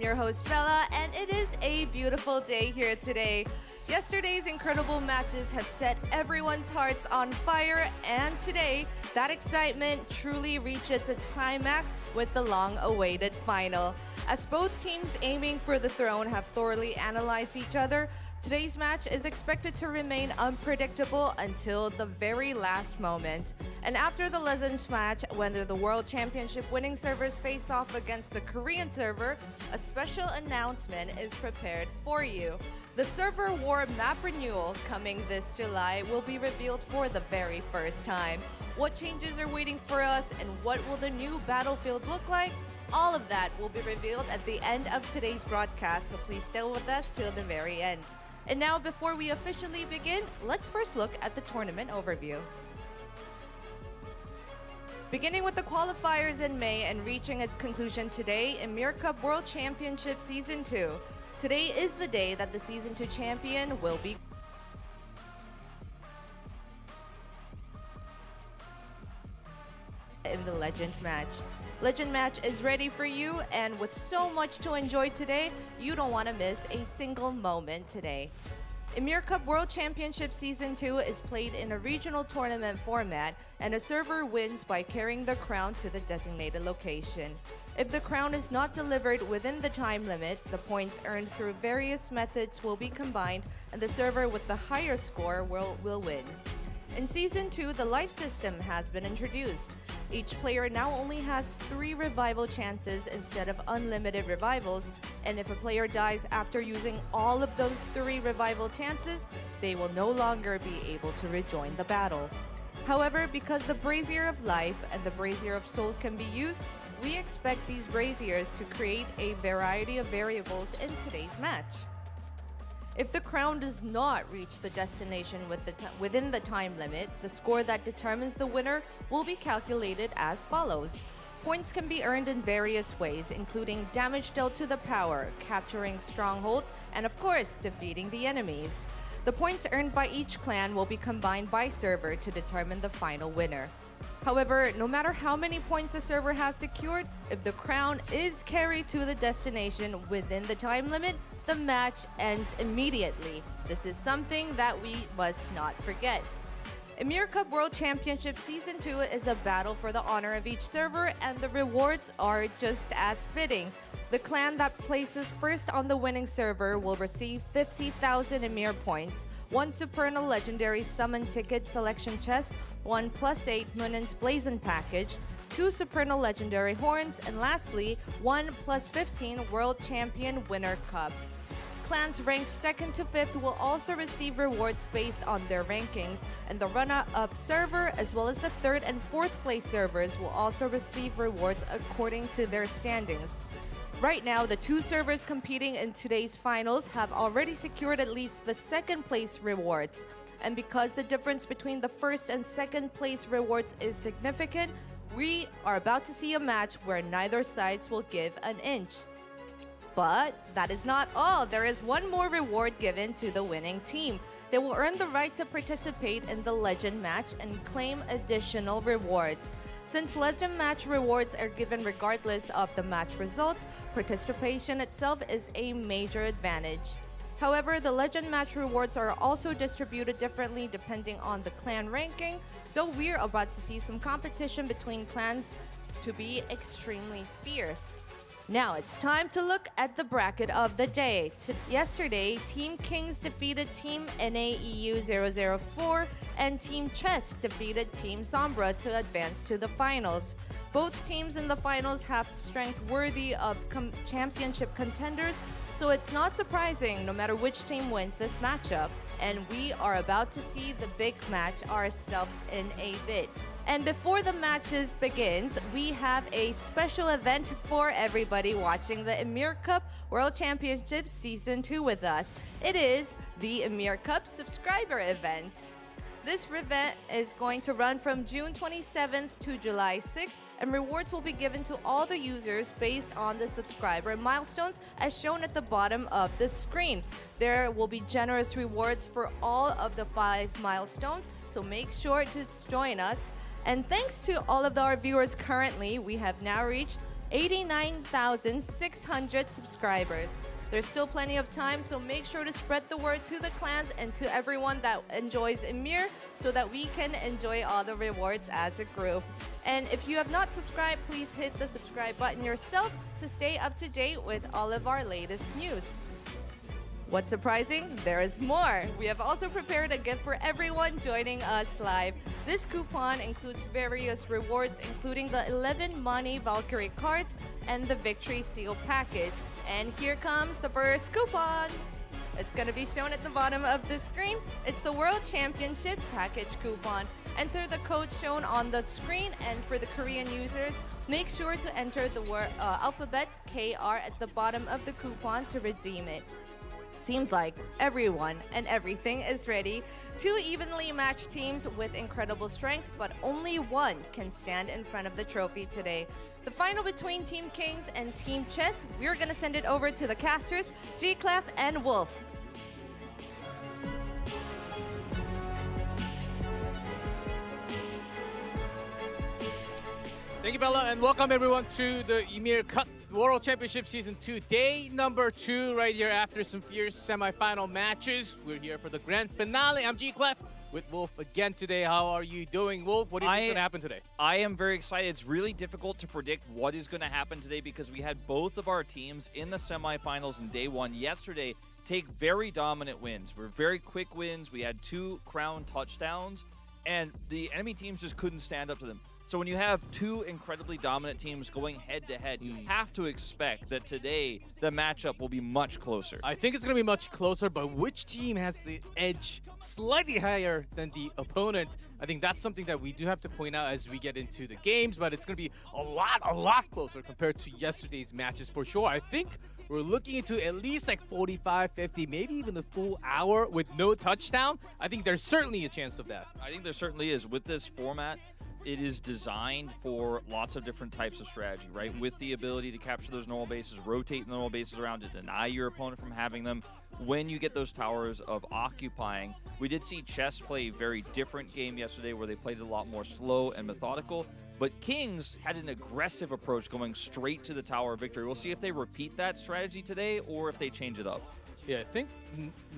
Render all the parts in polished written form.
your host Bella, and it is a beautiful day here today. Yesterday's incredible matches have set everyone's hearts on fire, and today, that excitement truly reaches its climax with the long-awaited final. As both teams aiming for the throne have thoroughly analyzed each other, today's match is expected to remain unpredictable until the very last moment. And after the Legends match, when the World Championship winning servers face off against the Korean server, a special announcement is prepared for you. The server war map renewal coming this July will be revealed for the very first time. What changes are waiting for us, and what will the new battlefield look like? All of that will be revealed at the end of today's broadcast, so please stay with us till the very end. And now, before we officially begin, let's first look at the tournament overview. Beginning with the qualifiers in May and reaching its conclusion today, Ymir Cup World Championship Season 2. Today is the day that the Season 2 champion will be in the Legend match. Legend match is ready for you, and with so much to enjoy today, you don't want to miss a single moment today. Ymir Cup World Championship Season 2 is played in a regional tournament format, and a server wins by carrying the crown to the designated location. If the crown is not delivered within the time limit, the points earned through various methods will be combined, and the server with the higher score will win. In Season 2, the life system has been introduced. Each player now only has 3 revival chances instead of unlimited revivals, and if a player dies after using all of those 3 revival chances, they will no longer be able to rejoin the battle. However, because the Brazier of Life and the Brazier of Souls can be used, we expect these Braziers to create a variety of variables in today's match. If the crown does not reach the destination within the time limit, the score that determines the winner will be calculated as follows. Points can be earned in various ways, including damage dealt to the power, capturing strongholds, and of course, defeating the enemies. The points earned by each clan will be combined by server to determine the final winner. However, no matter how many points the server has secured, if the crown is carried to the destination within the time limit, the match ends immediately. This is something that we must not forget. Ymir Cup World Championship Season 2 is a battle for the honor of each server, and the rewards are just as fitting. The clan that places first on the winning server will receive 50,000 Ymir points, 1 Supernal Legendary Summon Ticket Selection Chest, 1 +8 Munin's Blazon Package, 2 Supernal Legendary Horns, and lastly, 1 +15 World Champion Winner Cup. Clans ranked 2nd to 5th will also receive rewards based on their rankings, and the runner-up server as well as the 3rd and 4th place servers will also receive rewards according to their standings. Right now, the 2 servers competing in today's finals have already secured at least the 2nd place rewards. And because the difference between the 1st and 2nd place rewards is significant, we are about to see a match where neither sides will give an inch. But that is not all. There is one more reward given to the winning team. They will earn the right to participate in the Legend match and claim additional rewards. Since Legend match rewards are given regardless of the match results, participation itself is a major advantage. However, the Legend match rewards are also distributed differently depending on the clan ranking, so we're about to see some competition between clans to be extremely fierce. Now it's time to look at the bracket of the day. Yesterday, Team Kings defeated Team NAEU 004 and Team Chess defeated Team Sombra to advance to the finals. Both teams in the finals have strength worthy of championship contenders, so it's not surprising no matter which team wins this matchup. And we are about to see the big match ourselves in a bit. And before the matches begins, we have a special event for everybody watching the Ymir Cup World Championship Season 2 with us. It is the Ymir Cup subscriber event. This event is going to run from June 27th to July 6th, and rewards will be given to all the users based on the subscriber milestones as shown at the bottom of the screen. There will be generous rewards for all of the 5 milestones, so make sure to join us. And thanks to all of our viewers currently, we have now reached 89,600 subscribers. There's still plenty of time, so make sure to spread the word to the clans and to everyone that enjoys Ymir so that we can enjoy all the rewards as a group. And if you have not subscribed, please hit the subscribe button yourself to stay up to date with all of our latest news. What's surprising? There is more. We have also prepared a gift for everyone joining us live. This coupon includes various rewards, including the 11 Money Valkyrie cards and the Victory Seal package. And here comes the first coupon. It's going to be shown at the bottom of the screen. It's the World Championship package coupon. Enter the code shown on the screen, and for the Korean users, make sure to enter the alphabets KR at the bottom of the coupon to redeem it. Seems like everyone and everything is ready. Two evenly matched teams with incredible strength, but only one can stand in front of the trophy today. The final between Team Kings and Team Chess, we're gonna send it over to the casters, G-Clef and Wolf. Thank you, Bella, and welcome everyone to the Ymir Cup World Championship Season 2, day number 2, right here after some fierce semi-final matches. We're here for the grand finale. I'm G-Clef with Wolf again today. How are you doing, Wolf? What do you think is going to happen today? I am very excited. It's really difficult to predict what is going to happen today because we had both of our teams in the semi-finals in day 1 yesterday take very dominant wins. We're very quick wins. We had 2 crown touchdowns, and the enemy teams just couldn't stand up to them. So when you have 2 incredibly dominant teams going head-to-head, you have to expect that today the matchup will be much closer. I think it's going to be much closer, but which team has the edge slightly higher than the opponent? I think that's something that we do have to point out as we get into the games, but it's going to be a lot closer compared to yesterday's matches for sure. I think we're looking into at least like 45, 50, maybe even a full hour with no touchdown. I think there's certainly a chance of that. I think there certainly is. With this format, it is designed for lots of different types of strategy, right? With the ability to capture those normal bases, rotate the normal bases around to deny your opponent from having them. When you get those towers of occupying, we did see Chess play a very different game yesterday where they played it a lot more slow and methodical. But Kings had an aggressive approach going straight to the Tower of Victory. We'll see if they repeat that strategy today or if they change it up. Yeah, I think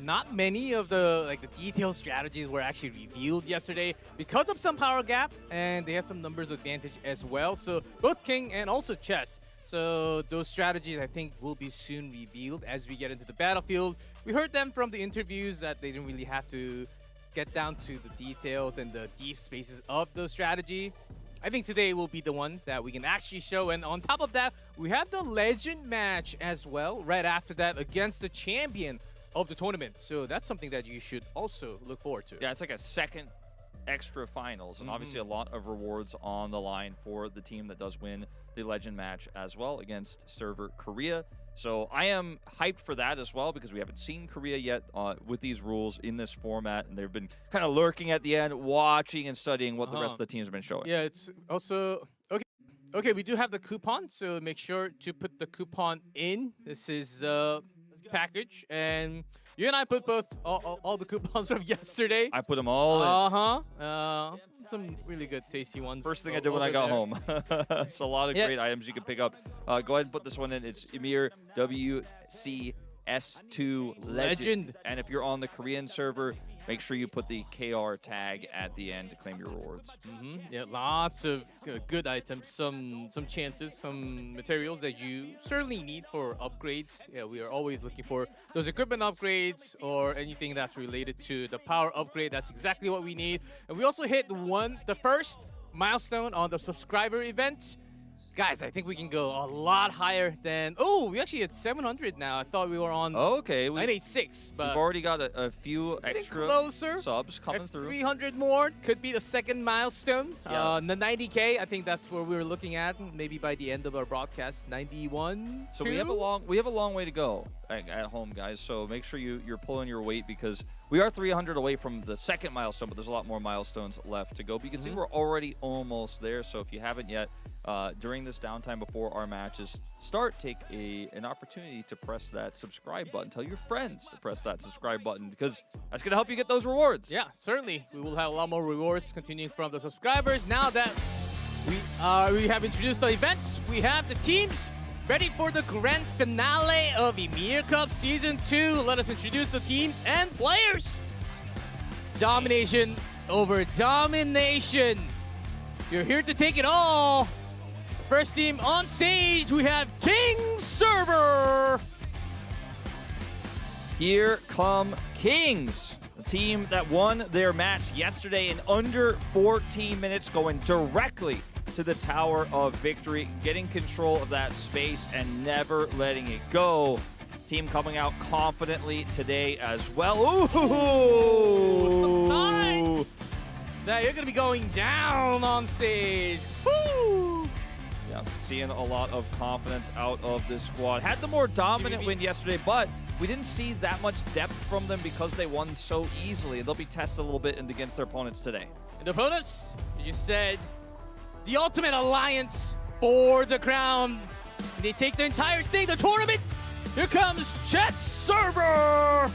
not many of the detailed strategies were actually revealed yesterday because of some power gap, and they had some numbers advantage as well. So both King and also Chess. So those strategies I think will be soon revealed as we get into the battlefield. We heard them from the interviews that they didn't really have to get down to the details and the deep spaces of the strategy. I think today will be the one that we can actually show. And on top of that, we have the legend match as well right after that against the champion of the tournament. So that's something that you should also look forward to. Yeah, it's like a second extra finals, and obviously a lot of rewards on the line for the team that does win the legend match as well against server Korea. So I am hyped for that as well because we haven't seen Korea yet with these rules in this format, and they've been kind of lurking at the end, watching and studying what the rest of the teams have been showing. Yeah, it's also okay. We do have the coupon, so make sure to put the coupon in. This is the package, and you and I put both all the coupons from yesterday. I put them all in. Some really good tasty ones. First thing I did when I got home. It's a lot of great items you can pick up. Go ahead and put this one in. It's Ymir S2 Legend. And if you're on the Korean server, make sure you put the KR tag at the end to claim your rewards. Yeah, lots of good items, some chances, some materials that you certainly need for upgrades. Yeah, we are always looking for those equipment upgrades or anything that's related to the power upgrade. That's exactly what we need. And we also hit the first milestone on the subscriber event. Guys, I think we can go a lot higher than... Oh, we actually hit 700 now. I thought we were on 986, but... We've already got a few extra subs coming through. 300 more could be the second milestone. The 90K, I think that's where we were looking at. Maybe by the end of our broadcast, 91. So we have a long way to go at home, guys. So make sure you're pulling your weight because we are 300 away from the second milestone, but there's a lot more milestones left to go. But you can see we're already almost there. So if you haven't yet, during this downtime before our matches start, take an opportunity to press that subscribe button. Tell your friends to press that subscribe button because that's going to help you get those rewards. Yeah, certainly. We will have a lot more rewards continuing from the subscribers. Now that We have introduced the events. We have the teams ready for the grand finale of Ymir Cup Season 2. Let us introduce the teams and players. Domination over domination. You're here to take it all. First team on stage, we have King Server. Here come Kings, the team that won their match yesterday in under 14 minutes, going directly to the Tower of Victory, getting control of that space and never letting it go. Team coming out confidently today as well. Ooh! Now you're gonna be going down on stage. Woo! Yeah, seeing a lot of confidence out of this squad. Had the more dominant win yesterday, but we didn't see that much depth from them because they won so easily. They'll be tested a little bit against their opponents today. And the opponents, you said, the ultimate alliance for the crown. They take the entire thing, the tournament. Here comes Chess Server.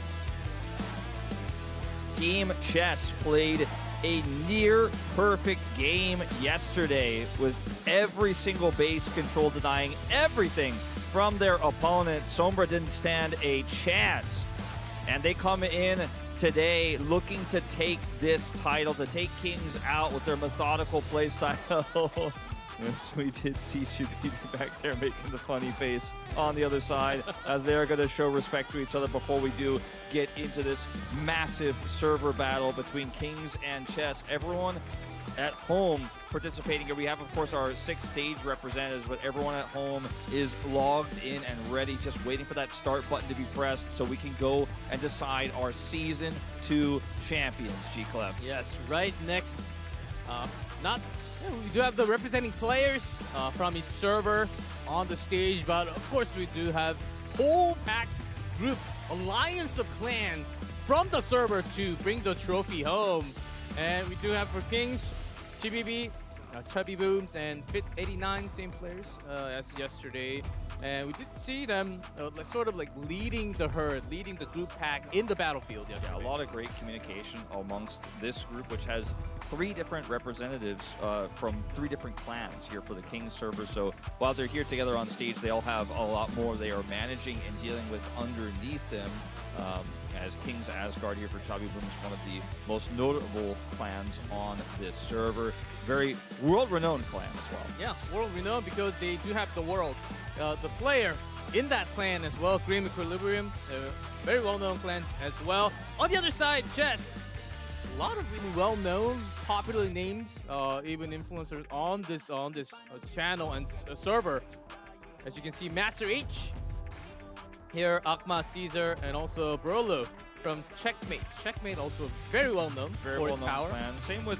Team Chess played a near perfect game yesterday with every single base control denying everything from their opponent. Sombra didn't stand a chance. And they come in today looking to take this title, to take Kings out with their methodical play style. Yes, we did see Chibiti back there making the funny face on the other side as they are going to show respect to each other before we do get into this massive server battle between Kings and Chess. Everyone at home participating here. We have, of course, our 6 stage representatives, but everyone at home is logged in and ready, just waiting for that start button to be pressed so we can go and decide our Season 2 champions, G-Clef. Yes, right next. We do have the representing players from each server on the stage, but of course we do have whole packed group, alliance of clans from the server to bring the trophy home. And we do have for Kings, GBB, Chubby Booms, and Fit89, same players as yesterday. And we did see them sort of like leading the herd, leading the group pack in the battlefield yesterday. Yeah, a lot of great communication amongst this group, which has 3 different representatives from 3 different clans here for the Kings server. So while they're here together on stage, they all have a lot more they are managing and dealing with underneath them. As Kings Asgard here for Chubby Booms, one of the most notable clans on this server. Very world-renowned clan as well. Yeah, world-renowned because they do have the world. The player in that clan as well, Grim Equilibrium, very well-known clans as well. On the other side, Chess, a lot of really well-known, popular names, even influencers on this channel and server. As you can see, Master H here, Akma, Caesar, and also Brolo from Checkmate. Checkmate also very well-known, very for well-known power. clan. Same with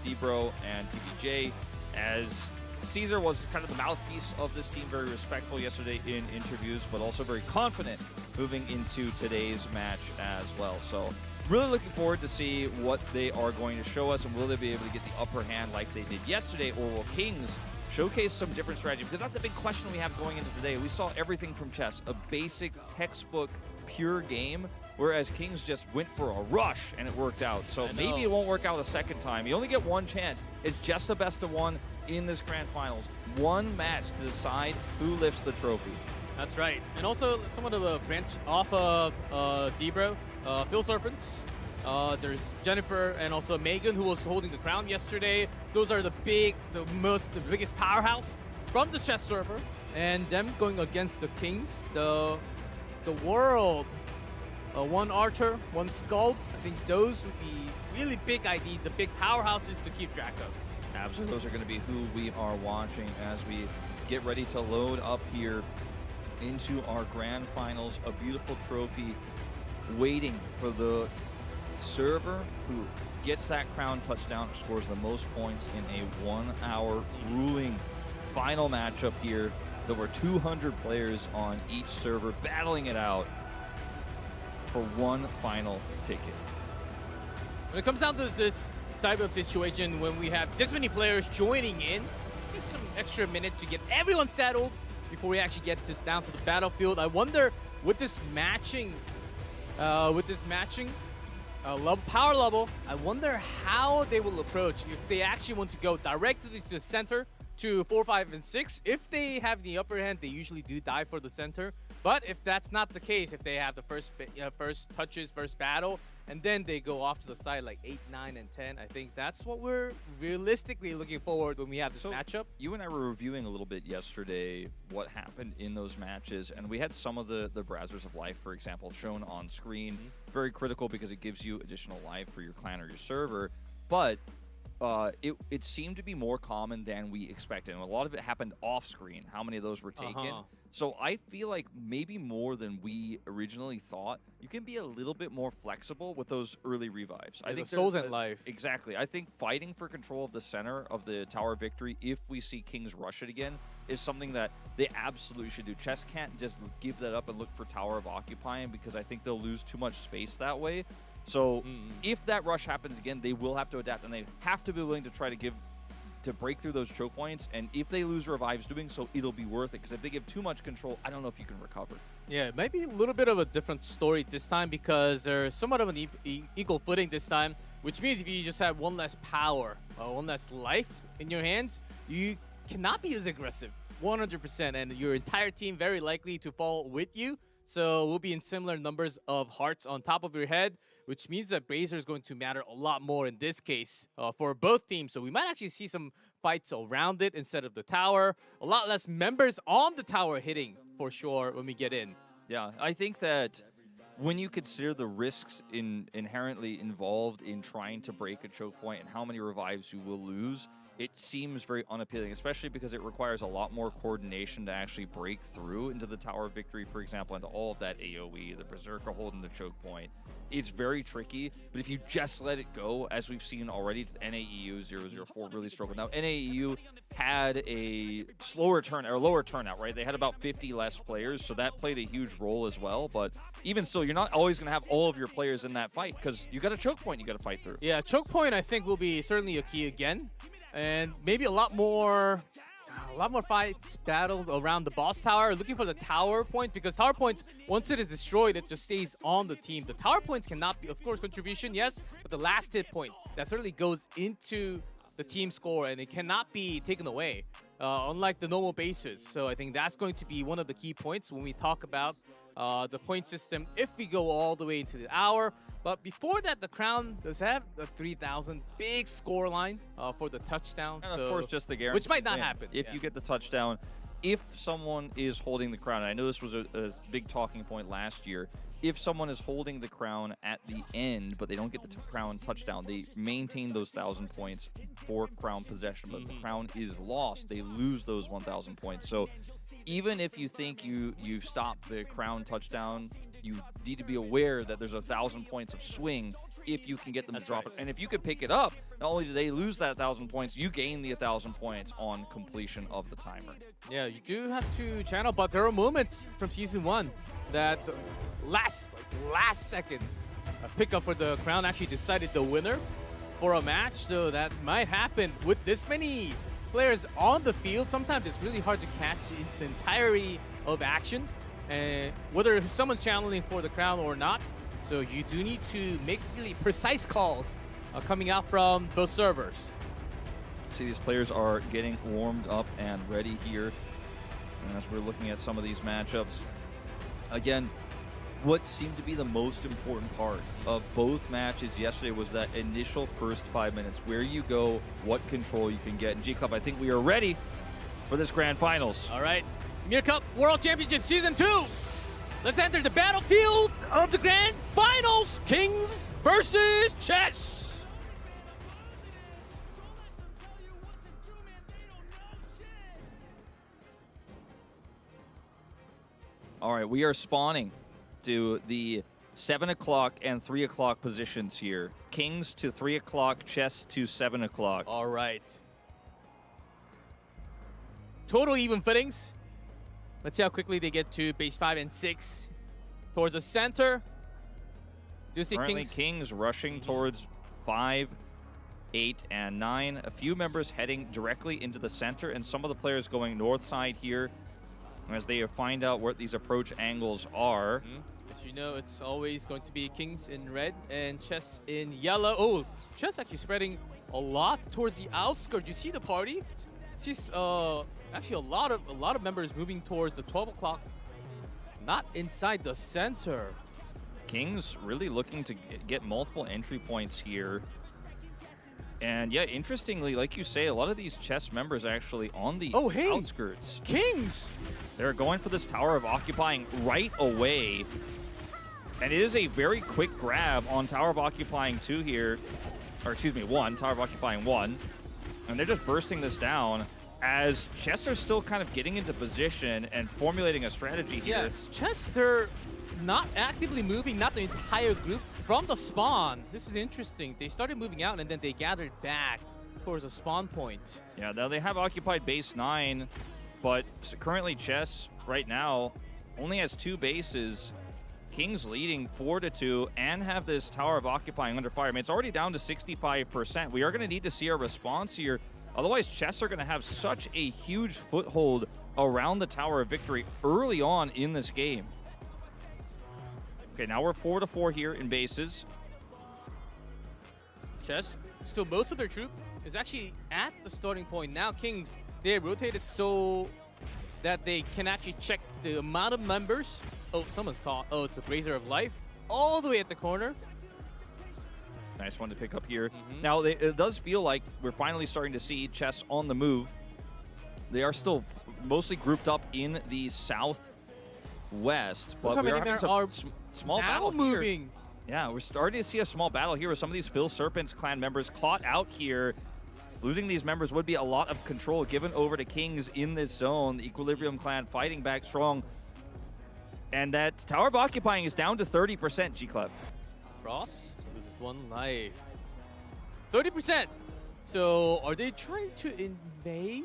D-Bro and TBJ, as Caesar was kind of the mouthpiece of this team, very respectful yesterday in interviews, but also very confident moving into today's match as well. So really looking forward to see what they are going to show us, and will they be able to get the upper hand like they did yesterday, or will Kings showcase some different strategy? Because that's a big question we have going into today. We saw everything from Chess, a basic textbook pure game, whereas Kings just went for a rush and it worked out. So maybe it won't work out a second time. You only get one chance. It's just a best of 1 in this grand finals. One match to decide who lifts the trophy. That's right. And also somewhat of a branch off of D-Bro, Phil Serpents. There's Jennifer and also Megan, who was holding the crown yesterday. Those are the biggest powerhouse from the Chess server, and them going against the Kings, the world. 1 Archer, 1 Skald. I think those would be really big IDs, the big powerhouses to keep track of. Absolutely, those are going to be who we are watching as we get ready to load up here into our grand finals. A beautiful trophy waiting for the server who gets that crown touchdown, scores the most points in a 1-hour grueling final matchup here. There were 200 players on each server battling it out for one final ticket. When it comes down to this type of situation, when we have this many players joining in, take some extra minute to get everyone settled before we actually get down to the battlefield. I wonder, with this matching, Power level. I wonder how they will approach if they actually want to go directly to the center to 4, 5, and 6. If they have the upper hand, they usually do dive for the center. But if that's not the case, if they have the first touches, first battle, and then they go off to the side like 8, 9, and 10, I think that's what we're realistically looking forward when we have this matchup. You and I were reviewing a little bit yesterday what happened in those matches, and we had some of the Brazzers of Life, for example, shown on screen. Very critical because it gives you additional life for your clan or your server, but it seemed to be more common than we expected. And a lot of it happened off screen, how many of those were taken. So I feel like maybe more than we originally thought, you can be a little bit more flexible with those early revives. I think souls and life. Exactly. I think fighting for control of the center of the Tower Victory, if we see Kings rush it again, is something that they absolutely should do. Chess can't just give that up and look for Tower of Occupying, because I think they'll lose too much space that way. So if that rush happens again, they will have to adapt, and they have to be willing to try to break through those choke points. And if they lose revives doing so, it'll be worth it, because if they give too much control, I don't know if you can recover. Yeah, it might be a little bit of a different story this time, because they're somewhat of an equal footing this time, which means if you just have one less power, one less life in your hands, you cannot be as aggressive 100%, and your entire team very likely to fall with you. So we'll be in similar numbers of hearts on top of your head, which means that Brazier is going to matter a lot more in this case for both teams. So we might actually see some fights around it instead of the tower. A lot less members on the tower hitting for sure when we get in. Yeah, I think that when you consider the risks inherently involved in trying to break a choke point and how many revives you will lose, it seems very unappealing, especially because it requires a lot more coordination to actually break through into the Tower of Victory, for example, into all of that AoE, the Berserker holding the choke point. It's very tricky, but if you just let it go, as we've seen already, NAEU 004 really struggled. Now, NAEU had a lower turnout, right? They had about 50 less players, so that played a huge role as well. But even still, you're not always going to have all of your players in that fight, because you got a choke point you got to fight through. Yeah, choke point I think will be certainly a key again. And maybe a lot more fights battled around the boss tower, looking for the tower point, because tower points, once it is destroyed, it just stays on the team. The tower points cannot be, of course, contribution, yes, but the last hit point, that certainly goes into the team score, and it cannot be taken away, unlike the normal bases. So I think that's going to be one of the key points when we talk about the point system if we go all the way into the hour. But before that, the Crown does have the 3,000 big score line for the touchdown. And of course, just the guarantee. Which might not happen. If you get the touchdown, if someone is holding the Crown, and I know this was a big talking point last year, if someone is holding the Crown at the end, but they don't get the Crown touchdown, they maintain those 1,000 points for Crown possession. But the Crown is lost, they lose those 1,000 points. So even if you think you've stopped the Crown touchdown, you need to be aware that there's 1,000 points of swing if you can get them to drop it. And if you could pick it up, not only do they lose that 1,000 points, you gain the 1,000 points on completion of the timer. Yeah, you do have to channel, but there are moments from Season 1 that last second pickup for the Crown actually decided the winner for a match. So that might happen with this many players on the field. Sometimes it's really hard to catch the entirety of action, and whether someone's channeling for the Crown or not. So you do need to make really precise calls coming out from both servers. See, these players are getting warmed up and ready here. And as we're looking at some of these matchups, again, what seemed to be the most important part of both matches yesterday was that initial first 5 minutes, where you go, what control you can get. And G-Club, I think we are ready for this grand finals. All right, Ymir Cup World Championship Season 2. Let's enter the battlefield of the grand finals. Kings versus Chess. All right, we are spawning to the 7 o'clock and 3 o'clock positions here. Kings to 3 o'clock, Chess to 7 o'clock. All right. Total even fittings. Let's see how quickly they get to base 5 and 6. Towards the center. Do you see Currently Kings rushing towards 5, 8, and 9. A few members heading directly into the center, and some of the players going north side here. as they find out what these approach angles are. As you know, it's always going to be Kings in red and Chess in yellow. Oh, Chess actually spreading a lot towards the outskirts. You see the party? She's actually a lot of members moving towards the 12 o'clock, not inside the center. Kings really looking to get multiple entry points here. And yeah, interestingly, like you say, a lot of these Chess members are actually on the outskirts. Kings! They're going for this Tower of Occupying right away. And it is a very quick grab on Tower of Occupying 2 here. Or excuse me, 1, Tower of Occupying 1. And they're just bursting this down as Chess are still kind of getting into position and formulating a strategy here. Yes, Chess, they're not actively moving, not the entire group, from the spawn. This is interesting. They started moving out and then they gathered back towards a spawn point. Yeah, now they have occupied base 9, but currently Chess right now only has 2 bases. Kings leading 4-2 and have this Tower of Occupying under fire. I mean, it's already down to 65%. We are going to need to see a response here. Otherwise, Chess are going to have such a huge foothold around the Tower of Victory early on in this game. Okay, now we're 4-4 here in bases. Chess, still most of their troop is actually at the starting point. Now Kings, they rotated so that they can actually check the amount of members. Oh, someone's caught. Oh, it's a Brazier of Life all the way at the corner. Nice one to pick up here. Now, it does feel like we're finally starting to see Chess on the move. They are still mostly grouped up in the southwest, but we are having some small battle moving. Here. Yeah, we're starting to see a small battle here with some of these Phil Serpent's clan members caught out here. Losing these members would be a lot of control given over to Kings in this zone. The Equilibrium clan fighting back strong. And that Tower of Occupying is down to 30%, G-Clef. Frost, so this is 1 life. 30%. So are they trying to invade?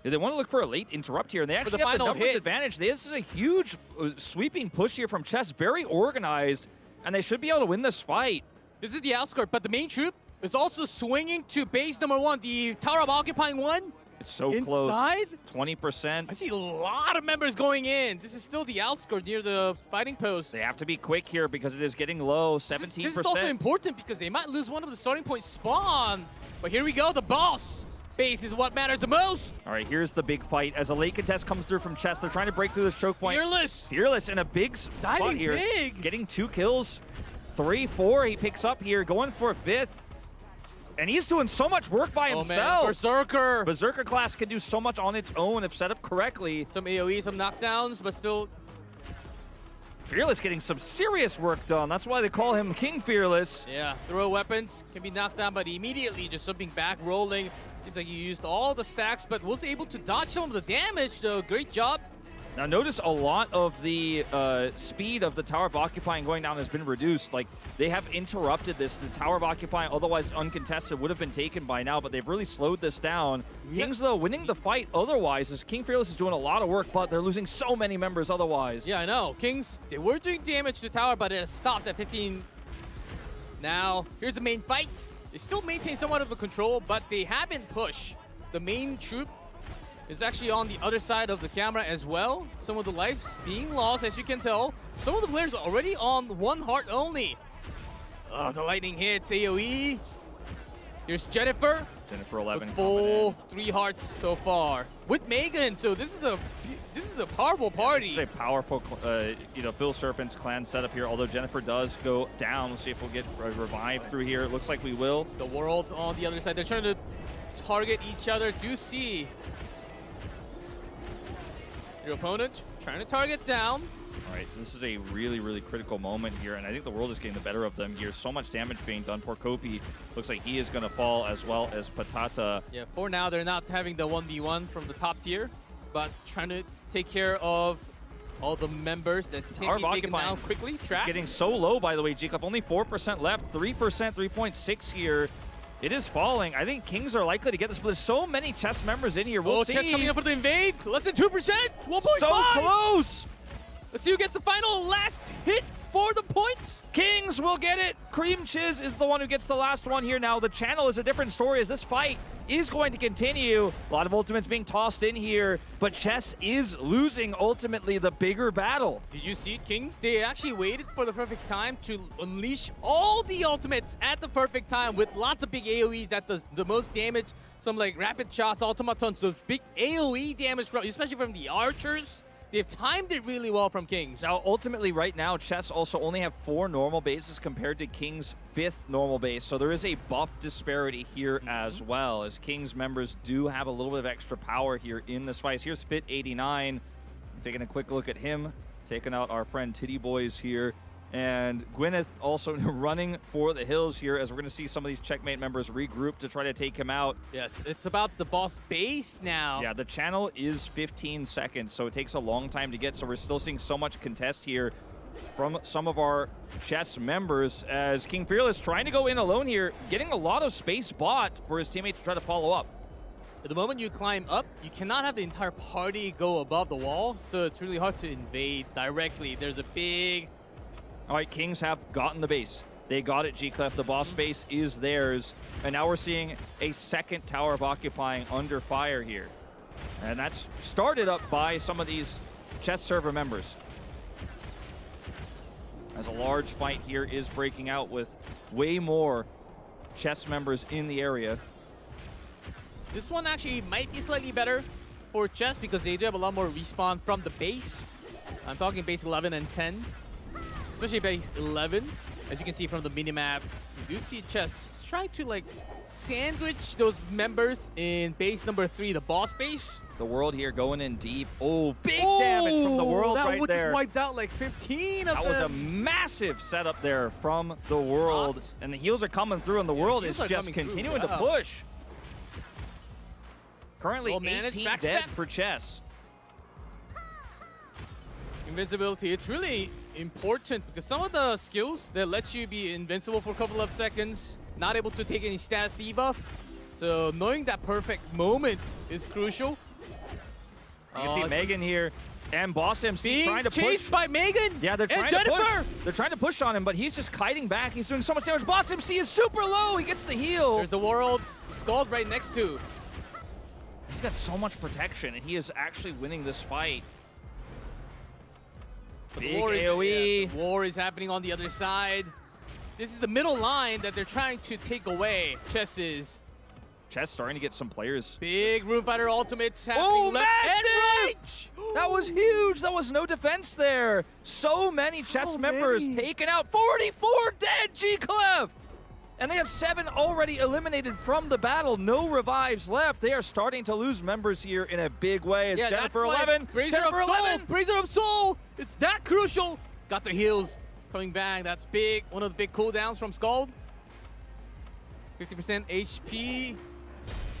Yeah, they want to look for a late interrupt here, and they actually have the numbers advantage. This is a huge sweeping push here from Chess, very organized, and they should be able to win this fight. This is the outskirt, but the main troop is also swinging to base number 1, the Tower of Occupying 1. It's so inside? Close. 20%. I see a lot of members going in. This is still the outskirt near the fighting post. They have to be quick here because it is getting low, 17%. This is also important because they might lose one of the starting point spawn. But here we go, the boss base is what matters the most. All right, here's the big fight as a late contest comes through from Chess. They're trying to break through this choke point. Fearless in a big spot here. Big. Getting 2 kills. 3-4 he picks up here, going for a 5th. And he's doing so much work by himself. Man. Berserker. Berserker class can do so much on its own if set up correctly. Some AoE, some knockdowns, but still. Fearless getting some serious work done. That's why they call him King Fearless. Yeah, throw weapons, can be knocked down, but immediately just something back rolling. Seems like he used all the stacks, but was able to dodge some of the damage, though. Great job. Now notice a lot of the speed of the Tower of Occupying going down has been reduced. Like, they have interrupted this. The Tower of Occupying, otherwise uncontested, would have been taken by now, but they've really slowed this down. Kings, though, winning the fight otherwise, as King Fearless is doing a lot of work, but they're losing so many members otherwise. Yeah, I know. Kings, they were doing damage to the tower, but it has stopped at 15. Now, here's the main fight. They still maintain somewhat of a control, but they haven't pushed. The main troop is actually on the other side of the camera as well. Some of the lives being lost, as you can tell. Some of the players are already on 1 heart only. Oh, the lightning hits, AoE. Here's Jennifer. Jennifer 11. Full 3 hearts so far. With Megan, so this is a powerful party. This is a powerful, Phil Serpent's clan setup here, although Jennifer does go down. Let's see if we'll get revived through here. It looks like we will. The world on the other side. They're trying to target each other. Do see your opponent trying to target down. All right, this is a really, really critical moment here, and I think the world is getting the better of them here. So much damage being done. Poor Kopi looks like he is going to fall, as well as Patata. Yeah, for now, they're not having the 1v1 from the top tier, but trying to take care of all the members that can't be taken down quickly. It's getting so low, by the way, G-Cup. Only 4% left, 3%, 3.6 here. It is falling. I think Kings are likely to get this, but there's so many Chess members in here. We'll see. Chess coming up for the invade. Less than 2%. 1.5. So close. Let's see who gets the final last hit for the points. Kings will get it. Cream Chiz is the one who gets the last one here. Now, the channel is a different story as this fight is going to continue. A lot of ultimates being tossed in here, but Chess is losing ultimately the bigger battle. Did you see Kings? They actually waited for the perfect time to unleash all the ultimates at the perfect time with lots of big AoEs that does the most damage. Some like rapid shots, automatons, those big AoE damage, especially from the archers. They've timed it really well from Kings. Now, ultimately, right now, Chess also only have 4 normal bases compared to King's 5th normal base. So there is a buff disparity here as well, as King's members do have a little bit of extra power here in this fight. Here's Fit89, taking a quick look at him, taking out our friend Titty Boys here. And Gwyneth also running for the hills here, as we're going to see some of these Checkmate members regroup to try to take him out. Yes, it's about the boss base now. Yeah, the channel is 15 seconds, so it takes a long time to get. So we're still seeing so much contest here from some of our Chess members, as King Fearless trying to go in alone here, getting a lot of space bought for his teammates to try to follow up. At the moment you climb up, you cannot have the entire party go above the wall, so it's really hard to invade directly. There's a big... All right, Kings have gotten the base. They got it, G-Clef. The boss base is theirs. And now we're seeing a second tower of occupying under fire here. And that's started up by some of these Chess server members. As a large fight here is breaking out with way more Chess members in the area. This one actually might be slightly better for Chess because they do have a lot more respawn from the base. I'm talking base 11 and 10. Especially base 11, as you can see from the minimap, you do see Chess try to like sandwich those members in base number 3, the boss base. The World here going in deep. Oh, big damage from the World right there. That just wiped out like 15 of them. That was a massive setup there from the World. And the heals are coming through, and the World is just continuing to push. Currently 18 dead for Chess. Invincibility, it's really important because some of the skills that let you be invincible for a couple of seconds, not able to take any status debuff. So knowing that perfect moment is crucial. You can see Megan here and Boss MC trying to push. Chased by Megan. Yeah, they're trying to push. They're trying to push on him, but he's just kiting back. He's doing so much damage. Boss MC is super low. He gets the heal. There's the World Scald right next to. He's got so much protection, and he is actually winning this fight. Big AoE. The war is happening on the other side. This is the middle line that they're trying to take away. Chess starting to get some players. Big Room Fighter ultimates happening left and right. That was huge. That was no defense there. So many Chess members taken out. 44 dead, G-Clef. And they have 7 already eliminated from the battle. No revives left. They are starting to lose members here in a big way. It's Jennifer 11. Jennifer 11. Brazier of Soul. It's that crucial. Got the heals coming back. That's big. One of the big cooldowns from Scald. 50% HP.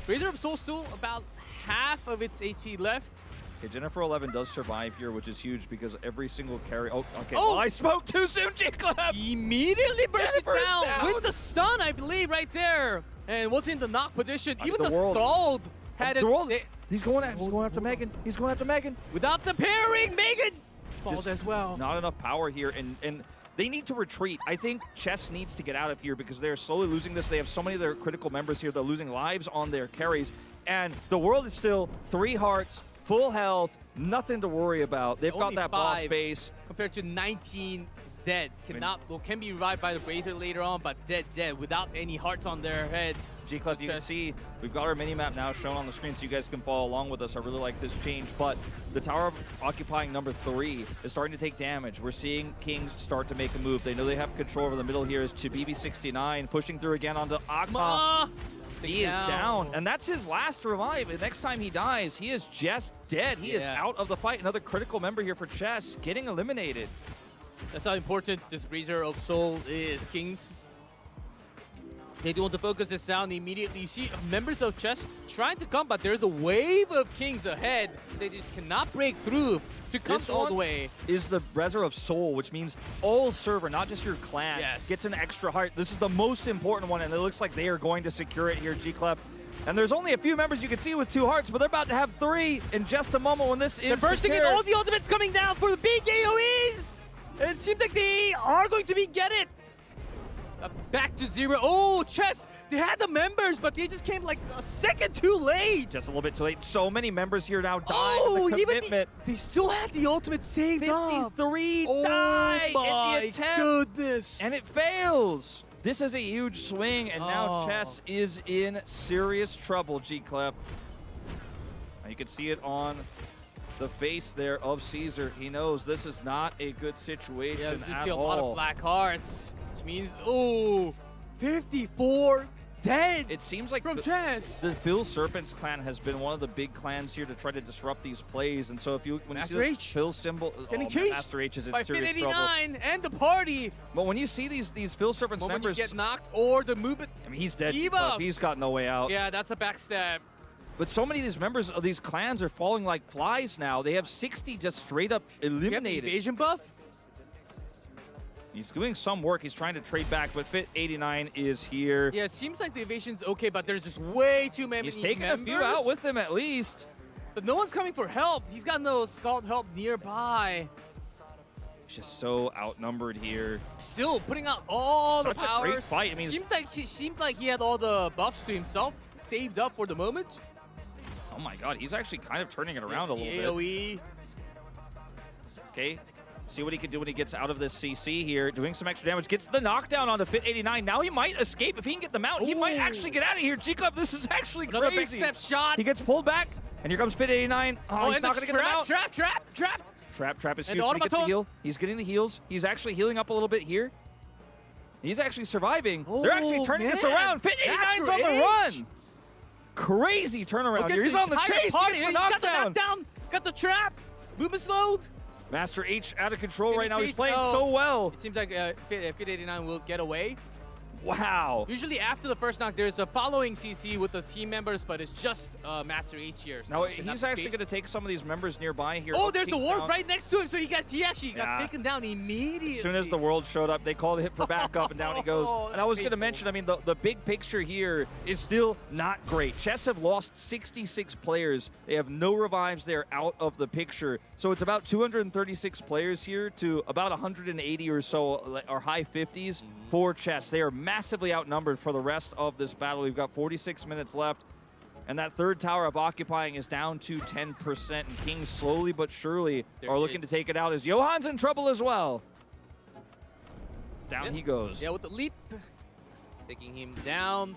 Brazier of Soul still about half of its HP left. Okay, Jennifer 11 does survive here, which is huge because every single carry... Oh, okay. Oh, I spoke too soon, G-Clef! Immediately burst it down with the stun, I believe, right there. And was in the knock position. Even the Scald had it. He's going after Megan. He's going after Megan. Without the pairing, Megan falls as well. Not enough power here, and they need to retreat. I think Chess needs to get out of here because they're slowly losing this. They have so many of their critical members here. They're losing lives on their carries. And the World is still 3 hearts, full health, nothing to worry about. They've got that boss base. Compared to 19 dead. Can be revived by the Brazier later on, but dead without any hearts on their head. G-Clef, you can see we've got our mini-map now shown on the screen so you guys can follow along with us. I really like this change, but the tower occupying number 3 is starting to take damage. We're seeing Kings start to make a move. They know they have control over the middle here as Chibibi69 pushing through again onto Akma. He is down, and that's his last revive. The next time he dies, he is just dead. He is out of the fight. Another critical member here for Chess getting eliminated. That's how important this Brazier of Soul is, Kings. They do want to focus this down immediately. You see members of Chess trying to come, but there's a wave of Kings ahead. They just cannot break through to come all the way. Is the Brazier of Soul, which means all server, not just your clan, gets an extra heart. This is the most important one, and it looks like they are going to secure it here, G-Clef. And there's only a few members you can see with 2 hearts, but they're about to have 3 in just a moment when this is They're bursting in, secured. all the ultimates coming down for the big AoEs! It seems like they are going to get it! Back to 0. Oh, Chess! They had the members, but they just came like a second too late! Just a little bit too late. So many members here now dying Oh, in the even commitment. they still had the ultimate saved up! 53 Oh die in my the attempt. goodness! And it fails. This is a huge swing, and now Oh. Chess is in serious trouble, G-Clef. Now you can see it on the face there of Caesar. He knows this is not a good situation Yeah, you at see a all. lot of black hearts, which means, oh, 54 dead It seems like from Chess. the Phil Serpents clan has been one of the big clans here to try to disrupt these plays, and so if you when Master you see H this Phil symbol, Getting oh, chased Master H is in by serious Fit trouble. 89 and the party. But when you see these Phil Serpents Moment members, you get knocked or the movement. I mean, he's dead. Eva. G-Clef. He's got no way out. Yeah, that's a backstab. But so many of these members of these clans are falling like flies now. They have 60 just straight up You have the eliminated. evasion buff? He's doing some work. He's trying to trade back, but Fit 89 is here. Yeah, it seems like the evasion's okay, but there's just way too many He's taking members. a few out with him at least. But no one's coming for help. He's got no Scald help nearby. He's just so outnumbered here. Still putting out all Such the a powers. great fight. I mean, seemed like he had all the buffs to himself, saved up for the moment. oh my god, he's actually kind of turning it around a It's the little bit. AoE. Okay, see what he can do when he gets out of this CC here. Doing some extra damage, gets the knockdown onto Fit 89. Now he might escape. If he can get the mount, he might Ooh. actually get out of here. G-Clef, this is actually Another big crazy. step shot. He gets pulled back, and here comes Fit 89. Oh, he's and not the going to get the mount. Trap. Is And huge. the He gets the automaton. heal. He's getting the heals. He's actually healing up a little bit here. He's actually surviving. They're actually Oh, turning this man. around. Fit 89's on the Master run. Crazy turnaround here. He's on the chase. He Party. gets the He's got the knockdown. knockdown. Got the trap. Movement slowed. Master H out of control Getting right now. He's chased. playing Oh. so well. It seems like Fit 89 will get away. Wow. Usually after the first knock, there's a following CC with the team members, but it's just Master H here. Now So he's actually going to take some of these members nearby here. Oh, there's the King's ward down. right next to him, so he actually Yeah. got taken down immediately. As soon as the world showed up, they called it for backup, and down he goes. Oh, And I was that's going to painful. mention, I mean, the big picture here is still not great. Chess have lost 66 players. They have no revives. They're out of the picture. So it's about 236 players here to about 180 or so, or high 50s for Chess. They are massively outnumbered for the rest of this battle. We've got 46 minutes left. And that third tower of occupying is down to 10%. And Kings slowly but surely There are it looking is. to take it out as Johan's in trouble as well. Down Yeah. he goes. Yeah, with the leap. Taking him down.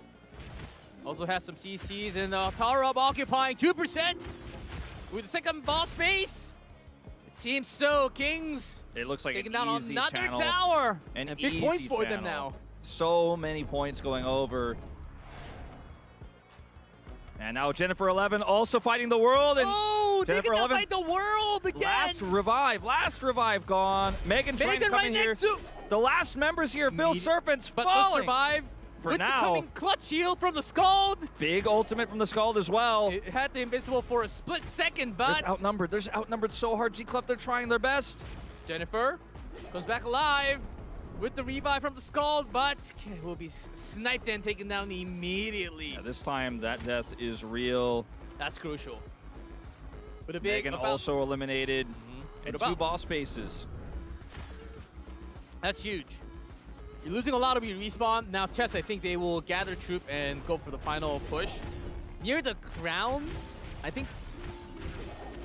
Also has some CCs and the power up occupying 2%. With the second boss base. It seems so. Kings It looks like taking an down easy another channel. tower. An And big easy points for them channel. now. So many points going over. And now Jennifer 11 also fighting the world. And Oh, they Jennifer can 11 fight the world again. last revive gone. Megan trying to Megan come right in here. next to. The last members here, Phil Serpents But will falling. survive. For with now. the coming clutch heal from the Scald. Big ultimate from the Scald as well. It had the invincible for a split second, There's but outnumbered. There's outnumbered so hard. G-Clef, they're trying their best. Jennifer comes back alive with the revive from the Scald, but will be sniped and taken down immediately. Yeah, this time that death is real. That's crucial. With a big Megan about- also eliminated What and about- 2 boss spaces. That's huge. You're losing a lot of your respawn. Now, Chess, I think they will gather troop and go for the final push. Near the crown, I think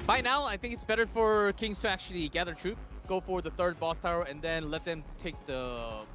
by now, I think it's better for Kings to actually gather troop, go for the third boss tower, and then let them take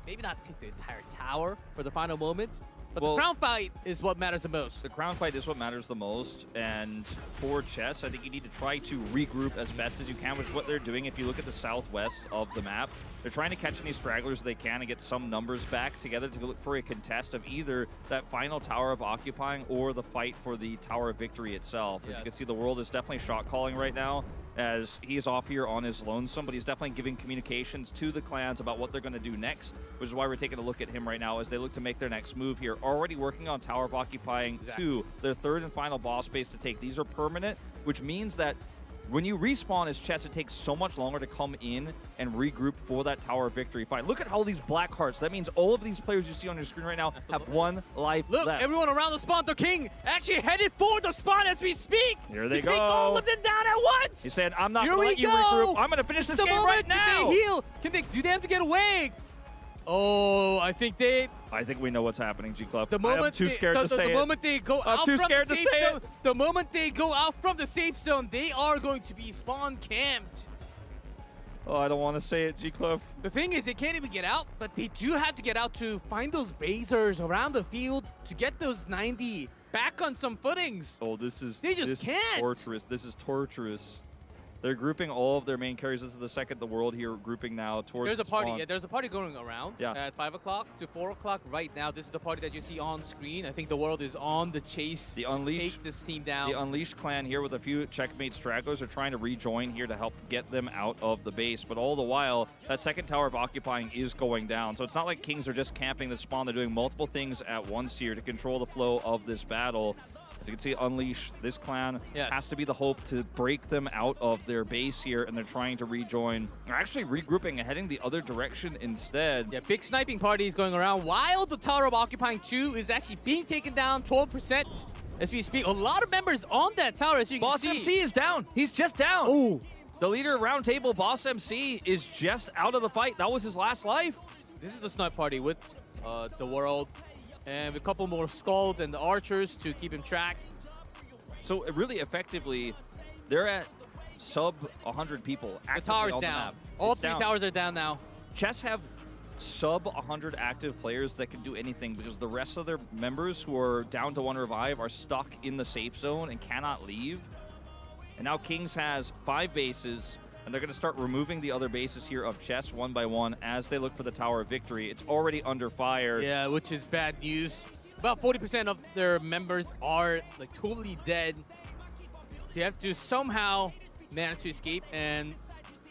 maybe not take the entire tower for the final moment. But Well, the crown fight is what matters the most. The crown fight is what matters the most, and for Chess, I think you need to try to regroup as best as you can, which is what they're doing. If you look at the southwest of the map, they're trying to catch any stragglers they can and get some numbers back together to look for a contest of either that final tower of occupying or the fight for the tower of victory itself. As you Yes. can see, the world is definitely shot calling right now, as he is off here on his lonesome, but he's definitely giving communications to the clans about what they're going to do next, which is why we're taking a look at him right now as they look to make their next move here. Already working on Tower of Occupying 2, their third and final boss base to take. These are permanent, which means that when you respawn as Chess, it takes so much longer to come in and regroup for that tower victory fight. Look at all these black hearts. That means all of these players you see on your screen right now have one life Look, left. everyone around the spawn. The king actually headed for the spawn as we speak. Here they He go. take all of them down at once. He said, I'm not Here going to let we you go. regroup. I'm going to finish this The game moment right now. Can they heal? Do they have to get away? Oh, I think we know what's happening, G-Club. the moment I'm too scared to say the it. moment they go I'm out too from scared the to safe say it. zone, the moment they go out from the safe zone, they are going to be spawn camped. Oh, I don't want to say it, G-Club. The thing is, they can't even get out, but they do have to get out to find those basers around the field to get those 90 back on some footings. Oh, this is They just this is can't. torturous. This is torturous. They're grouping all of their main carries. This is the second the world here grouping now towards There's a the party. spawn. Yeah, there's a party going around at 5 o'clock to 4 o'clock right now. This is the party that you see on screen. I think the world is on the chase. The Unleashed, take this team down. the Unleashed clan here with a few checkmate stragglers are trying to rejoin here to help get them out of the base. But all the while, that second tower of occupying is going down. So it's not like Kings are just camping the spawn. They're doing multiple things at once here to control the flow of this battle. As you can see, Unleash, this clan has to be the hope to break them out of their base here, and they're trying to rejoin. They're actually regrouping and heading the other direction instead. Yeah, big sniping party is going around while the Tower of Occupying 2 is actually being taken down 12% as we speak. A lot of members on that tower, as you can Boss see. MC is down. He's just down. Oh, The leader of Round Table, Boss MC, is just out of the fight. That was his last life. this is the snipe party with the world. And a couple more skulls and the archers to keep him track. So really effectively, they're at sub 100 people The actively tower's on the down. map. All It's three down. towers are down now. Chess have sub 100 active players that can do anything because the rest of their members who are down to 1 revive are stuck in the safe zone and cannot leave. And now Kings has 5 bases, and they're going to start removing the other bases here of Chess one by one as they look for the Tower of Victory. It's already under fire. Yeah, which is bad news. About 40% of their members are like totally dead. They have to somehow manage to escape and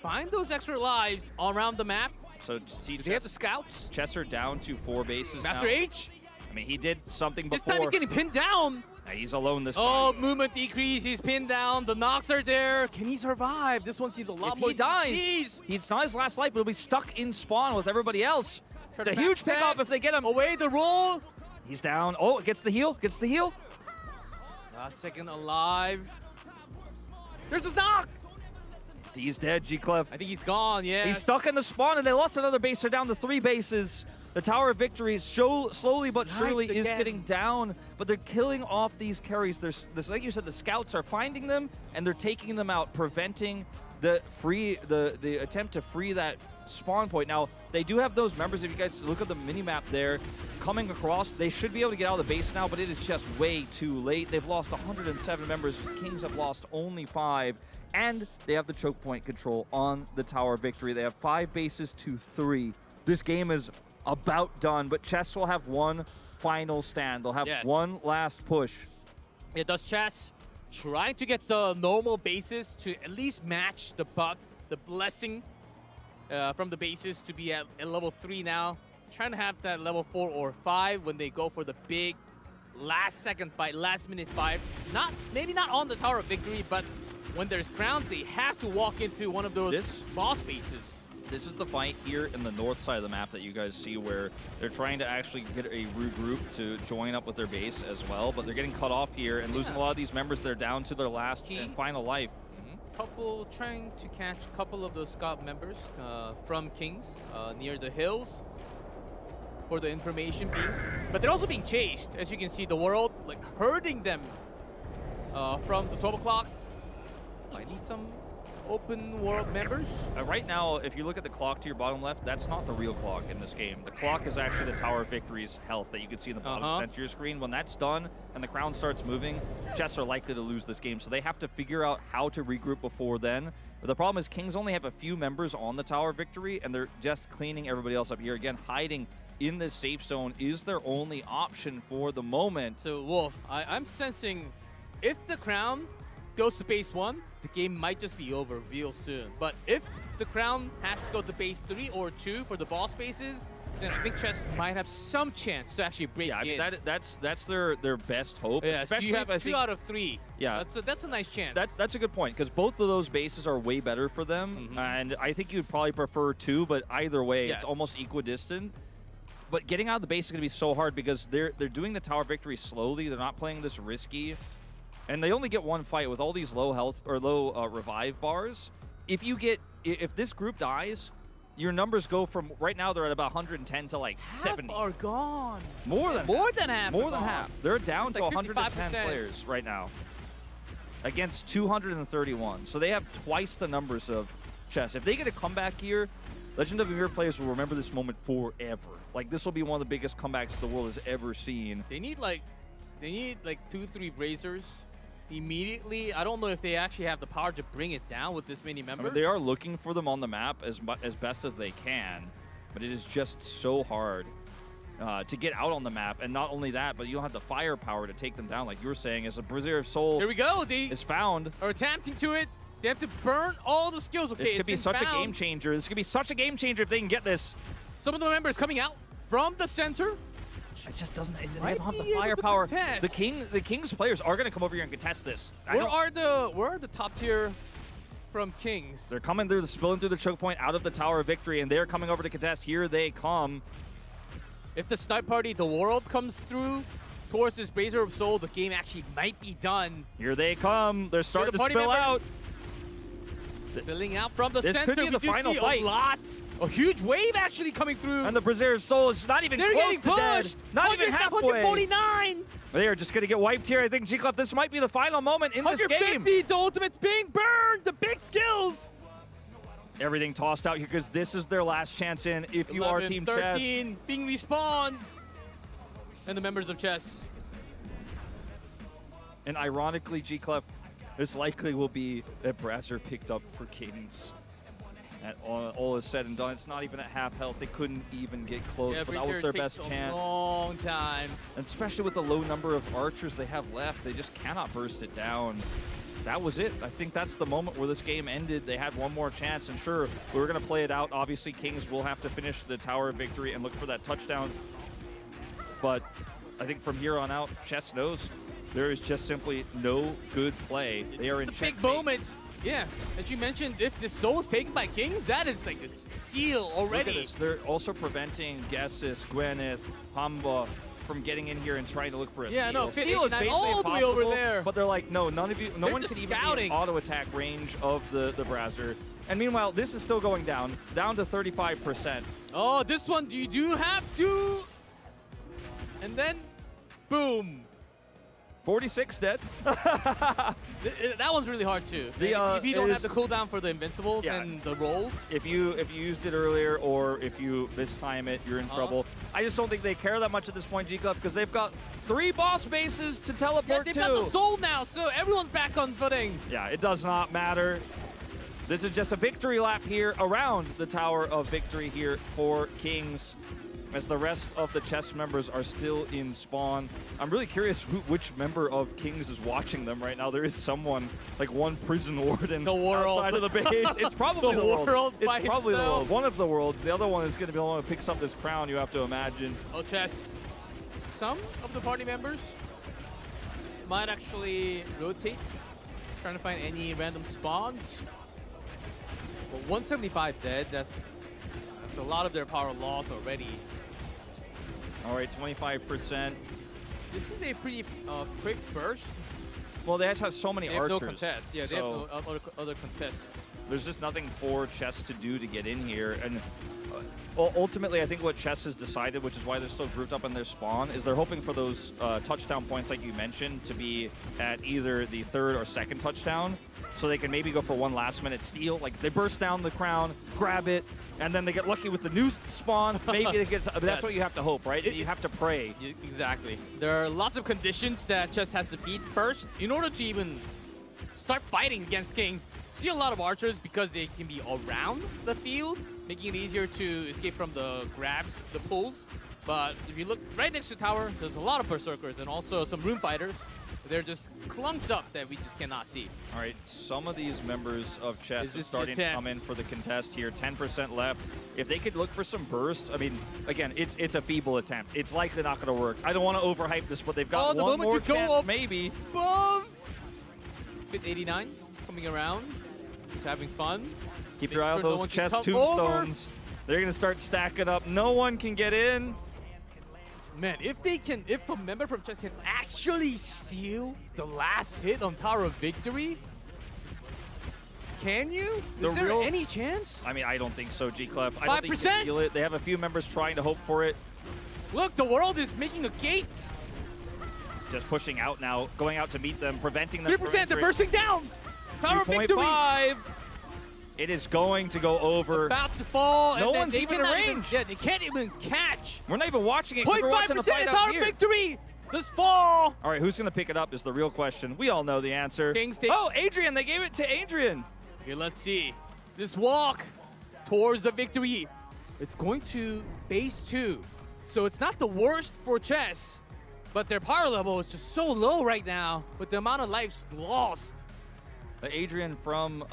find those extra lives around the map. So see, Do they have the scouts? Chess are down to 4 bases Master now. H? I mean, he did something This before. time he's getting pinned down. He's alone this Oh, time. movement decrease. He's pinned down. The knocks are there. Can he survive? This one seems a lot If more he dies, ease. it's not his last life, but he'll be stuck in spawn with everybody else. It's a huge Back pickup if they get him. Away the roll. He's down. Oh, gets the heal. Gets the heal. Last second alive. There's his knock. He's dead, G-Clef. I think he's gone, yeah. He's stuck in the spawn, and they lost another base. They're down to 3 bases. The Tower of Victory slowly but surely is again. getting down, but they're killing off these carries. There's, like you said, the scouts are finding them, and they're taking them out, preventing the attempt to free that spawn point. Now, they do have those members. If you guys look at the mini-map there, coming across, they should be able to get out of the base now, but it is just way too late. They've lost 107 members. Kings have lost only 5. And they have the choke point control on the Tower of Victory. They have 5 bases to 3. This game is about done, but Chess will have one final stand. They'll have one last push. It does Chess trying to get the normal bases to at least match the buff, the blessing from the bases to be at level 3 now. Trying to have that level 4 or 5 when they go for the big last second fight, last minute fight. Maybe not on the Tower of Victory, but when there's crowns, they have to walk into one of those boss bases. This is the fight here in the north side of the map that you guys see where they're trying to actually get a regroup to join up with their base as well, but they're getting cut off here and losing a lot of these members. They're down to their last and final life. Trying to catch a couple of those scout members from Kings near the hills for the information beam. But they're also being chased, as you can see, the world like herding them from the 12 o'clock. I need some open world members. Right now, if you look at the clock to your bottom left, that's not the real clock in this game. The clock is actually the Tower of Victory's health that you can see in the bottom center of your screen. When that's done and the crown starts moving, Chess are likely to lose this game. So they have to figure out how to regroup before then. But the problem is Kings only have a few members on the Tower of Victory, and they're just cleaning everybody else up here. Again, hiding in this safe zone is their only option for the moment. So, Wolf, I'm sensing if the crown goes to base 1, the game might just be over real soon. But if the crown has to go to base 3 or 2 for the ball spaces, then I think Chess might have some chance to actually break Yeah, I mean, in. that's their best hope. Yeah, so especially you have I 2 think, out of 3. Yeah. That's a nice chance. That's a good point, because both of those bases are way better for them, and I think you'd probably prefer 2, but either way, Yes. it's almost equidistant. But getting out of the base is going to be so hard because they're doing the tower victory slowly. They're not playing this risky, and they only get one fight with all these low health or low revive bars. If this group dies, your numbers go from right now they're at about 110 to like 70. Half are gone. More than half. More than half. They're down It's to like 110 55%. players right now against 231. So they have twice the numbers of Chess. If they get a comeback here, Legend of Ymir players will remember this moment forever. Like, this will be one of the biggest comebacks the world has ever seen. They need like 2-3 Brazers immediately. I don't know if they actually have the power to bring it down with this many I members. mean, they are looking for them on the map as best as they can, but it is just so hard to get out on the map. And not only that, but you don't have the firepower to take them down, like you were saying, as a Brazier of Soul Here we go. They is found. are attempting to it. They have to burn all the skills. Okay, This could it's be been such a found. game changer. This could be such a game changer if they can get this. Some of the members coming out from the center. It just doesn't. They Might don't have be the able to firepower. contest. The Kings players are going to come over here and contest this. Where are the top tier from Kings? They're coming through, spilling through the choke point out of the Tower of Victory, and they're coming over to contest. Here they come. If the snipe party, the world comes through towards this Brazier of Soul, the game actually might be done. Here they come. They're starting to party spill members. out. Spilling out from the This center. could be We the do final see fight. a lot. A huge wave actually coming through. And the Brazier of Soul is not even They're close getting to dead. pushed. Not even halfway. 149. They are just going to get wiped here. I think, G-Clef, this might be the final moment in this game. 150. The ultimate's being burned. The big skills. Everything tossed out here because this is their last chance in if you are 11, Team 13 Chess. being respawned. And the members of Chess. And ironically, G-Clef, this likely will be a Brasser picked up for Kings. And all is said and done, it's not even at half health. They couldn't even get close, but that was their best chance. A long time. And especially with the low number of archers they have left, they just cannot burst it down. That was it. I think that's the moment where this game ended. They had one more chance, and sure, we were going to play it out. Obviously, Kings will have to finish the Tower of Victory and look for that touchdown. But I think from here on out, Chess knows there is just simply no good play. They are in It's the big checkmate. moment. Yeah, as you mentioned, if the soul is taken by Kings, that is like a seal Look at already. this. They're also preventing Gessis, Gwyneth, Hamba from getting in here and trying to look for a Yeah, steal. no, Steal is 89 basically all the way over impossible, there. But they're like, no, none of you, no They're one just can even be scouting. in auto attack range of the Brasser. And meanwhile, this is still going down to 35%. Oh, this one, you do have to. And then, boom. 46 dead. That one's really hard too. If you don't have the cooldown for the invincibles Yeah. and the rolls. If you used it earlier or if you mistime it, you're in trouble. I just don't think they care that much at this point, G-Club, because they've got 3 boss bases to Yeah, teleport they've to. got the soul now, so everyone's back on footing. Yeah, it does not matter. This is just a victory lap here around the Tower of Victory here for Kings, as the rest of the Chess members are still in spawn. I'm really curious which member of Kings is watching them right now. There is someone, like one prison warden The world. outside of the base. It's probably The the world. world by It's probably the himself. world. One of the worlds. The other one is going to be the one who picks up this crown, you have to imagine. Oh, Chess. Some of the party members might actually rotate, trying to find any random spawns. But 175 dead, that's a lot of their power loss already. All right, 25%. This is a pretty quick burst. Well, they have so many They have archers. no contest. Yeah, they so have no other contests. there's just nothing for Chess to do to get in here. And ultimately, I think what Chess has decided, which is why they're still grouped up in their spawn, is they're hoping for those touchdown points, like you mentioned, to be at either the 3rd or 2nd touchdown, so they can maybe go for one last-minute steal. Like, they burst down the crown, grab it, and then they get lucky with the new spawn. Maybe they get. That's Yes. what you have to hope, right? You have to pray. Exactly. There are lots of conditions that Chess has to beat first in order to even start fighting against Kings. See a lot of archers because they can be around the field, making it easier to escape from the grabs, the pulls. But if you look right next to tower, there's a lot of berserkers and also some room fighters. They're just clumped up that we just cannot see. All right, some of these members of chess Is are this starting the to come in for the contest here. 10% left. If they could look for some burst, I mean, again, it's a feeble attempt. It's likely not going to work. I don't want to overhype this, but they've got the one moment more you go chance, up maybe. above. Fit 89 coming around. Just having fun. Keep your eye on sure no those one can chess come tombstones. They're going to start stacking up. No one can get in. Man, if a member from chess can actually steal the last hit on Tower of Victory, can you? Is there any chance? I mean, I don't think so, G-Clef. I don't think you 5%? can steal it. They have a few members trying to hope for it. Look, the world is making a gate. Just pushing out now, going out to meet them, preventing them 3%, from they're entering. bursting down. Tower of Victory. 2.5. It is going to go over. About to fall. No and then one's they even cannot in range. Yeah, they can't even catch. We're not even watching it. 'Cause we're watching the 0.5% fight out Tower of here. Victory. Does fall. All right, who's going to pick it up is the real question. We all know the answer. Kings take- Oh, Adrian. They gave it to Adrian. Here, let's see. This walk towards the victory. It's going to base 2. So it's not the worst for chess, but their power level is just so low right now with the amount of lives lost. Adrian from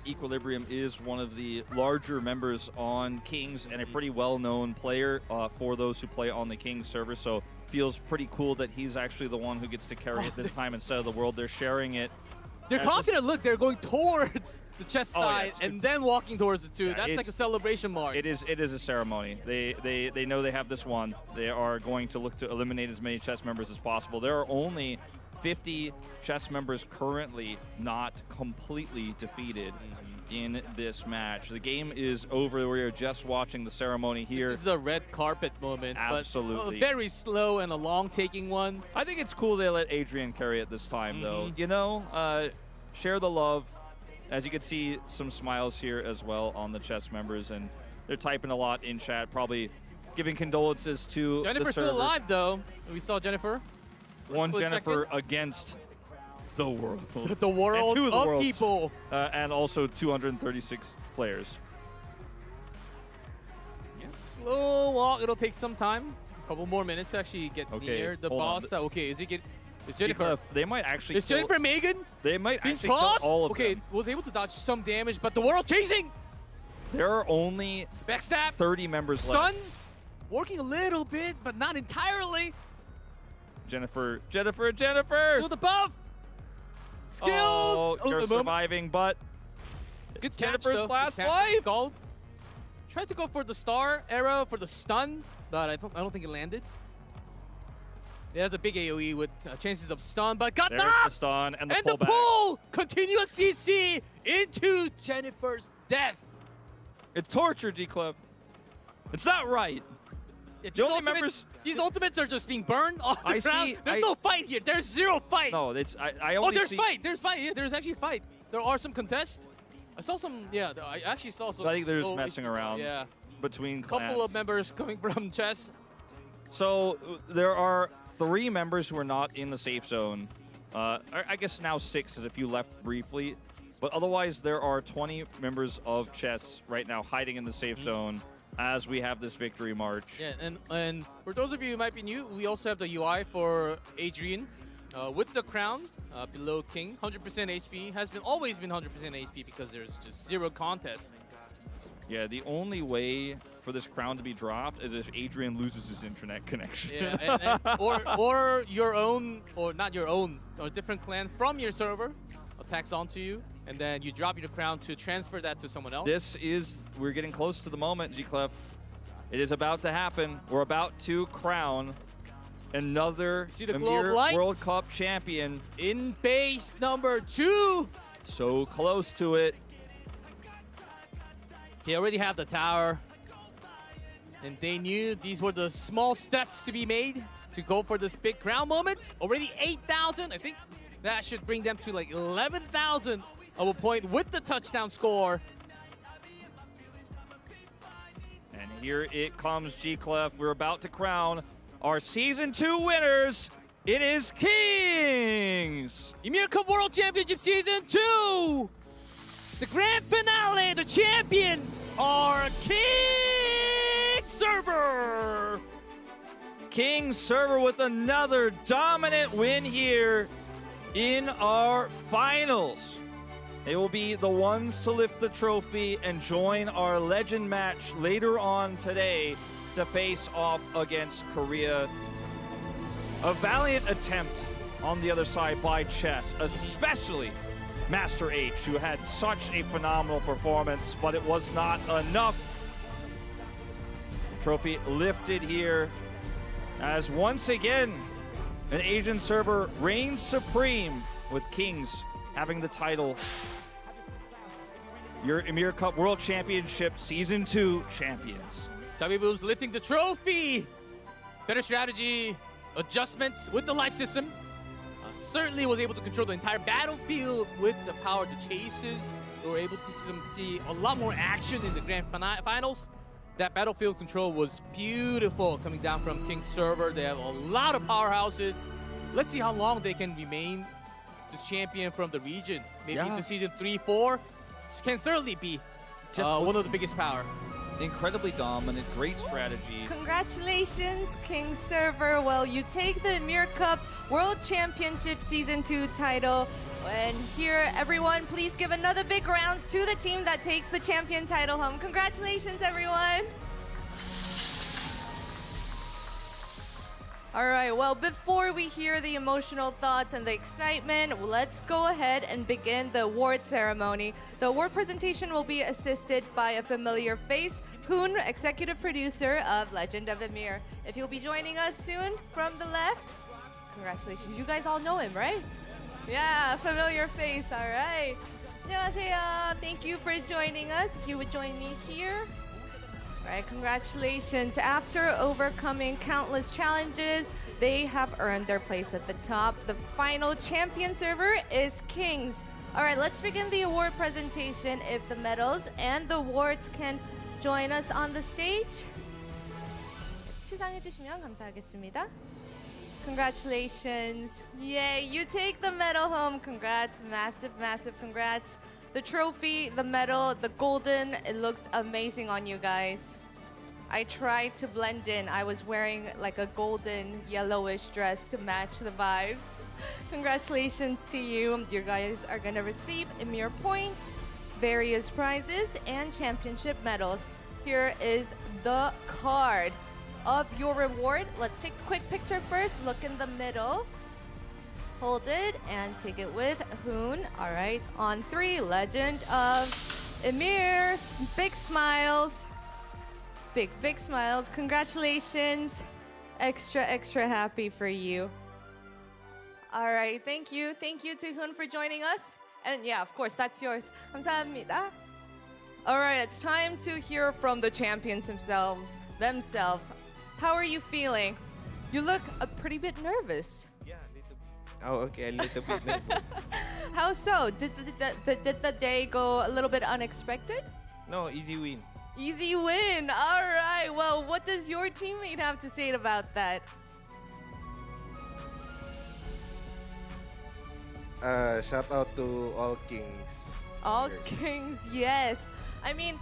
Equilibrium is one of the larger members on Kings and a pretty well-known player for those who play on the Kings server. So feels pretty cool that he's actually the one who gets to carry it this time instead of the world. They're sharing it. They're confident. Look, they're going towards the chess side and then walking towards the 2. That's like a celebration mark. It is a ceremony. They know they have this one. They are going to look to eliminate as many chess members as possible. There are only 50 chess members currently not completely defeated in this match. The game is over. We are just watching the ceremony here. This is a red carpet moment. Absolutely. But a very slow and a long taking one. I think it's cool they let Adrian carry it this time, though. You know, share the love. As you can see, some smiles here as well on the chess members, and they're typing a lot in chat, probably giving condolences to Jennifer's the server. still alive, though. We saw Jennifer. One Jennifer against the world. The world and two of the of worlds. people. And also 236 players. Slow walk. It'll take some time. A couple more minutes to actually get Okay, near the hold on. boss. Okay, is Jennifer? They might actually Is kill, Jennifer Megan They might being actually kill tossed? all of Okay, them. was able to dodge some damage, but the world chasing. There are only Backstab. 30 members left. Stuns. Working a little bit, but not entirely. Jennifer. Shield above. Skills. Oh, the they're moment. surviving, but Good catch, Jennifer's though. last Good catch. life. Gold. Tried to go for the star arrow for the stun, but I don't think it landed. It has a big AoE with chances of stun, but got there's the knocked! stun and the And the pullback. pull! Continuous CC into Jennifer's death. It's torture, G-Clef. It's not right. Yeah, The only members... These ultimates are just being burned on the I ground. see- There's no fight here. There's zero fight. No, it's I Oh, only there's see... fight. There's fight. Yeah, there's actually fight. There are some contests. I saw some. Yeah, I actually saw some. I think they're just oh, messing around Yeah, between couple clans. of members coming from chess. So there are 3 members who are not in the safe zone. I guess now 6 as if you left briefly. But otherwise, there are 20 members of chess right now hiding in the safe zone as we have this victory march. Yeah, and for those of you who might be new, we also have the UI for Adrian with the crown below King. 100% HP has always been 100% HP because there's just zero contest. Yeah, the only way for this crown to be dropped is if Adrian loses his internet connection. Yeah, or your own, or not your own, or a different clan from your server attacks onto you, and then you drop your crown to transfer that to someone else. We're getting close to the moment, G-Clef. It is about to happen. We're about to crown another See the glow of Ymir lights? World Cup champion. In base number 2. So close to it. They already have the tower. And they knew these were the small steps to be made to go for this big crown moment. Already 8,000. I think that should bring them to like 11,000 of a point with the touchdown score. And here it comes, G-Clef. We're about to crown our Season 2 winners. It is Kings! Ymir Cup World Championship Season 2! The grand finale, the champions are King Kings server with another dominant win here. in our finals. They will be the ones to lift the trophy and join our legend match later on today to face off against Korea. A valiant attempt on the other side by Chess, especially Master H, who had such a phenomenal performance, but it was not enough. Trophy lifted here as once again an Asian server reigns supreme with Kings having the title. Your Ymir Cup World Championship Season 2 champions. Chubby Boom's lifting the trophy. Better strategy, adjustments with the life system. Certainly was able to control the entire battlefield with the power of the chases. They were able to see a lot more action in the grand finals. That battlefield control was beautiful coming down from King's server. They have a lot of powerhouses. Let's see how long they can remain this champion from the region. Maybe into Season 3, 4. Can certainly be one of the biggest power. Incredibly dominant, great strategy. Congratulations, King Server. Well, you take the Ymir Cup World Championship Season 2 title. And here, everyone, please give another big rounds to the team that takes the champion title home. Congratulations, everyone. All right, well, before we hear the emotional thoughts and the excitement, let's go ahead and begin the award ceremony. The award presentation will be assisted by a familiar face, Hoon, executive producer of Legend of Ymir. If he'll be joining us soon from the left, congratulations. You guys all know him, right? Yeah, familiar face, all right. 안녕하세요. Thank you for joining us. If you would join me here. All right, congratulations. After overcoming countless challenges, they have earned their place at the top. The final champion server is Kings. All right, let's begin the award presentation. If the medals and the awards can join us on the stage. 시상해 주시면 감사하겠습니다. Congratulations. Yay, you take the medal home. Congrats, massive, massive congrats. The trophy, the medal, the golden, it looks amazing on you guys. I tried to blend in. I was wearing like a golden yellowish dress to match the vibes. Congratulations to you. You guys are gonna receive Ymir points, various prizes, and championship medals. Here is the card of your reward. Let's take a quick picture first. Look in the middle. Hold it and take it with Hoon. All right, on 3, Legend of Ymir. Big smiles. Big, big smiles. Congratulations. Extra, extra happy for you. All right, thank you. Thank you to Hoon for joining us. And yeah, of course, that's yours. 감사합니다. All right, it's time to hear from the champions themselves. How are you feeling? You look a pretty bit nervous. Oh, okay, a little bit nervous. How so? Did the day go a little bit unexpected? No, easy win. Easy win. All right. Well, what does your teammate have to say about that? Shout out to all Kings. All Kings, yes. I mean,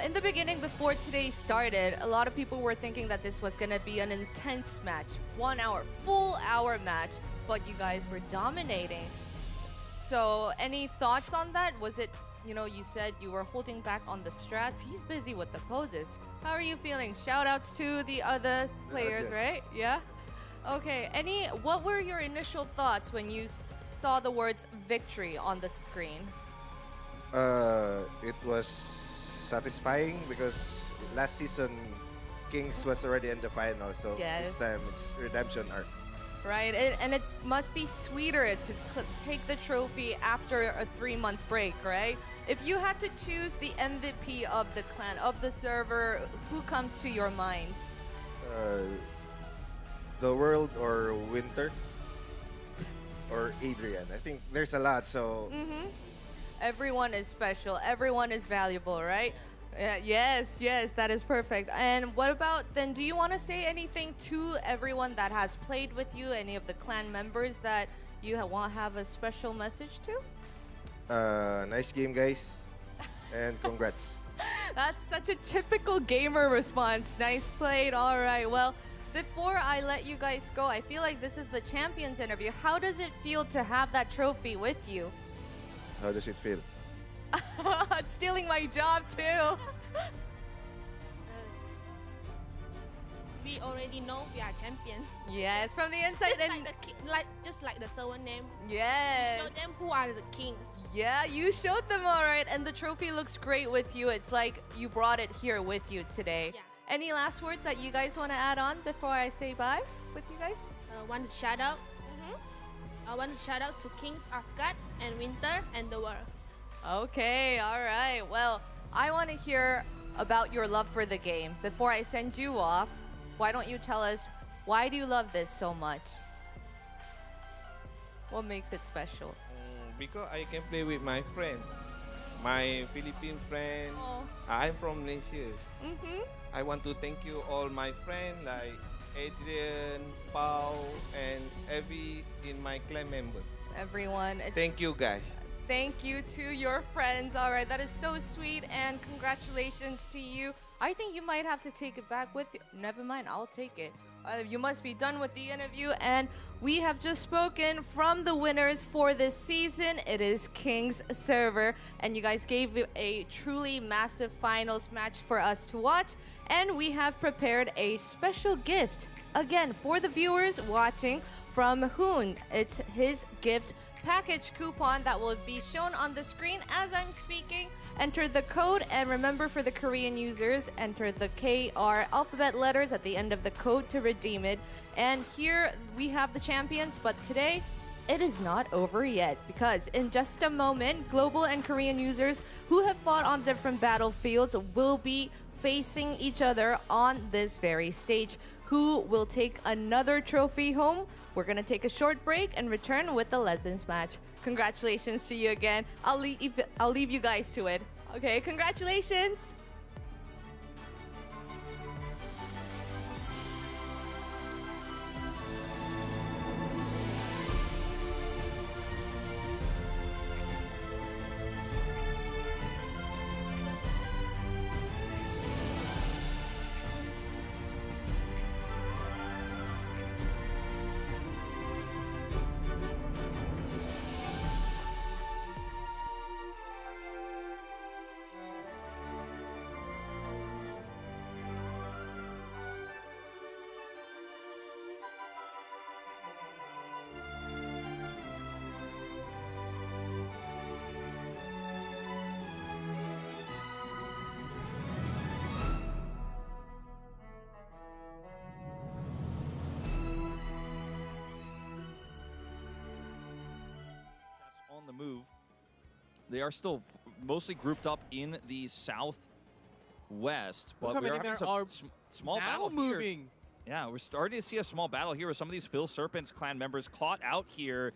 in the beginning, before today started, a lot of people were thinking that this was going to be an intense match. 1 hour, full hour match. But you guys were dominating. So any thoughts on that? Was it, you said you were holding back on the strats. He's busy with the poses. How are you feeling? Shout outs to the other players, right? Yeah? Okay, what were your initial thoughts when you saw the words victory on the screen? It was satisfying because last season Kings was already in the final, so this time it's redemption arc. Right, and it must be sweeter to take the trophy after a 3-month break, right? If you had to choose the MVP of the clan, of the server, who comes to your mind? The World or Winter or Adrian. I think there's a lot, so... Everyone is special. Everyone is valuable, right? Yes, that is perfect. And what about then? Do you want to say anything to everyone that has played with you? Any of the clan members that you want to have a special message to? Nice game, guys, and congrats. That's such a typical gamer response. Nice played. All right. Well, Before I let you guys go, I feel like this is the champions interview. How does it feel to have that trophy with you? How does it feel? Stealing my job too. We already know we are champion. Yes, from the inside. Just like the server name. Yes. Show them who are the kings. Yeah, you showed them all right, and the trophy looks great with you. It's like you brought it here with you today. Yeah. Any last words that you guys want to add on before I say bye with you guys? Want to shout out? I want to shout out to Kings Asgard and Winter and the world. Okay, all right. Well, I want to hear about your love for the game. Before I send you off, why don't you tell us, why do you love this so much? What makes it special? Because I can play with my friend, my Philippine friend. Oh. I'm from Malaysia. Mm-hmm. I want to thank you all my friends like Adrian, Pau, and every in my clan member. Everyone. Thank you guys. Thank you to your friends. All right, that is so sweet, and congratulations to you. I think you might have to take it back with you. Never mind, I'll take it. You must be done with the interview, and we have just spoken from the winners for this season. It is Kings Server, and you guys gave a truly massive finals match for us to watch, and we have prepared a special gift, again, for the viewers watching from Hoon. It's his gift package coupon that will be shown on the screen as I'm speaking. Enter the code, and remember, for the Korean users, enter the KR alphabet letters at the end of the code to redeem it. And here we have the champions, but today it is not over yet, because in just a moment, global and Korean users who have fought on different battlefields will be facing each other on this very stage. Who will take another trophy home? We're gonna take a short break and return with the Legends match. Congratulations to you again. I'll leave you guys to it. Okay, congratulations. On the move. They are still mostly grouped up in the southwest, but we're having some small battle moving. Here. Yeah, we're starting to see a small battle here with some of these Phil Serpent's clan members caught out here.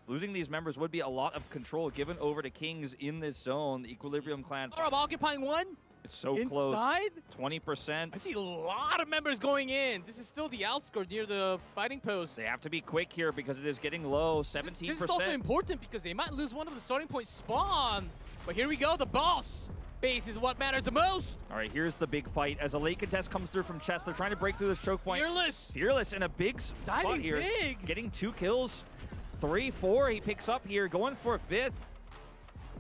Losing these members would be a lot of control given over to Kings in this zone. The Equilibrium clan. Oh, I'm occupying one. It's so Inside? close. 20%. I see a lot of members going in. This is still the outskirt near the fighting post. They have to be quick here because it is getting low. 17%. This is also important because they might lose one of the starting point spawn. But here we go. The boss base is what matters the most. All right, here's the big fight as a late contest comes through from Chess. They're trying to break through this choke point. Fearless in a big spot Diving here. big. Getting 2 kills. 3, 4 he picks up here, going for a 5th.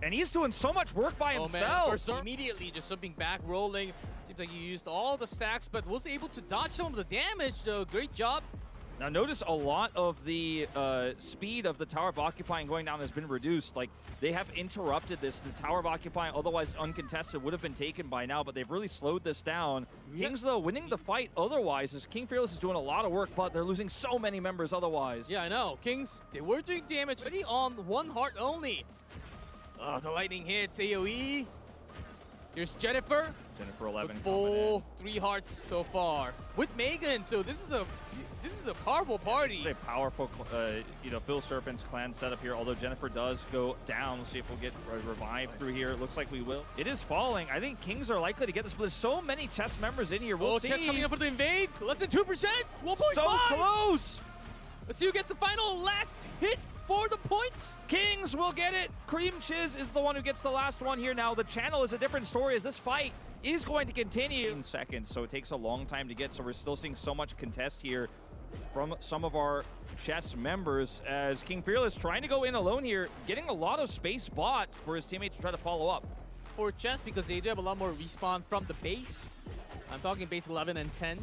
And he's doing so much work by himself. Man, immediately just something back rolling. Seems like he used all the stacks, but was able to dodge some of the damage, though. Great job. Now notice a lot of the speed of the Tower of Occupying going down has been reduced. Like, they have interrupted this. The Tower of Occupying, otherwise uncontested, would have been taken by now, but they've really slowed this down. Yep. Kings, though, winning the fight otherwise, as King Fearless is doing a lot of work, but they're losing so many members otherwise. Yeah, I know. Kings, they were doing damage already on one heart only. Oh, the lightning hits, AoE. Here's Jennifer. Jennifer 11. Full 3 hearts so far with Megan. So this is a powerful party. This is a powerful, Phil Serpent's clan setup here. Although Jennifer does go down, we'll see if we'll get revived through here. It looks like we will. It is falling. I think Kings are likely to get this, but there's so many Chess members in here. We'll see. Chess coming up for the invade. Less than 2%. 1.5. So close. Let's see who gets the final last hit for the points. Kings will get it. Cream Chiz is the one who gets the last one here. Now, the channel is a different story as this fight is going to continue in seconds, so it takes a long time to get. So we're still seeing so much contest here from some of our chess members as King Fearless trying to go in alone here, getting a lot of space bought for his teammates to try to follow up. For chess, because they do have a lot more respawn from the base. I'm talking base 11 and 10,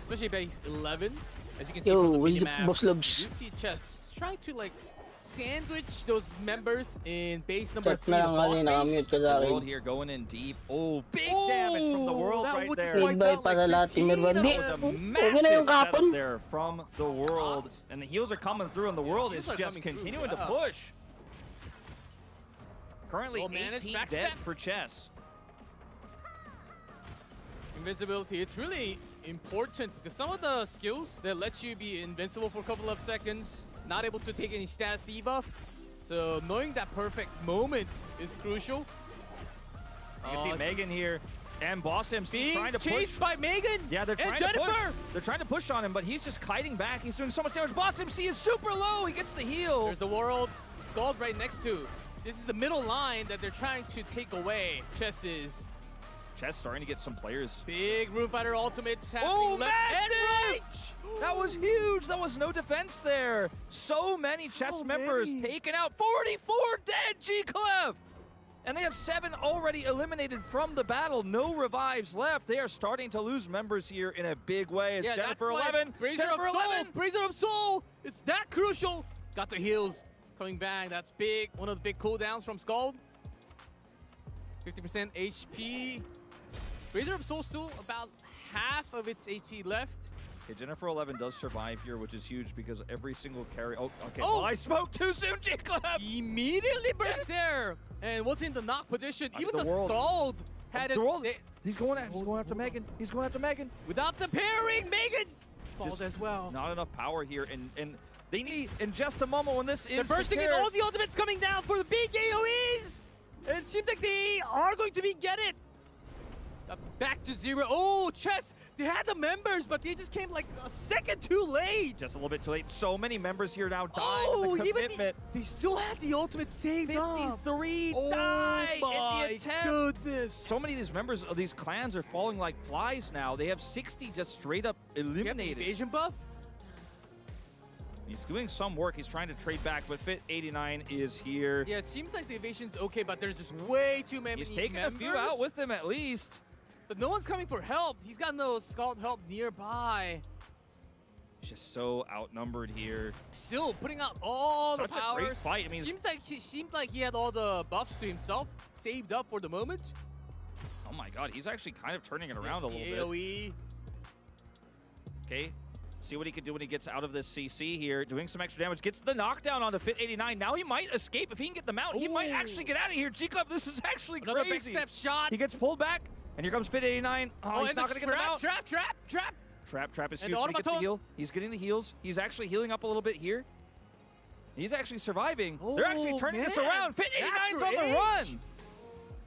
especially base 11. As you can see from the mini-map, you see chess trying to like sandwich those members in base number 3. The world here going in deep. Oh, big damage from the world right there. That was a massive setup there from the world. And the heals are coming through, and the world is just continuing to push. Currently 18 dead for chess. Invincibility, it's really important because some of the skills that let you be invincible for a couple of seconds, not able to take any status debuff. So knowing that perfect moment is crucial. You can see Megan here and Boss MC trying to chased by Megan. Yeah, they're trying to push. They're trying to push on him, but he's just kiting back. He's doing so much damage. Boss MC is super low. He gets the heal. There's the world Scald right next to. This is the middle line that they're trying to take away. Chess starting to get some players. Big Room Fighter ultimates happening left and right. That was huge. That was no defense there. So many chess members taken out. 44 dead, G-Clef. And they have 7 already eliminated from the battle. No revives left. They are starting to lose members here in a big way. It's Jennifer 11. Jennifer 11. Brazier of Soul. It's that crucial. Got the heals coming back. That's big. One of the big cooldowns from Scald. 50% HP. Razor of Soul still about half of its HP left. Okay, Jennifer 11 does survive here, which is huge because every single carry. Oh, okay. Oh, well, I spoke too soon, G-Club. Immediately burst there and was in the knock position. Even the Scald had it. He's going after Megan. He's going after Megan. Without the pairing, Megan falls as well. Not enough power here, and they need in just a moment when this is. They're bursting in, all the ultimates coming down for the big AoEs. It seems like they are going to get it. Back to 0. Oh, chess. They had the members, but they just came like a second too late. Just a little bit too late. So many members here now dying. Oh, the commitment. They still had the ultimate saved 53 died in the attempt. Goodness. So many of these members of these clans are falling like flies now. They have 60 just straight up eliminated. Evasion buff? He's doing some work. He's trying to trade back, but Fit 89 is here. Yeah, it seems like the evasion's okay, but there's just way too many He's taking a few out with him at least. But no one's coming for help. He's got no Scald help nearby. He's just so outnumbered here. Still putting out all the powers. Such a great fight. I mean, seemed like he had all the buffs to himself saved up for the moment. Oh my god, he's actually kind of turning it around a little AoE. bit. Okay, see what he can do when he gets out of this CC here. Doing some extra damage. Gets the knockdown onto Fit 89. Now he might escape. If he can get them out, he might actually get out of here. G-Club, this is actually Another crazy. Big step shot. He gets pulled back. And here comes Fit 89. Oh, he's not going to get them out. Trap is huge. He gets the heal. He's getting the heals. He's actually healing up a little bit here. He's actually surviving. They're actually turning this around. Fit 89's on the run.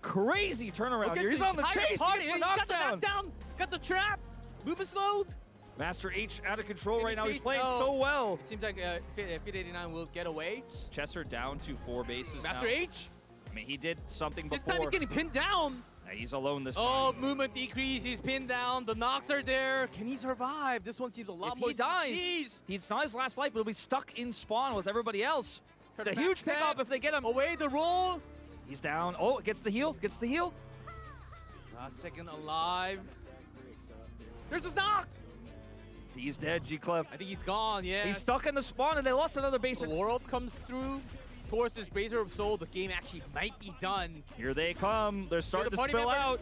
Crazy turnaround here. He's on the chase. He's got the knockdown. Got the trap. Movement slowed. Master H out of control right now. He's playing so well. It seems like Fit 89 will get away. Chesser down to 4 bases Master H. I mean, he did something before. This time he's getting pinned down. He's alone this time. Oh, movement decrease. He's pinned down. The knocks are there. Can he survive? This one seems a lot more. If he dies, he's not his last life, but he'll be stuck in spawn with everybody else. It's a huge pickup if they get him. Away the roll. He's down. Oh, gets the heal. Gets the heal. Last second alive. There's his knock. He's dead, G-Clef. I think he's gone, yeah. He's stuck in the spawn, and they lost another base. The world comes through towards this Brazier of Soul. The game actually might be done. Here they come. They're starting to spill out.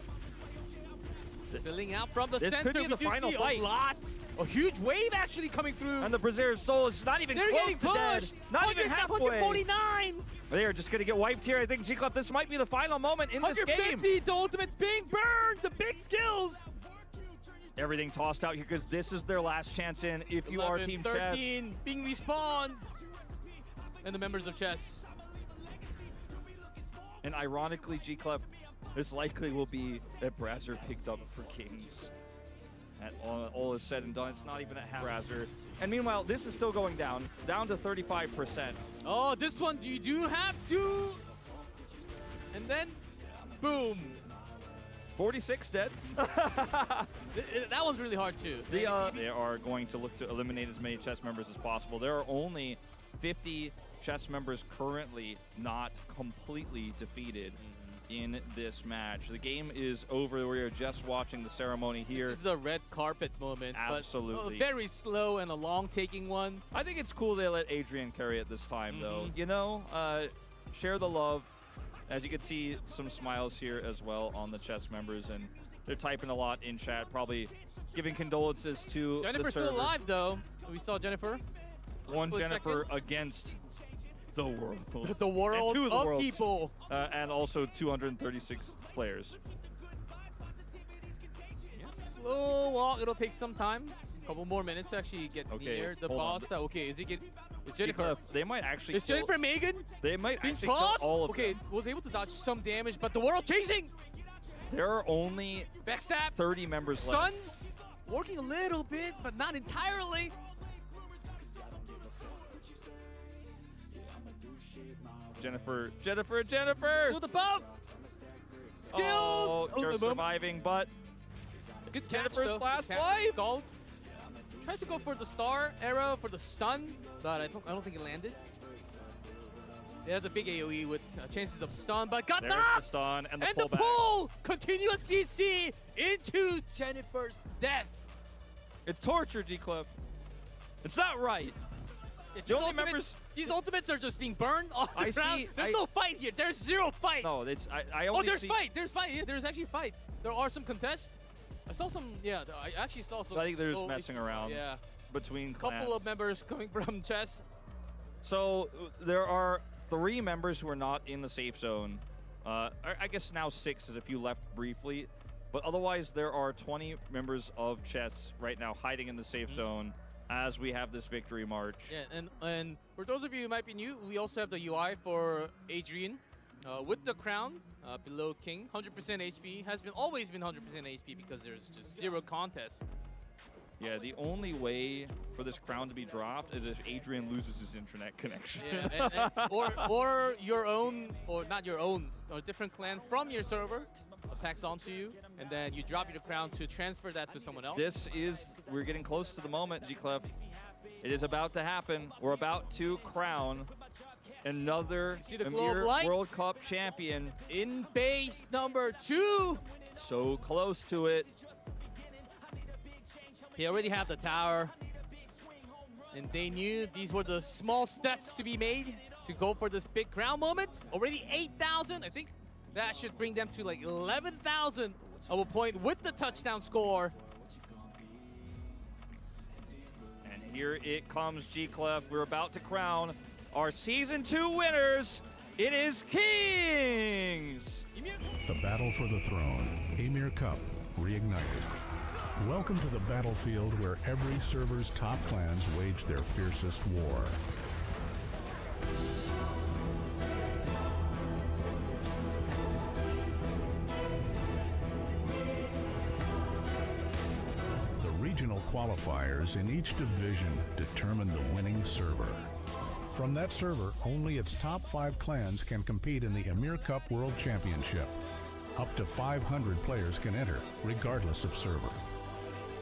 Spilling out from the this center. This could be the final fight. A huge wave actually coming through. And the Brazier of Soul is not even close to dead. Not even halfway. 149. They are just going to get wiped here. I think, G-Clef, this might be the final moment in this game. The ultimate's being burned. The big skills. Everything tossed out here because this is their last chance in if you 11, are Team 13, Chess. being respawned. And the members of Chess. And ironically, G-Clef, this likely will be a Brazier picked up for Kings. All is said and done, it's not even at half Brazier. And meanwhile, this is still going down to 35%. Oh, this one, you do have to. And then, boom. 46 dead. That one's really hard too. They are going to look to eliminate as many chess members as possible. There are only 50 chess members currently not completely defeated in this match. The game is over. We are just watching the ceremony here. This is a red carpet moment. Absolutely. But a very slow and a long-taking one. I think it's cool they let Adrian carry it this time, though. You know, share the love. As you can see, some smiles here as well on the chess members, and they're typing a lot in chat, probably giving condolences to Jennifer's the server. still alive, though. We saw Jennifer. One Jennifer against the world. The world and two of worlds. people. And also 236 players. Slow walk. It'll take some time. A couple more minutes to actually get near the hold on. boss. Okay, is Jennifer? They might actually Is Jennifer Megan? They might Being actually kill tossed? all of Okay, them. was able to dodge some damage, but the world chasing. There are only Backstab. 30 members left. Stuns. Working a little bit, but not entirely. Jennifer! Do the buff. Skills. Oh, they're the boom. surviving, but Good catch, Jennifer's though. last Catch life. stalled. Tried to go for the star arrow for the stun, but I don't think it landed. It has a big AoE with chances of stun, but got there's the knocked! stun and the And the pullback. pull! Continuous CC into Jennifer's death. It's torture, G-Clef. It's not right. The only members... These ultimates are just being burned off the I ground. see- There's no fight here. There's zero fight. No, it's I Oh, only there's see... fight. There's fight. Yeah, there's actually fight. There are some contests. I saw some. Yeah, I actually saw some. I think there's low- messing around Yeah, between clans. couple of members coming from chess. So there are 3 members who are not in the safe zone. I guess now 6 as if you left briefly. But otherwise, there are 20 members of chess right now hiding in the safe zone as we have this victory march. Yeah, and for those of you who might be new, we also have the UI for Adrian with the crown below King. 100% HP has always been 100% HP because there's just zero contest. Yeah, the only way for this crown to be dropped is if Adrian loses his internet connection. Yeah, or your own, or not your own, or a different clan from your server attacks onto you, and then you drop your crown to transfer that to someone else. We're getting close to the moment, G-Clef. It is about to happen. We're about to crown another See the glow of Ymir lights? World Cup champion. In base number 2. So close to it. They already have the tower, and they knew these were the small steps to be made to go for this big crown moment. Already 8,000. I think that should bring them to like 11,000 of a point with the touchdown score. And here it comes, G-Clef. We're about to crown our Season 2 winners. It is Kings! The battle for the throne, Ymir Cup, reignited. Welcome to the battlefield where every server's top clans wage their fiercest war. The regional qualifiers in each division determine the winning server. From that server, only its top 5 clans can compete in the Ymir Cup World Championship. Up to 500 players can enter, regardless of server.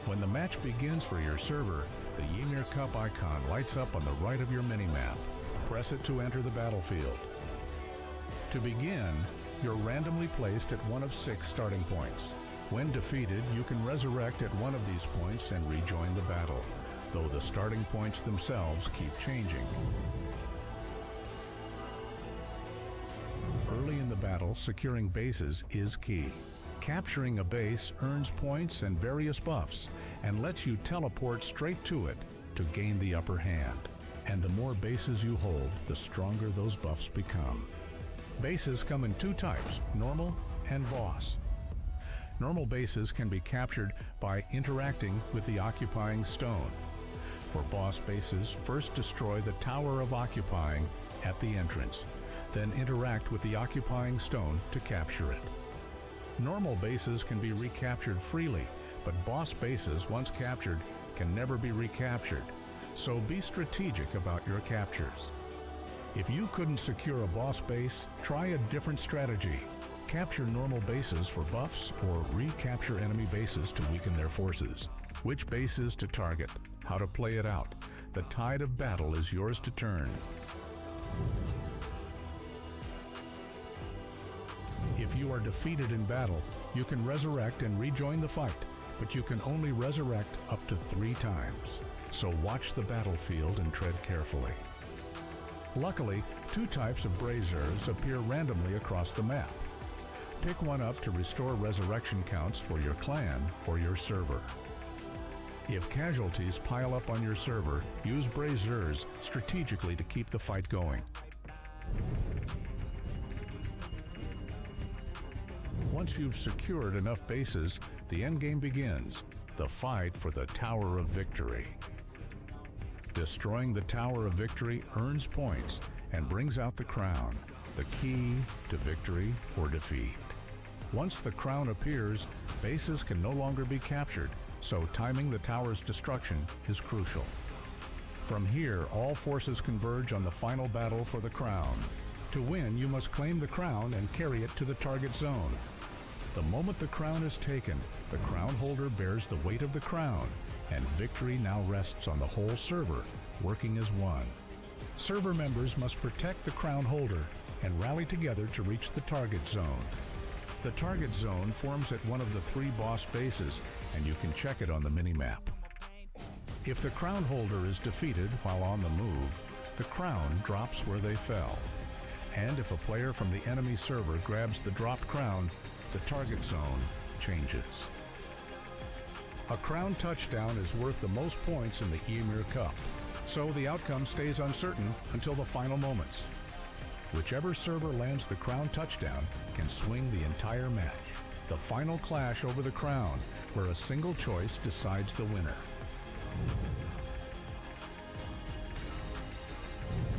When the match begins for your server, the Ymir Cup icon lights up on the right of your minimap. Press it to enter the battlefield. To begin, you're randomly placed at one of 6 starting points. When defeated, you can resurrect at one of these points and rejoin the battle, though the starting points themselves keep changing. Early in the battle, securing bases is key. Capturing a base earns points and various buffs, and lets you teleport straight to it to gain the upper hand. And the more bases you hold, the stronger those buffs become. Bases come in 2 types, normal and boss. Normal bases can be captured by interacting with the occupying stone. For boss bases, first destroy the Tower of Occupying at the entrance, then interact with the occupying stone to capture it. Normal bases can be recaptured freely, but boss bases, once captured, can never be recaptured. So be strategic about your captures. If you couldn't secure a boss base, try a different strategy. Capture normal bases for buffs or recapture enemy bases to weaken their forces. Which base is to target, how to play it out. The tide of battle is yours to turn. If you are defeated in battle, you can resurrect and rejoin the fight, but you can only resurrect up to 3 times. So watch the battlefield and tread carefully. Luckily, 2 types of braziers appear randomly across the map. Pick one up to restore resurrection counts for your clan or your server. If casualties pile up on your server, use braziers strategically to keep the fight going. Once you've secured enough bases, the endgame begins, the fight for the Tower of Victory. Destroying the Tower of Victory earns points and brings out the crown, the key to victory or defeat. Once the crown appears, bases can no longer be captured, so timing the tower's destruction is crucial. From here, all forces converge on the final battle for the crown. To win, you must claim the crown and carry it to the target zone. The moment the crown is taken, the crown holder bears the weight of the crown, and victory now rests on the whole server, working as one. Server members must protect the crown holder and rally together to reach the target zone. The target zone forms at one of the 3 boss bases, and you can check it on the mini-map. If the crown holder is defeated while on the move, the crown drops where they fell. And if a player from the enemy server grabs the dropped crown, the target zone changes. A crown touchdown is worth the most points in the Ymir Cup, so the outcome stays uncertain until the final moments. Whichever server lands the crown touchdown can swing the entire match. The final clash over the crown, where a single choice decides the winner.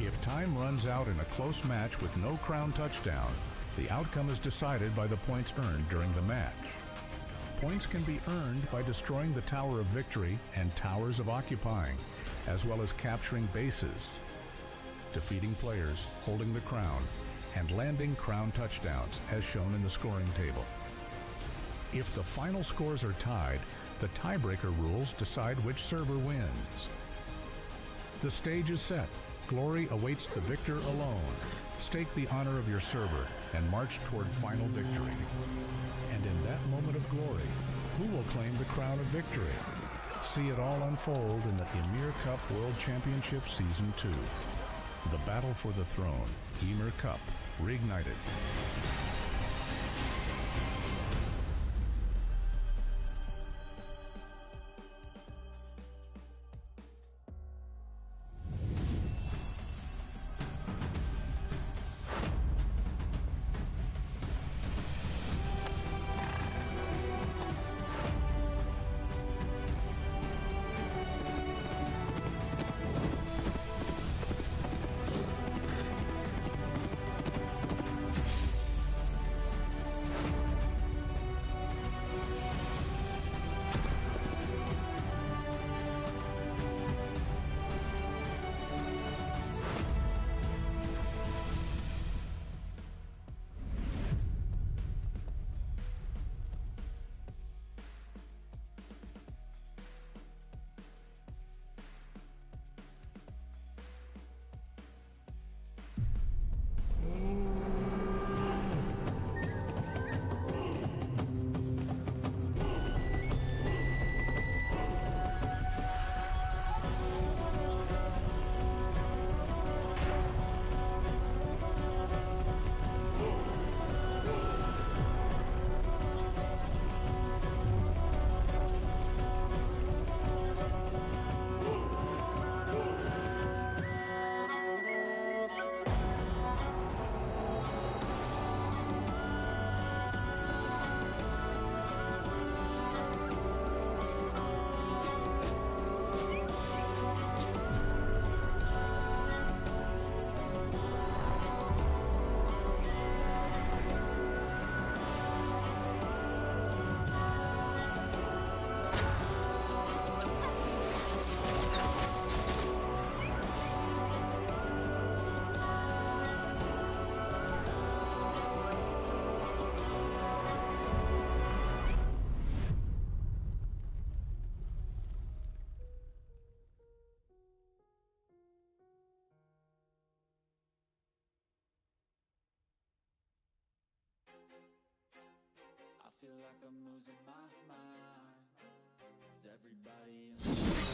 If time runs out in a close match with no crown touchdown, the outcome is decided by the points earned during the match. Points can be earned by destroying the Tower of Victory and Towers of Occupying, as well as capturing bases, defeating players, holding the crown, and landing crown touchdowns, as shown in the scoring table. If the final scores are tied, the tiebreaker rules decide which server wins. The stage is set. Glory awaits the victor alone. Stake the honor of your server and march toward final victory. And in that moment of glory, who will claim the crown of victory? See it all unfold in the Ymir Cup World Championship Season 2. The battle for the throne, Ymir Cup, reignited. like I'm losing my mind. Is everybody in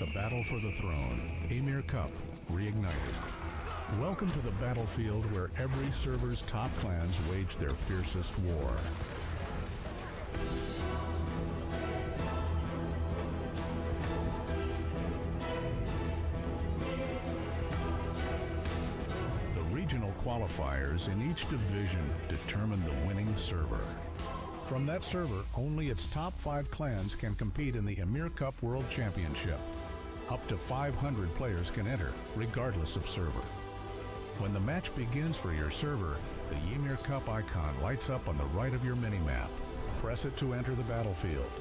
The battle for the throne, Ymir Cup, reignited. Welcome to the battlefield where every server's top clans wage their fiercest war. The regional qualifiers in each division determine the winning server. From that server, only its top 5 clans can compete in the Ymir Cup World Championship. Up to 500 players can enter, regardless of server. When the match begins for your server, the Ymir Cup icon lights up on the right of your minimap. Press it to enter the battlefield.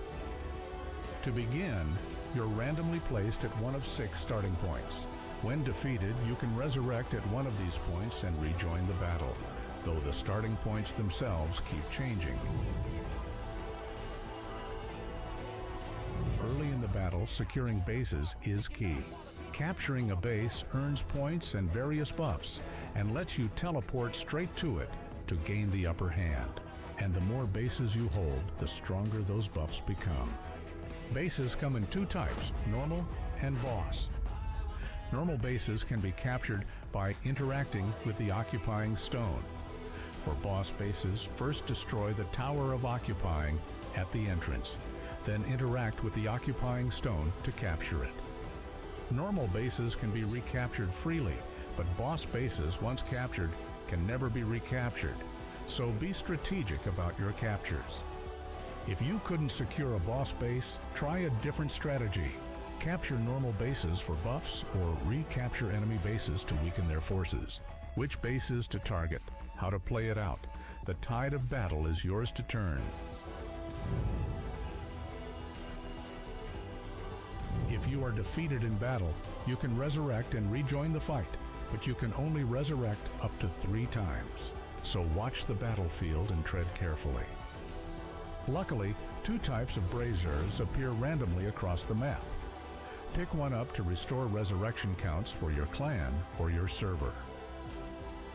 To begin, you're randomly placed at one of 6 starting points. When defeated, you can resurrect at one of these points and rejoin the battle, though the starting points themselves keep changing. Early in the battle, securing bases is key. Capturing a base earns points and various buffs and lets you teleport straight to it to gain the upper hand. And the more bases you hold, the stronger those buffs become. Bases come in 2 types, normal and boss. Normal bases can be captured by interacting with the occupying stone. For boss bases, first destroy the Tower of Occupying at the entrance, then interact with the occupying stone to capture it. Normal bases can be recaptured freely, but boss bases, once captured, can never be recaptured, so be strategic about your captures. If you couldn't secure a boss base, try a different strategy. Capture normal bases for buffs or recapture enemy bases to weaken their forces. Which bases to target, how to play it out. The tide of battle is yours to turn. If you are defeated in battle, you can resurrect and rejoin the fight, but you can only resurrect up to 3 times. So watch the battlefield and tread carefully. Luckily, 2 types of braziers appear randomly across the map. Pick one up to restore resurrection counts for your clan or your server.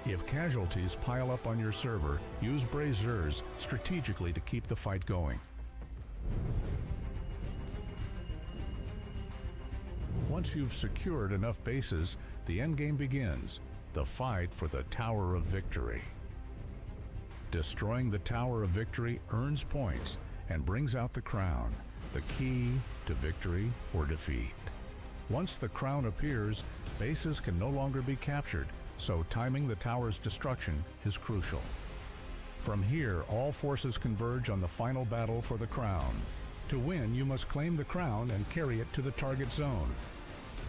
If casualties pile up on your server, use braziers strategically to keep the fight going. Once you've secured enough bases, the endgame begins, the fight for the Tower of Victory. Destroying the Tower of Victory earns points and brings out the crown, the key to victory or defeat. Once the crown appears, bases can no longer be captured, so timing the tower's destruction is crucial. From here, all forces converge on the final battle for the crown. To win, you must claim the crown and carry it to the target zone.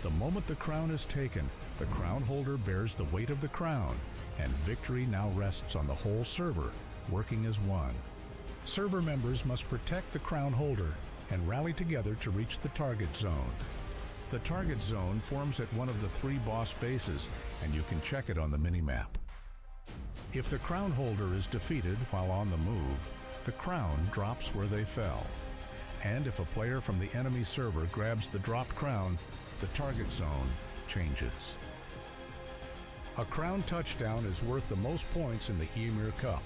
The moment the crown is taken, the crown holder bears the weight of the crown, and victory now rests on the whole server, working as one. Server members must protect the crown holder and rally together to reach the target zone. The target zone forms at one of the 3 boss bases, and you can check it on the minimap. If the crown holder is defeated while on the move, the crown drops where they fell. And if a player from the enemy server grabs the dropped crown, the target zone changes. A crown touchdown is worth the most points in the Ymir Cup,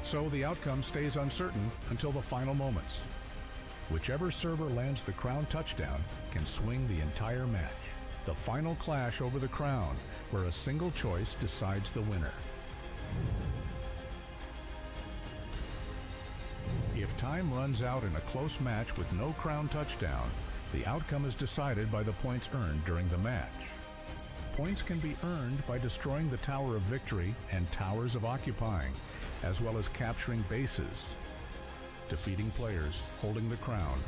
so the outcome stays uncertain until the final moments. Whichever server lands the crown touchdown can swing the entire match. The final clash over the crown, where a single choice decides the winner. If time runs out in a close match with no crown touchdown, the outcome is decided by the points earned during the match. Points can be earned by destroying the Tower of Victory and Towers of Occupying, as well as capturing bases, defeating players, holding the crown,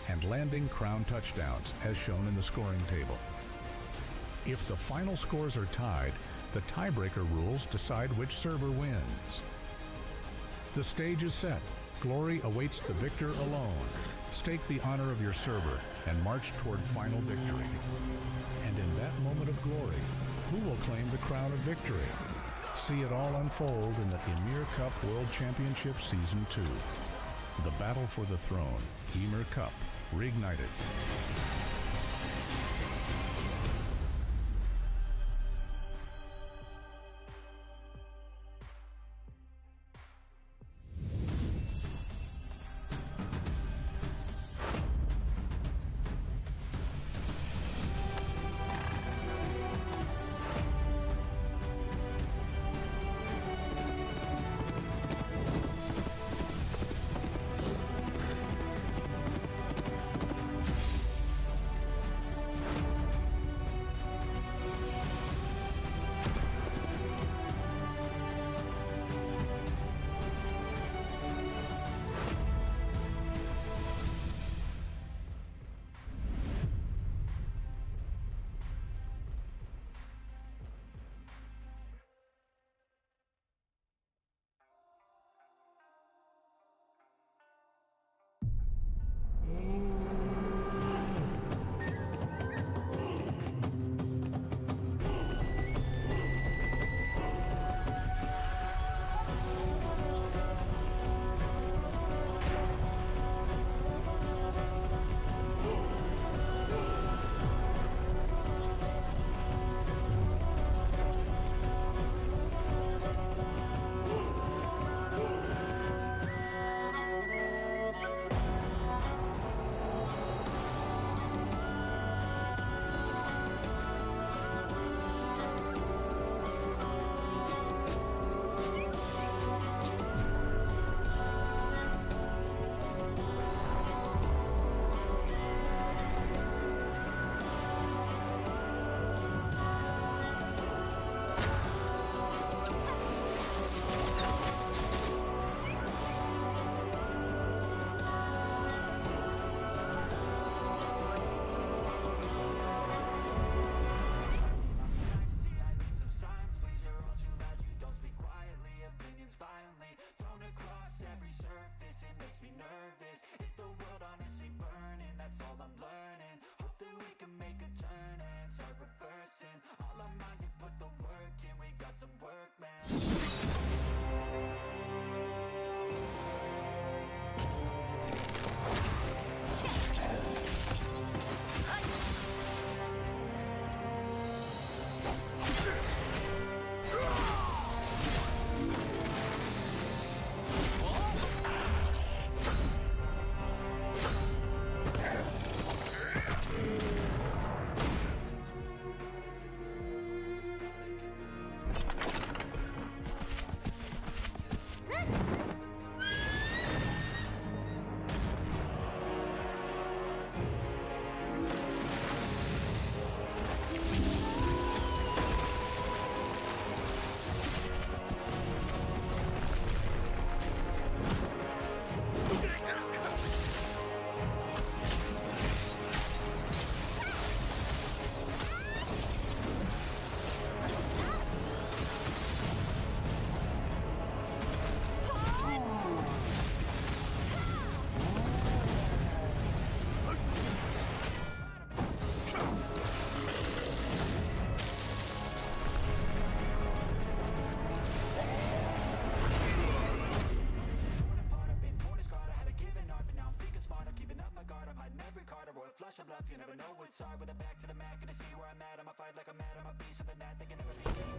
and landing crown touchdowns, as shown in the scoring table. If the final scores are tied, the tiebreaker rules decide which server wins. The stage is set. Glory awaits the victor alone. Stake the honor of your server and march toward final victory. And in that moment of glory, who will claim the crown of victory? See it all unfold in the Ymir Cup World Championship Season 2. The battle for the throne, Ymir Cup, reignited. I'm hiding every card, I roll a flush of bluff. You never know what's hard with a back to the mat. Gonna see where I'm at, I'ma fight like I'm mad. I'ma be something that they can never be.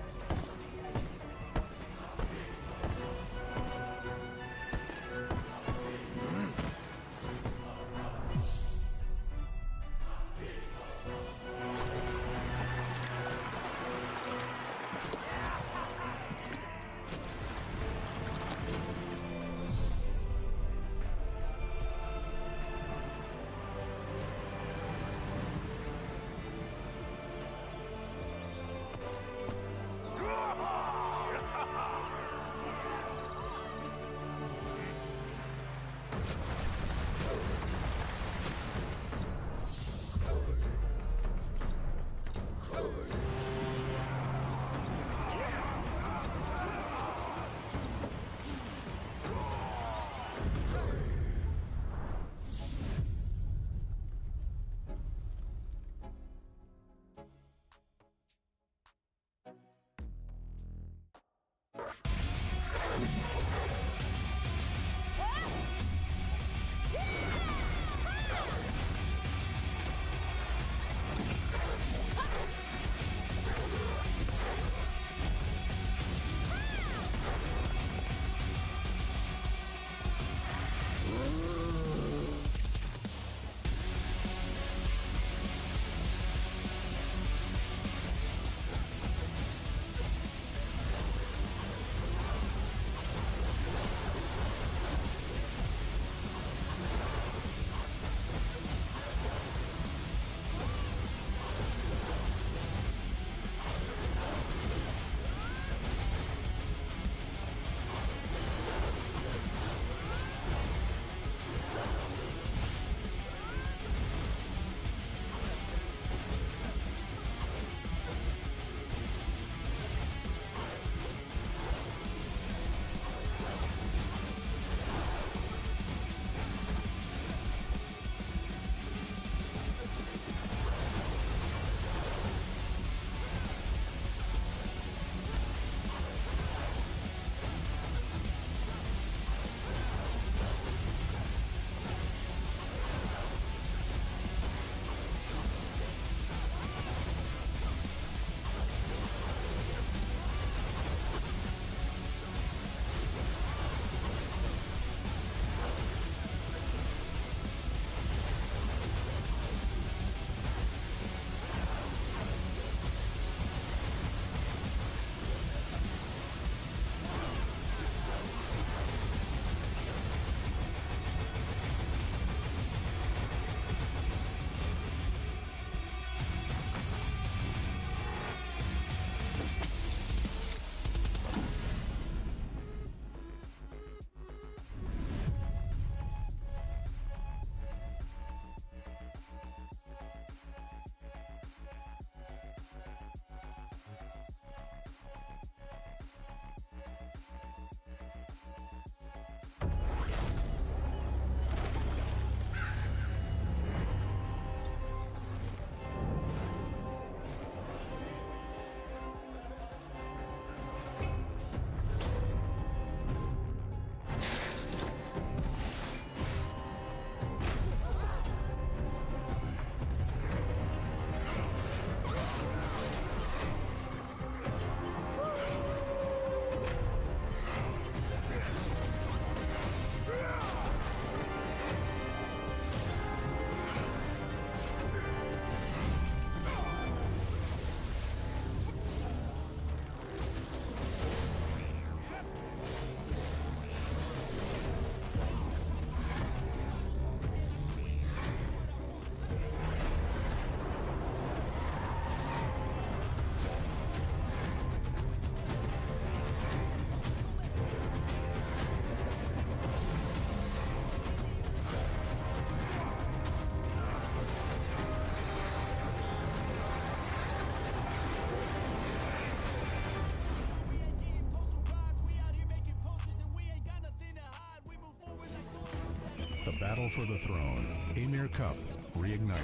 The battle for the throne, Ymir Cup, reignited.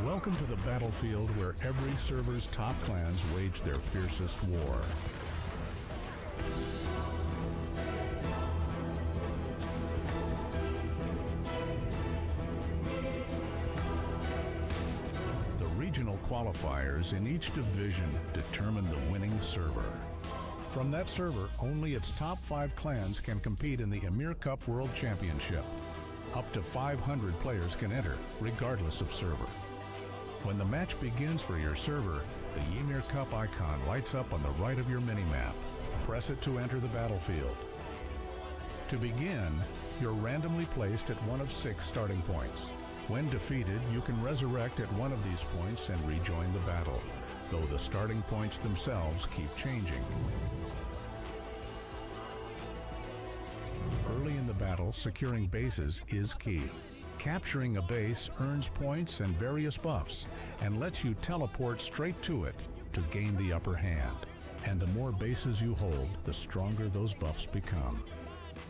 Welcome to the battlefield where every server's top clans wage their fiercest war. qualifiers in each division determine the winning server. From that server, only its top 5 clans can compete in the Ymir Cup World Championship. Up to 500 players can enter, regardless of server. When the match begins for your server, the Ymir Cup icon lights up on the right of your minimap. Press it to enter the battlefield. To begin, you're randomly placed at one of 6 starting points. When defeated, you can resurrect at one of these points and rejoin the battle, though the starting points themselves keep changing. Early in the battle, securing bases is key. Capturing a base earns points and various buffs, and lets you teleport straight to it to gain the upper hand. And the more bases you hold, the stronger those buffs become.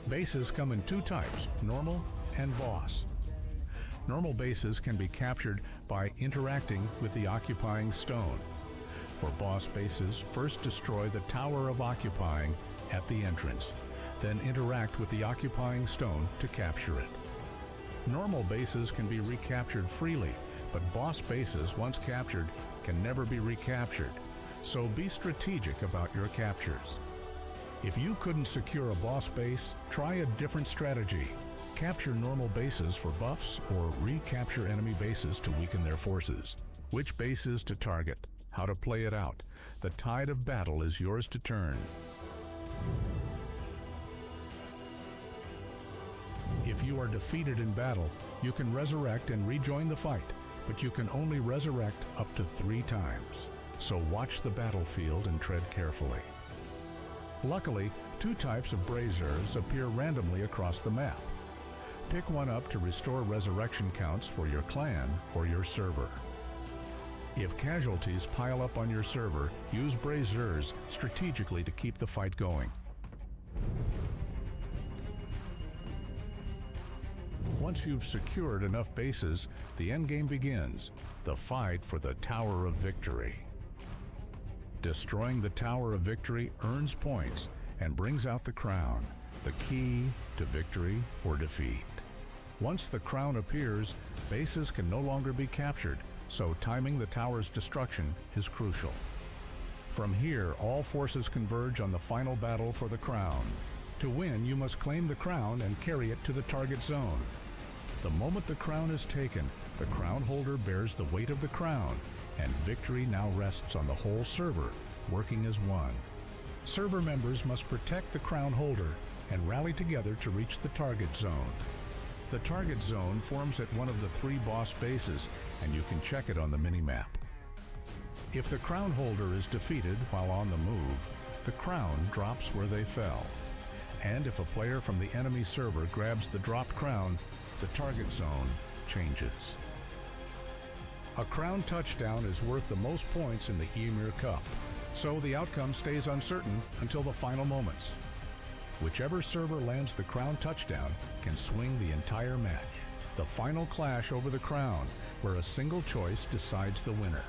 Bases come in 2 types, normal and boss. Normal bases can be captured by interacting with the occupying stone. For boss bases, first destroy the Tower of Occupying at the entrance, then interact with the occupying stone to capture it. Normal bases can be recaptured freely, but boss bases, once captured, can never be recaptured, so be strategic about your captures. If you couldn't secure a boss base, try a different strategy. Capture normal bases for buffs or recapture enemy bases to weaken their forces. Which bases to target, how to play it out. The tide of battle is yours to turn. If you are defeated in battle, you can resurrect and rejoin the fight, but you can only resurrect up to 3 times. So watch the battlefield and tread carefully. Luckily, 2 types of braziers appear randomly across the map. Pick one up to restore resurrection counts for your clan or your server. If casualties pile up on your server, use braziers strategically to keep the fight going. Once you've secured enough bases, the endgame begins, the fight for the Tower of Victory. Destroying the Tower of Victory earns points and brings out the crown, the key to victory or defeat. Once the crown appears, bases can no longer be captured, so timing the tower's destruction is crucial. From here, all forces converge on the final battle for the crown. To win, you must claim the crown and carry it to the target zone. The moment the crown is taken, the crown holder bears the weight of the crown, and victory now rests on the whole server, working as one. Server members must protect the crown holder and rally together to reach the target zone. The target zone forms at one of the 3 boss bases, and you can check it on the minimap. If the crown holder is defeated while on the move, the crown drops where they fell. And if a player from the enemy server grabs the dropped crown, the target zone changes. A crown touchdown is worth the most points in the Ymir Cup, so the outcome stays uncertain until the final moments. Whichever server lands the crown touchdown can swing the entire match. The final clash over the crown, where a single choice decides the winner.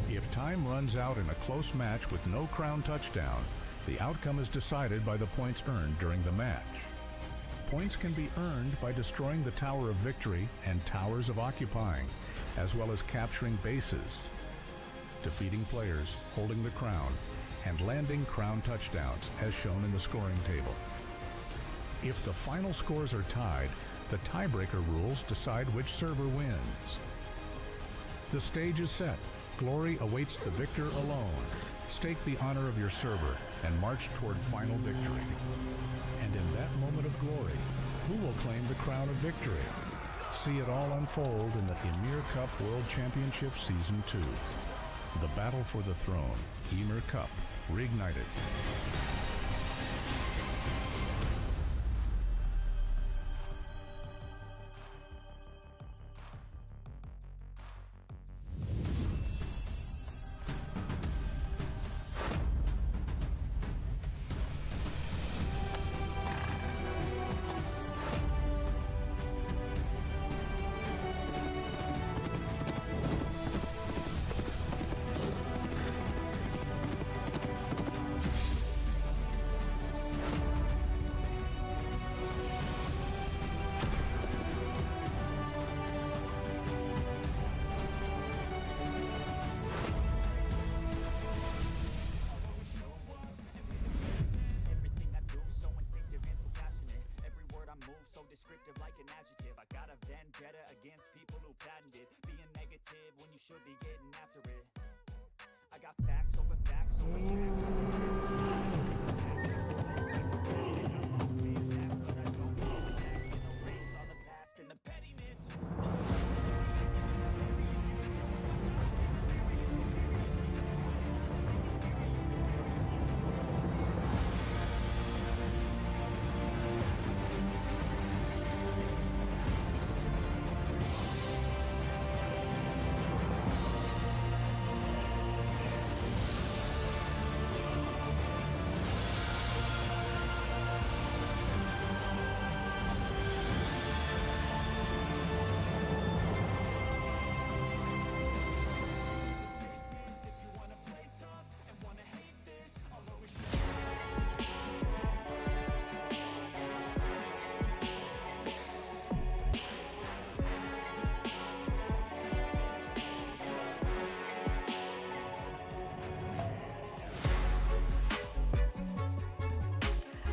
If time runs out in a close match with no crown touchdown, the outcome is decided by the points earned during the match. Points can be earned by destroying the Tower of Victory and Towers of Occupying, as well as capturing bases, defeating players, holding the crown, and landing crown touchdowns, as shown in the scoring table. If the final scores are tied, the tiebreaker rules decide which server wins. The stage is set. Glory awaits the victor alone. Stake the honor of your server and march toward final victory. And in that moment of glory, who will claim the crown of victory? See it all unfold in the Ymir Cup World Championship Season 2. The battle for the throne, Ymir Cup, reignited. an adjective. I got a vendetta against people who patented being negative when you should be getting after it. I got facts over facts over facts. And the pettiness.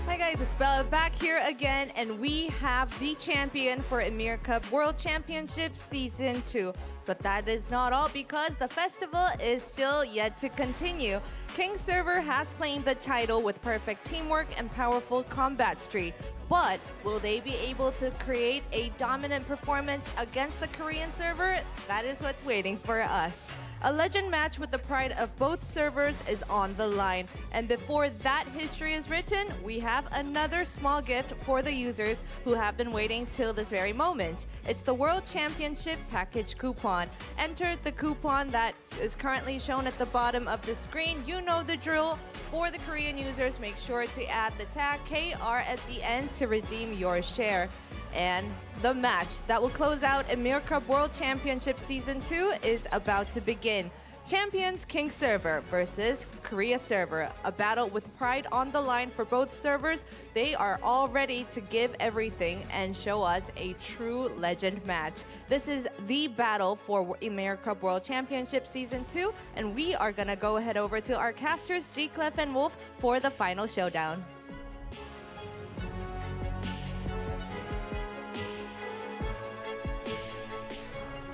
Hi guys, it's Bella back here again, and we have the champion for Ymir Cup World Championship Season 2. But that is not all, because the festival is still yet to continue. King Server has claimed the title with perfect teamwork and powerful combat streak. But will they be able to create a dominant performance against the Korean server? That is what's waiting for us. A legend match with the pride of both servers is on the line. And before that history is written, we have another small gift for the users who have been waiting till this very moment. It's the World Championship Package Coupon. Enter the coupon that is currently shown at the bottom of the screen. You know the drill. For the Korean users, make sure to add the tag KR at the end to redeem your share. And the match that will close out Ymir Cup World Championship Season 2 is about to begin. Champions King Server versus Korea Server. A battle with pride on the line for both servers. They are all ready to give everything and show us a true legend match. This is the battle for Ymir Cup World Championship Season 2, and we are gonna go head over to our casters G, Clef, and Wolf for the final showdown.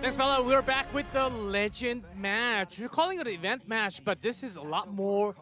Thanks, fella. We're back with the legend match. We're calling it an event match, but this is a lot more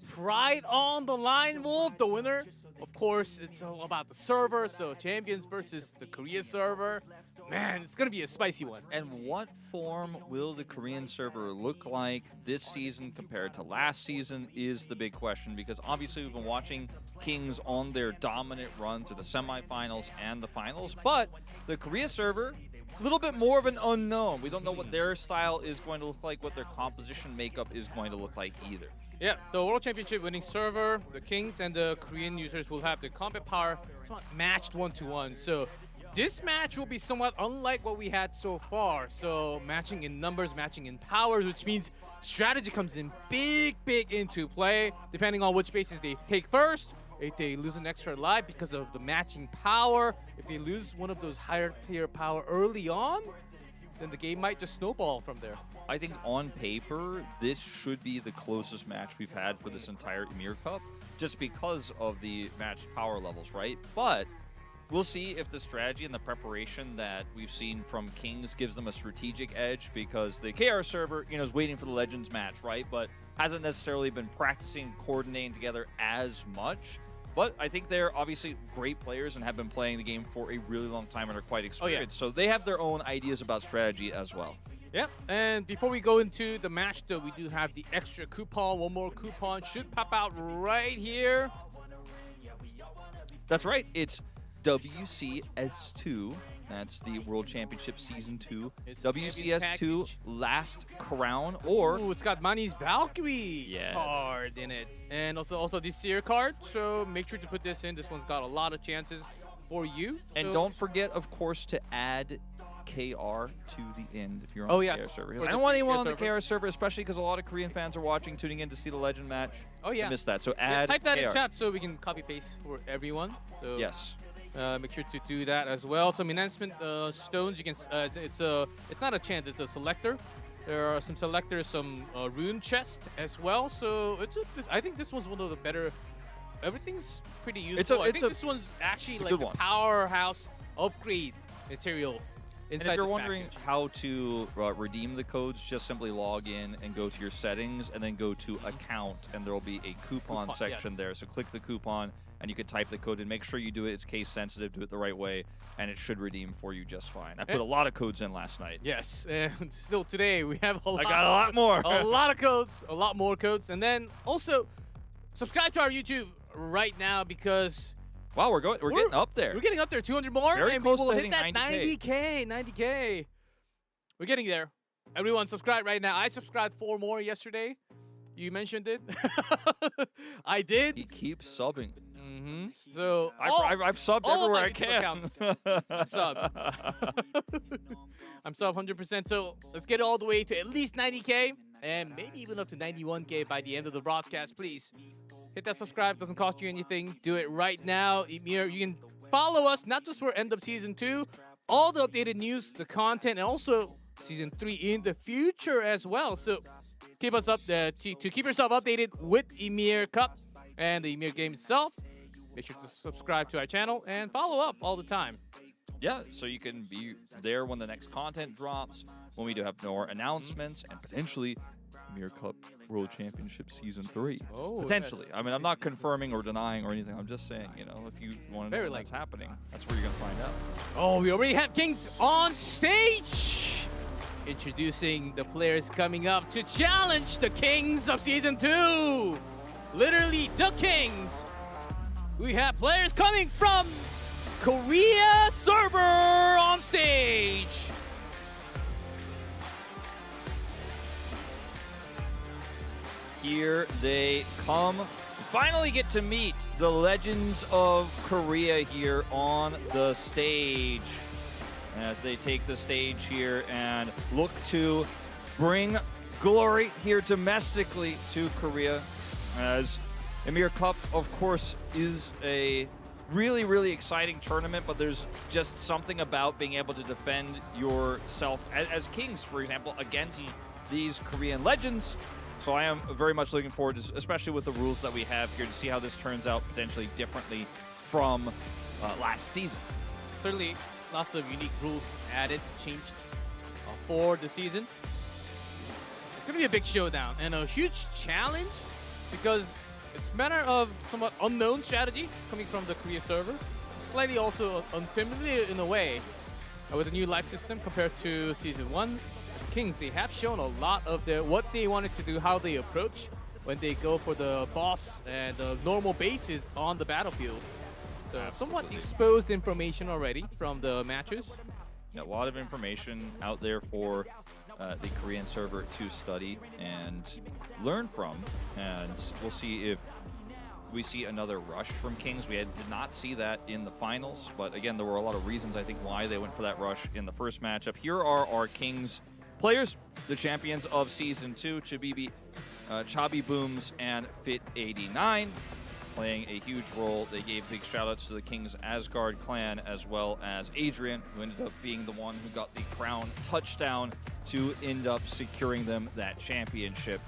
pride on the line, Wolf. The winner, of course, it's all about the server. So champions versus the Korea server. Man, it's going to be a spicy one. And what form will the Korean server look like this season compared to last season is the big question, because obviously we've been watching Kings on their dominant run to the semifinals and the finals, but the Korea server, a little bit more of an unknown. We don't know what their style is going to look like, what their composition makeup is going to look like either. Yeah, the World Championship winning server, the Kings and the Korean users will have the combat power somewhat matched 1-to-1. So this match will be somewhat unlike what we had so far. So matching in numbers, matching in powers, which means strategy comes in big into play, depending on which bases they take first. If they lose an extra life because of the matching power, if they lose one of those higher tier power early on, then the game might just snowball from there. I think on paper, this should be the closest match we've had for this entire Ymir Cup, just because of the match power levels, right? But we'll see if the strategy and the preparation that we've seen from Kings gives them a strategic edge, because the KR server, is waiting for the Legends match, right? But hasn't necessarily been practicing, coordinating together as much. But I think they're obviously great players and have been playing the game for a really long time and are quite experienced. So they have their own ideas about strategy as well. Yep, and before we go into the match, though, we do have the extra coupon. One more coupon should pop out right here. That's right. It's WCS2. That's the World Championship Season 2. It's WCS2 Last Crown, or... Ooh, it's got Manny's Valkyrie card in it. And also this Seer card, so make sure to put this in. This one's got a lot of chances for you. And don't forget, of course, to add KR to the end if you're on the KR server. I don't want anyone on the KR server, especially because a lot of Korean fans are watching, tuning in to see the Legend match. Oh, yeah. I missed that, so add type that KR. in chat so we can copy-paste for everyone. So Yes. Make sure to do that as well. Some enhancement stones. You can. It's not a chant. It's a selector. There are some selectors, some rune chest as well. So I think this one's one of the better. Everything's pretty useful. I think this one's actually like a powerhouse upgrade material And inside if you're this wondering package. how to redeem the codes, just simply log in and go to your settings and then go to account, and there will be a coupon section yes. there. So click the coupon and you can type the code in. Make sure you do it. It's case sensitive. Do it the right way, and it should redeem for you just fine. I put a lot of codes in last night. Yes, and still today we have a lot. I got a lot more. A lot of codes, a lot more codes, and then also subscribe to our YouTube right now because Wow, we're getting up there. we're getting up there. 200 more, Very and close we will to hit that hitting 90K. 90K. We're getting there. Everyone, subscribe right now. I subscribed 4 more yesterday. You mentioned it. I did. He keeps subbing. So I've subbed all of everywhere my I YouTube can. accounts. I'm sub. I'm sub 100%. So let's get all the way to at least 90K and maybe even up to 91K by the end of the broadcast. Please hit that subscribe. Doesn't cost you anything. Do it right now. Ymir, you can follow us not just for end of season 2, all the updated news, the content, and also season 3 in the future as well. So keep us up to keep yourself updated with Ymir Cup and the Ymir game itself. Make sure to subscribe to our channel and follow up all the time. Yeah, so you can be there when the next content drops, when we do have more announcements, and potentially Ymir Cup World Championship Season 3. Oh, potentially. I mean, I'm not confirming or denying or anything. I'm just saying, you know, if you want to know what's happening, that's where you're going to find out. Oh, we already have Kings on stage! Introducing the players coming up to challenge the Kings of Season 2! Literally, the Kings! We have players coming from Korea server on stage! Here they come. Finally get to meet the legends of Korea here on the stage as they take the stage here and look to bring glory here domestically to Korea, as Ymir Cup, of course, is a really, really exciting tournament, but there's just something about being able to defend yourself as Kings, for example, against these Korean legends. So I am very much looking forward to, especially with the rules that we have here, to see how this turns out potentially differently from last season. Certainly, lots of unique rules added, changed for the season. It's going to be a big showdown and a huge challenge because it's a matter of somewhat unknown strategy coming from the Korea server. Slightly also unfamiliar in a way with the new life system compared to Season 1. Kings, they have shown a lot of what they wanted to do, how they approach when they go for the boss and the normal bases on the battlefield. So somewhat exposed information already from the matches. Yeah, a lot of information out there for the Korean server to study and learn from, and we'll see if we see another rush from Kings. We did not see that in the finals, but again, there were a lot of reasons I think why they went for that rush in the first matchup. Here are our Kings players, the champions of Season 2, Chabi Booms and Fit89, playing a huge role. They gave big shoutouts to the Kings Asgard clan, as well as Adrian, who ended up being the one who got the crown touchdown to end up securing them that championship.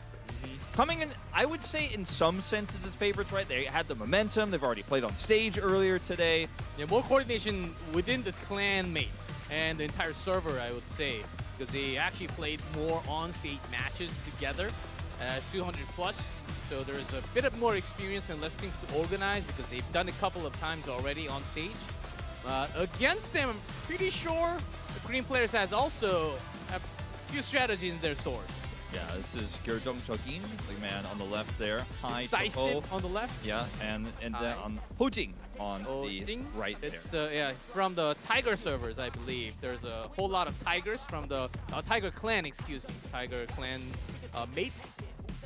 Coming in, I would say, in some senses as favorites, right? They had the momentum. They've already played on stage earlier today. Yeah, more coordination within the clan mates and the entire server, I would say, because they actually played more on-stage matches together, 200 plus. So there's a bit of more experience and less things to organize because they've done a couple of times already on stage. Against them, I'm pretty sure the Korean players has also a few strategies in their stores. Yeah, this is Gerjong Chogin, the man on the left there. Hi, Decisive on the left. Yeah, and then on Hojing on the right it's there. from the Tiger servers, I believe. There's a whole lot of Tigers from the Tiger clan, Tiger clan mates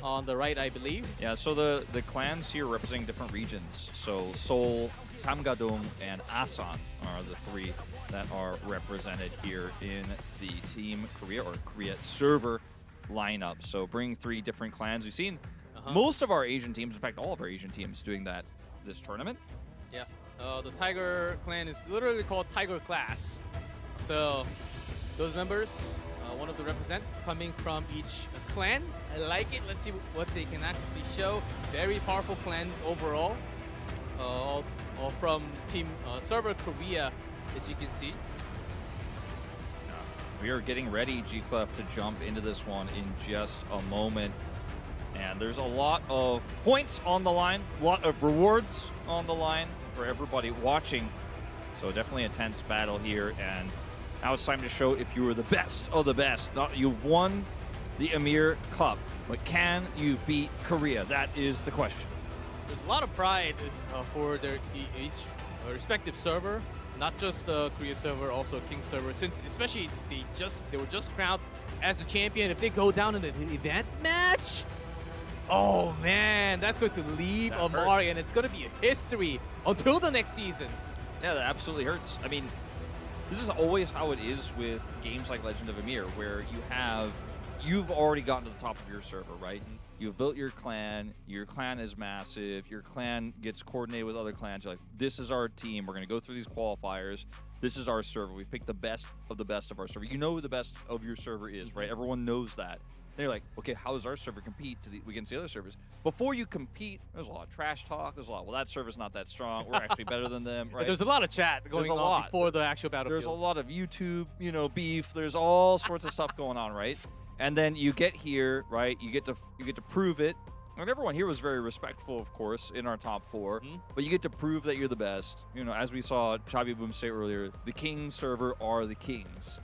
on the right, I believe. Yeah, so the clans here representing different regions. So Seoul, Samgadong, and Asan are the 3 that are represented here in the Team Korea or Korea server lineup. So bring 3 different clans. We've seen most of our Asian teams, in fact all of our Asian teams, doing that this tournament. Yeah, the Tiger clan is literally called Tiger class. So those members, one of the represents coming from each clan. I like it. Let's see what they can actually show. Very powerful clans overall. All from Team Server Korea as you can see. We are getting ready, G-Clef, to jump into this one in just a moment. And there's a lot of points on the line, a lot of rewards on the line for everybody watching. So definitely a tense battle here. And now it's time to show if you are the best of the best. You've won the Ymir Cup, but can you beat Korea? That is the question. There's a lot of pride for their each respective server, not just the Korea server, also King server. Since especially they were just crowned as a champion. If they go down in an event match, oh man, that's going to leave a mark, and it's going to be a history until the next season. Yeah, that absolutely hurts. I mean, this is always how it is with games like Legend of Ymir, where you've already gotten to the top of your server, right? You've built your clan is massive, your clan gets coordinated with other clans. You're like, this is our team, we're going to go through these qualifiers, this is our server, we picked the best of our server. You know who the best of your server is, right? Everyone knows that. Then you're like, okay, how does our server compete against the other servers? Before you compete, there's a lot of trash talk. There's a lot, well, that server's not that strong. We're actually better than them, right? There's a lot of chat going on before the actual battlefield. There's a lot of YouTube, beef. There's all sorts of stuff going on, right? And then you get here, right? You get to prove it. And everyone here was very respectful, of course, in our top 4. But you get to prove that you're the best. As we saw Chabi Boom say earlier, the King server are the Kings.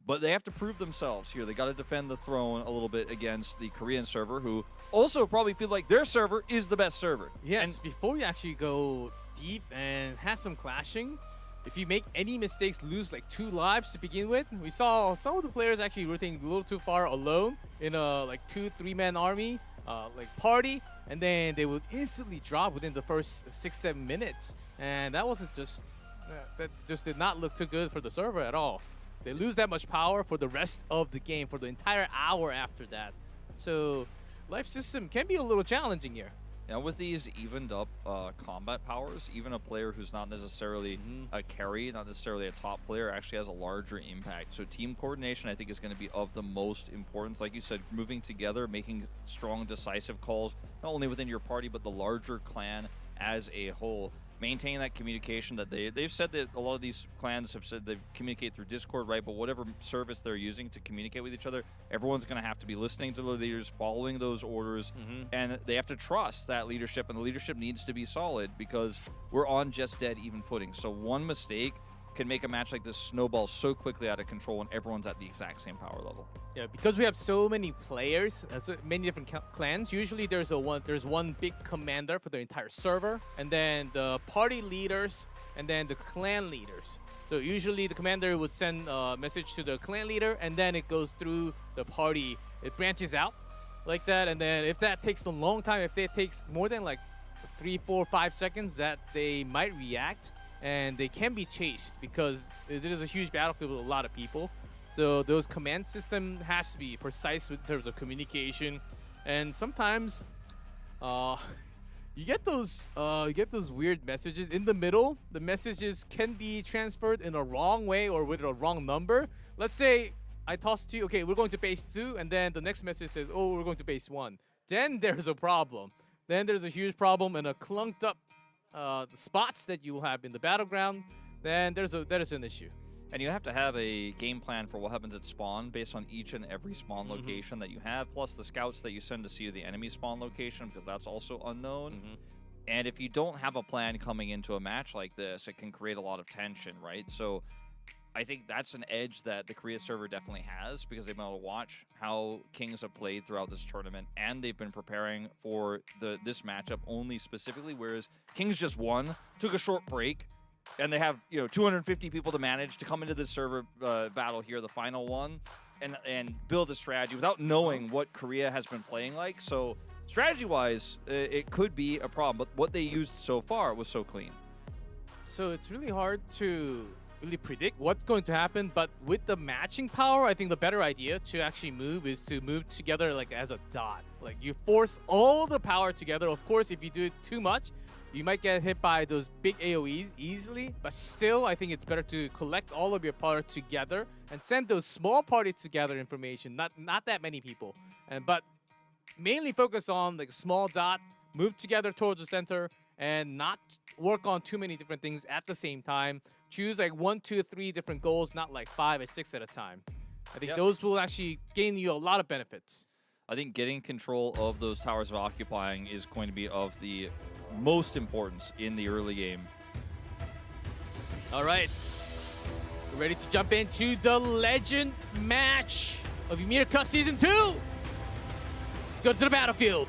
But they have to prove themselves here. They got to defend the throne a little bit against the Korean server, who also probably feel like their server is the best server. Yes, and before you actually go deep and have some clashing, if you make any mistakes, lose like 2 lives to begin with. We saw some of the players actually rotating a little too far alone in a like 2-3-man army, like party, and then they would instantly drop within the first 6-7 minutes. And that wasn't just, that just did not look too good for the server at all. They lose that much power for the rest of the game, for the entire hour after that. So life system can be a little challenging here. Now with these evened up combat powers, even a player who's not necessarily a carry, not necessarily a top player, actually has a larger impact. So team coordination, I think, is going to be of the most importance. Like you said, moving together, making strong, decisive calls, not only within your party, but the larger clan as a whole. Maintaining that communication that they've said that a lot of these clans have said they communicate through Discord, right? But whatever service they're using to communicate with each other, everyone's going to have to be listening to the leaders, following those orders, and they have to trust that leadership, and the leadership needs to be solid because we're on just dead even footing. So one mistake can make a match like this snowball so quickly out of control when everyone's at the exact same power level. Yeah, because we have so many players, so many different clans. Usually there's one big commander for the entire server, and then the party leaders, and then the clan leaders. So usually the commander would send a message to the clan leader, and then it goes through the party. It branches out like that, and then if that takes a long time, if it takes more than like 3, 4, 5 seconds, that they might react. And they can be chased because it is a huge battlefield with a lot of people. So those command system has to be precise in terms of communication. And sometimes you get those weird messages in the middle. The messages can be transferred in a wrong way or with a wrong number. Let's say I toss to you, okay, we're going to base 2, and then the next message says, oh, we're going to base 1. Then there's a problem. Then there's a huge problem and a clunked up the spots that you will have in the battleground, then that is an issue. And you have to have a game plan for what happens at spawn based on each and every spawn location that you have, plus the scouts that you send to see the enemy spawn location, because that's also unknown. And if you don't have a plan coming into a match like this, it can create a lot of tension, right? So I think that's an edge that the Korea server definitely has, because they've been able to watch how Kings have played throughout this tournament, and they've been preparing for this matchup only specifically, whereas Kings just won, took a short break, and they have 250 people to manage to come into this server battle here, the final one, and build a strategy without knowing what Korea has been playing like. So strategy-wise, it could be a problem, but what they used so far was so clean. So it's really hard to really predict what's going to happen, but with the matching power, I think the better idea to actually move is to move together like as a dot. Like you force all the power together. Of course, if you do it too much, you might get hit by those big AoEs easily, but still I think it's better to collect all of your power together and send those small parties together information, not that many people, but mainly focus on like small dot, move together towards the center, and not work on too many different things at the same time. Choose like 1, 2, 3 different goals, not like 5 or 6 at a time. I think those will actually gain you a lot of benefits. I think getting control of those towers of occupying is going to be of the most importance in the early game. All right. We're ready to jump into the legend match of Ymir Cup Season 2. Let's go to the battlefield.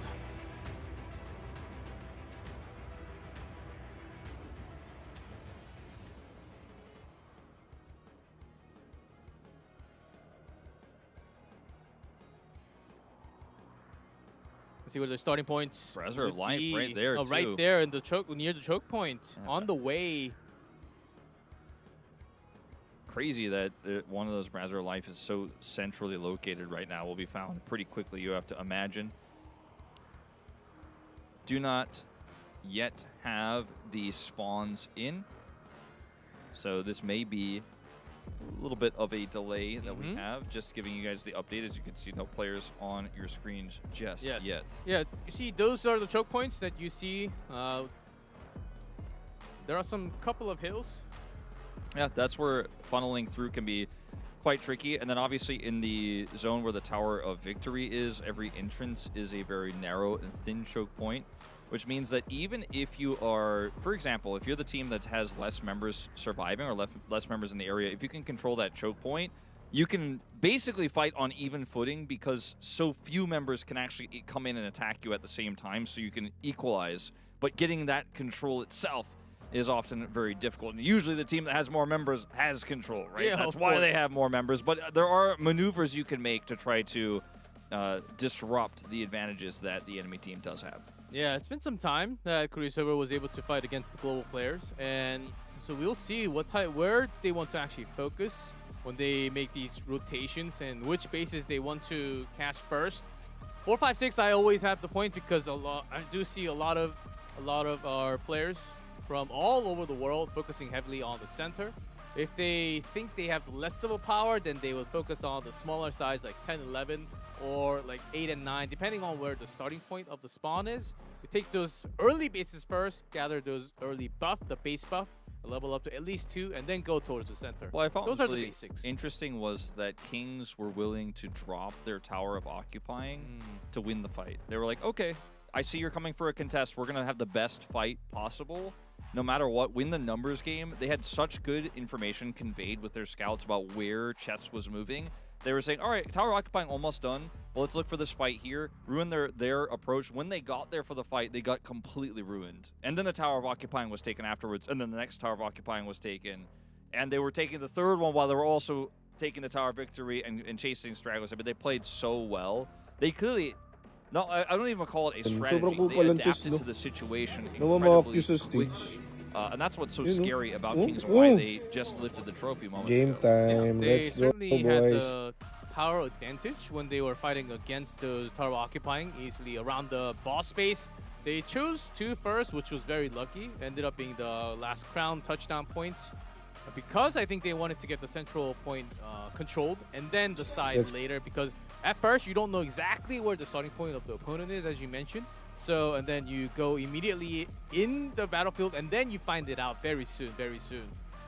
Let's see where the starting points. Brazzers Life right there, too. Right there in the choke, near the choke point, on the way. Crazy that one of those Brazzers Life is so centrally located right now. Will be found pretty quickly, you have to imagine. Do not yet have the spawns in, so this may be a little bit of a delay that we have, just giving you guys the update. As you can see, no players on your screens just yet. Yeah, you see, those are the choke points that you see. There are some couple of hills. Yeah, that's where funneling through can be quite tricky. And then obviously in the zone where the Tower of Victory is, every entrance is a very narrow and thin choke point, which means that even if you are, for example, if you're the team that has less members surviving or less members in the area, if you can control that choke point, you can basically fight on even footing because so few members can actually come in and attack you at the same time, so you can equalize. But getting that control itself is often very difficult. And usually the team that has more members has control, right? Yeah, that's why they have more members. But there are maneuvers you can make to try to disrupt the advantages that the enemy team does have. Yeah, it's been some time that Korea Server was able to fight against the global players, and so we'll see where they want to actually focus when they make these rotations and which bases they want to catch first. 4, 5, 6, I always have the point because I do see a lot of our players from all over the world focusing heavily on the center. If they think they have less of a power, then they will focus on the smaller size like 10, 11, or like 8 and 9, depending on where the starting point of the spawn is. We take those early bases first, gather those early buff, the base buff, level up to at least 2, and then go towards the center. Well, I found those are the basics. Interesting was that Kings were willing to drop their Tower of Occupying to win the fight. They were like, okay, I see you're coming for a contest. We're going to have the best fight possible. No matter what, win the numbers game. They had such good information conveyed with their scouts about where chess was moving. They were saying, all right, Tower Occupying almost done. Well, let's look for this fight here. Ruin their approach. When they got there for the fight, they got completely ruined. And then the Tower of Occupying was taken afterwards, and then the next Tower of Occupying was taken. And they were taking the third one while they were also taking the Tower of Victory and chasing stragglers. I mean, they played so well. They clearly... No, I don't even call it a strategy. They adapted to the situation incredibly quickly. And that's what's so scary about Kings and why they just lifted the trophy moments Game ago. time. They Let's go, certainly had boys. the power advantage when they were fighting against the Tower Occupying easily around the boss space. They chose 2 first, which was very lucky. Ended up being the last crown touchdown point. Because I think they wanted to get the central point controlled and then the side later, because at first you don't know exactly where the starting point of the opponent is, as you mentioned. So, and then you go immediately in the battlefield and then you find it out very soon.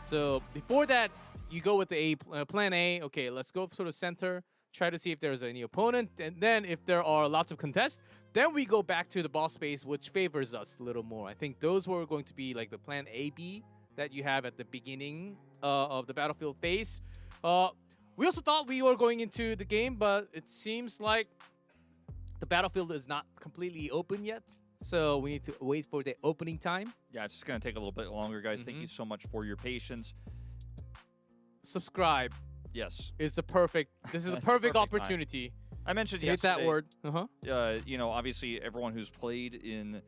So before that, you go with the plan A. Okay, let's go to the center, try to see if there's any opponent. And then if there are lots of contests, then we go back to the boss space, which favors us a little more. I think those were going to be like the plan A, B that you have at the beginning of the battlefield phase. We also thought we were going into the game, but it seems like the battlefield is not completely open yet. So we need to wait for the opening time. Yeah, it's just going to take a little bit longer, guys. Thank you so much for your patience. Subscribe. Yes. This is the perfect opportunity. I mentioned hit that word. You know, obviously everyone who's played in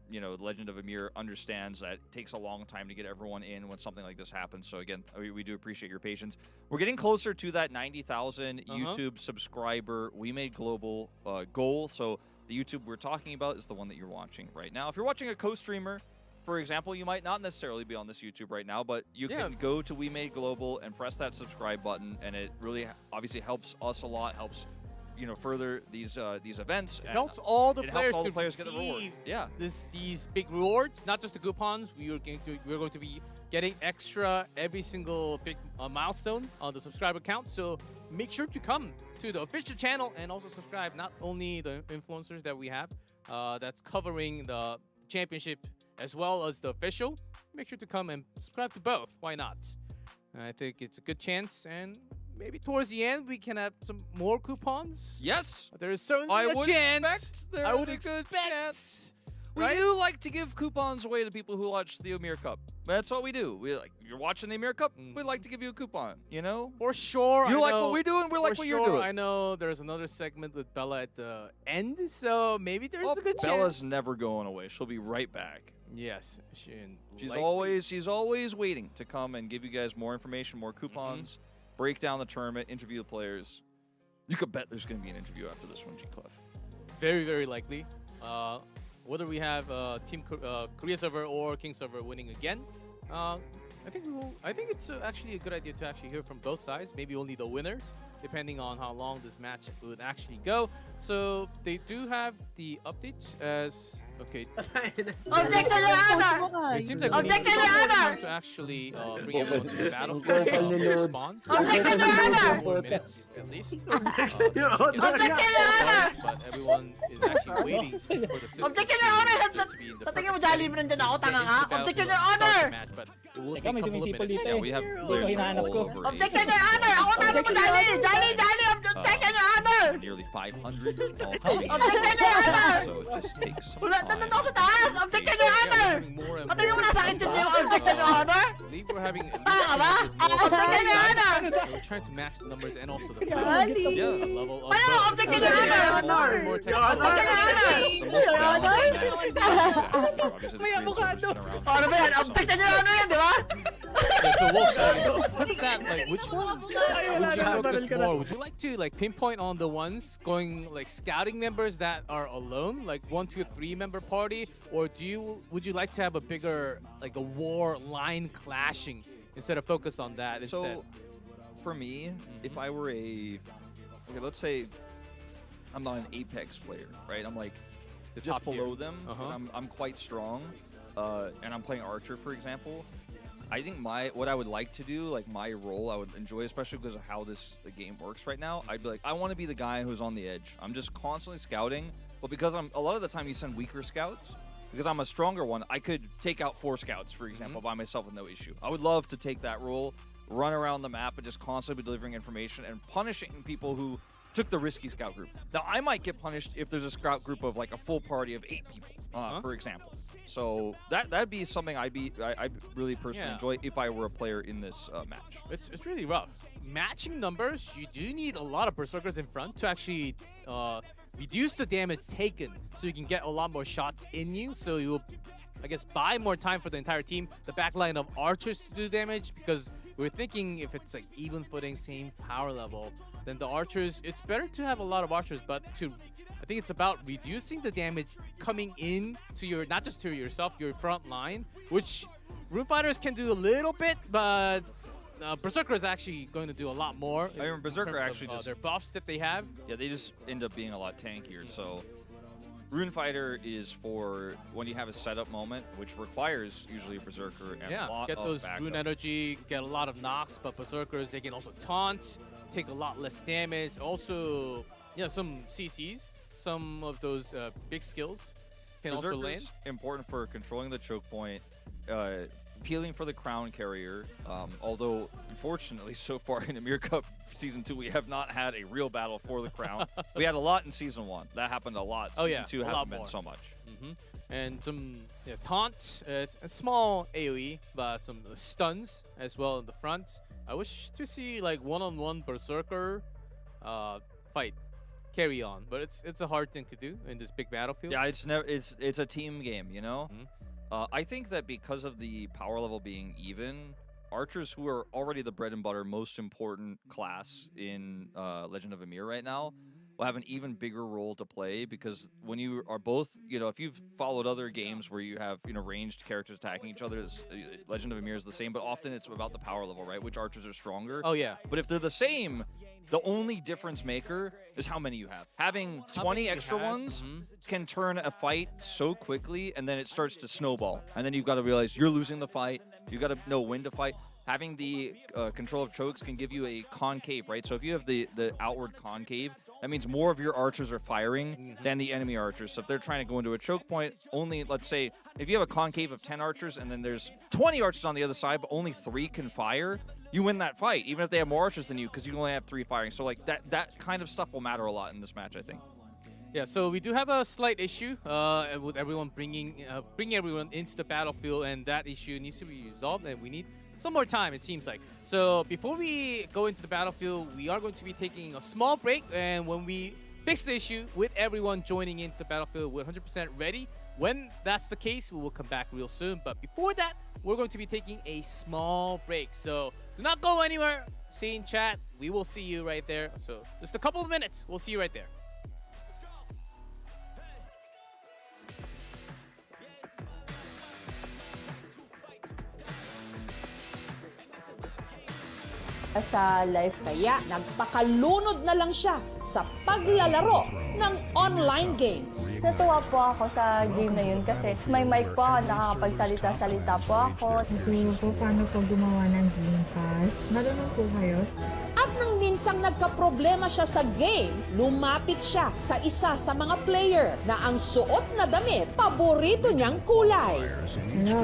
you know, Legend of Ymir understands that it takes a long time to get everyone in when something like this happens. So again, we do appreciate your patience. We're getting closer to that 90,000 YouTube subscriber We Made Global goal. So the YouTube we're talking about is the one that you're watching right now. If you're watching a co-streamer, for example, you might not necessarily be on this YouTube right now, but you can go to We Made Global and press that subscribe button, and it really obviously helps us a lot, helps further these events. It helps all the it players helps all to the players get the reward. receive Yeah. these big rewards, not just the coupons. We're going to be getting extra every single big milestone on the subscriber count. So make sure to come to the official channel and also subscribe. Not only the influencers that we have that's covering the championship as well as the official. Make sure to come and subscribe to both. Why not? I think it's a good chance, and maybe towards the end we can have some more coupons. Yes. There is certainly I a would chance. expect there I is would a good expect. chance. We Right? do like to give coupons away to people who watch the Ymir Cup. That's what we do. You're watching the Ymir Cup, we'd like to give you a coupon, For sure. You I like know, what we're doing, we like for what sure, you're doing. I know there's another segment with Bella at the end, so maybe there's Well, a good Bella's chance. never going away. She'll be right back. Yes, She's likely- she's always waiting to come and give you guys more information, more coupons, break down the tournament, interview the players. You could bet there's going to be an interview after this one, G Cliff. very, very likely. Whether we have Team Korea server or King server winning again, I think it's actually a good idea to actually hear from both sides. Maybe only the winners, depending on how long this match would actually go. So they do have the update as okay. Objection, Your Honor! It seems like we need Objection, some Your more Honor! time to actually bring everyone to the battlefield to respond. Objection, Your Honor! 4 minutes at least. Objection, Your Honor! But everyone is actually waiting for the system Objection, Your Honor! to be in the Sa tingin mo perfect dahil setting libre nandyan ako, to get tanga into nga? the Objection, battlefield Your and start Honor! the match, but it will take Teka, a may couple of sumisipol minutes. dito Yeah, we have eh. players hinahanap all ko. over Objection, Your Honor! Ako namin mo dali! Dali! Objection, Your Honor! nearly 500 all Objection, Your Honor! so it just takes some Wala, time. nandun ako sa taas! Objection, Your Honor! Having more and Patingin mo more na sa akin dyan yung people. objection, Your Honor! I believe we're having at Tanga ka ba? least 100 more Objection, Your Honor! We're trying to match the numbers and also the Yeah. level of Paano? the- Objection, Your Honor! More technical. Objection, Your Honor! The most balanced match. Obviously, the Korean server's been around Ano ba yan? for Objection, Your Honor yan, di ba? Yeah, so because of that, like, which one would you focus more? Would you like to pinpoint on the ones going scouting members that are alone, like 1, 2, 3 member party, or would you like to have a bigger a war line clashing instead of focus on that instead? So, for me, if I were let's say I'm not an Apex player, right? I'm just top tier. below them. And I'm quite strong, and I'm playing Archer, for example. I think what I would like to do, my role, I would enjoy, especially because of how this game works right now. I'd be I want to be the guy who's on the edge. I'm just constantly scouting, but because a lot of the time you send weaker scouts, because I'm a stronger one, I could take out 4 scouts, for example, by myself with no issue. I would love to take that role, run around the map, and just constantly be delivering information and punishing people who took the risky scout group. Now, I might get punished if there's a scout group of a full party of 8 people, for example. So that'd be something I'd really personally enjoy if I were a player in this match. It's really rough. Matching numbers, you do need a lot of berserkers in front to actually reduce the damage taken, so you can get a lot more shots in you. So you will, I guess, buy more time for the entire team. The backline of archers to do damage, because we're thinking if it's even footing, same power level, then the archers, it's better to have a lot of archers, but I think it's about reducing the damage coming in to not just to yourself, your front line, which Rune Fighters can do a little bit, but Berserker is actually going to do a lot more. I mean, Berserker actually just their buffs that they have. Yeah, they just end up being a lot tankier. So Rune Fighter is for when you have a setup moment, which requires usually a Berserker and a lot get of those backup. rune energy, get a lot of knocks, but Berserkers, they can also taunt, take a lot less damage. Also, some CCs, some of those big skills can also land. Berserker's important for controlling the choke point, peeling for the crown carrier. Although, unfortunately, so far in Ymir Cup Season 2, we have not had a real battle for the crown. We had a lot in Season 1. That happened a lot. Season 2 hasn't been so much. And some taunt, it's a small AoE, but some stuns as well in the front. I wish to see one-on-one Berserker fight carry on, but it's a hard thing to do in this big battlefield. Yeah, it's a team game, you know. I think that because of the power level being even, archers, who are already the bread and butter most important class in Legend of Ymir right now, will have an even bigger role to play, because when you are both, if you've followed other games where you have, ranged characters attacking each other, Legend of Ymir is the same, but often it's about the power level, right? Which archers are stronger. Oh, yeah. But if they're the same, the only difference maker is how many you have. Having 20 extra ones can turn a fight so quickly, and then it starts to snowball. And then you've got to realize you're losing the fight. You've got to know when to fight. Having the control of chokes can give you a concave, right? So if you have the outward concave, that means more of your archers are firing than the enemy archers. So if they're trying to go into a choke point, only, let's say, if you have a concave of 10 archers and then there's 20 archers on the other side, but only 3 can fire, you win that fight, even if they have more archers than you, because you only have 3 firing. So like that kind of stuff will matter a lot in this match, I think. Yeah, so we do have a slight issue with everyone bringing everyone into the battlefield, and that issue needs to be resolved, and we need some more time, it seems like. So before we go into the battlefield, we are going to be taking a small break, and when we fix the issue with everyone joining into the battlefield, we're 100% ready. When that's the case, we will come back real soon. But before that, we're going to be taking a small break. So do not go anywhere. Stay in chat. We will see you right there. So just a couple of minutes. We'll see you right there. Sa live. Kaya nagpakalunod na lang siya sa paglalaro ng online games. Natuwa po ako sa game na yun kasi may mic po ako, nakakapagsalita-salita po ako. Natulog po paano po gumawa ng game pass. Marunong po kayo? At nang minsang nagkaproblema siya sa game, lumapit siya sa isa sa mga player na ang suot na damit, paborito niyang kulay. Hello,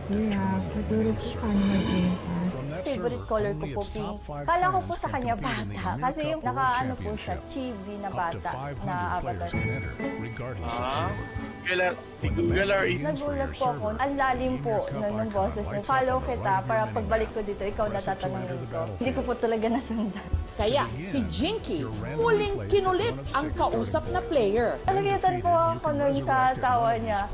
kuya. Natulog po paano mag-game pass. Favorite color ko po pink. Kala ko po sa kanya bata kasi yung nakaano po siya, chibi na bata na avatar. Nagulat po ako. Ang lalim po ng boses niya. Follow kita para pagbalik ko dito, ikaw natatanungin ko. Hindi ko po talaga nasundan. Kaya si Jinky muling kinulit ang kausap na player. Nalagitan po ako nun sa tawa niya.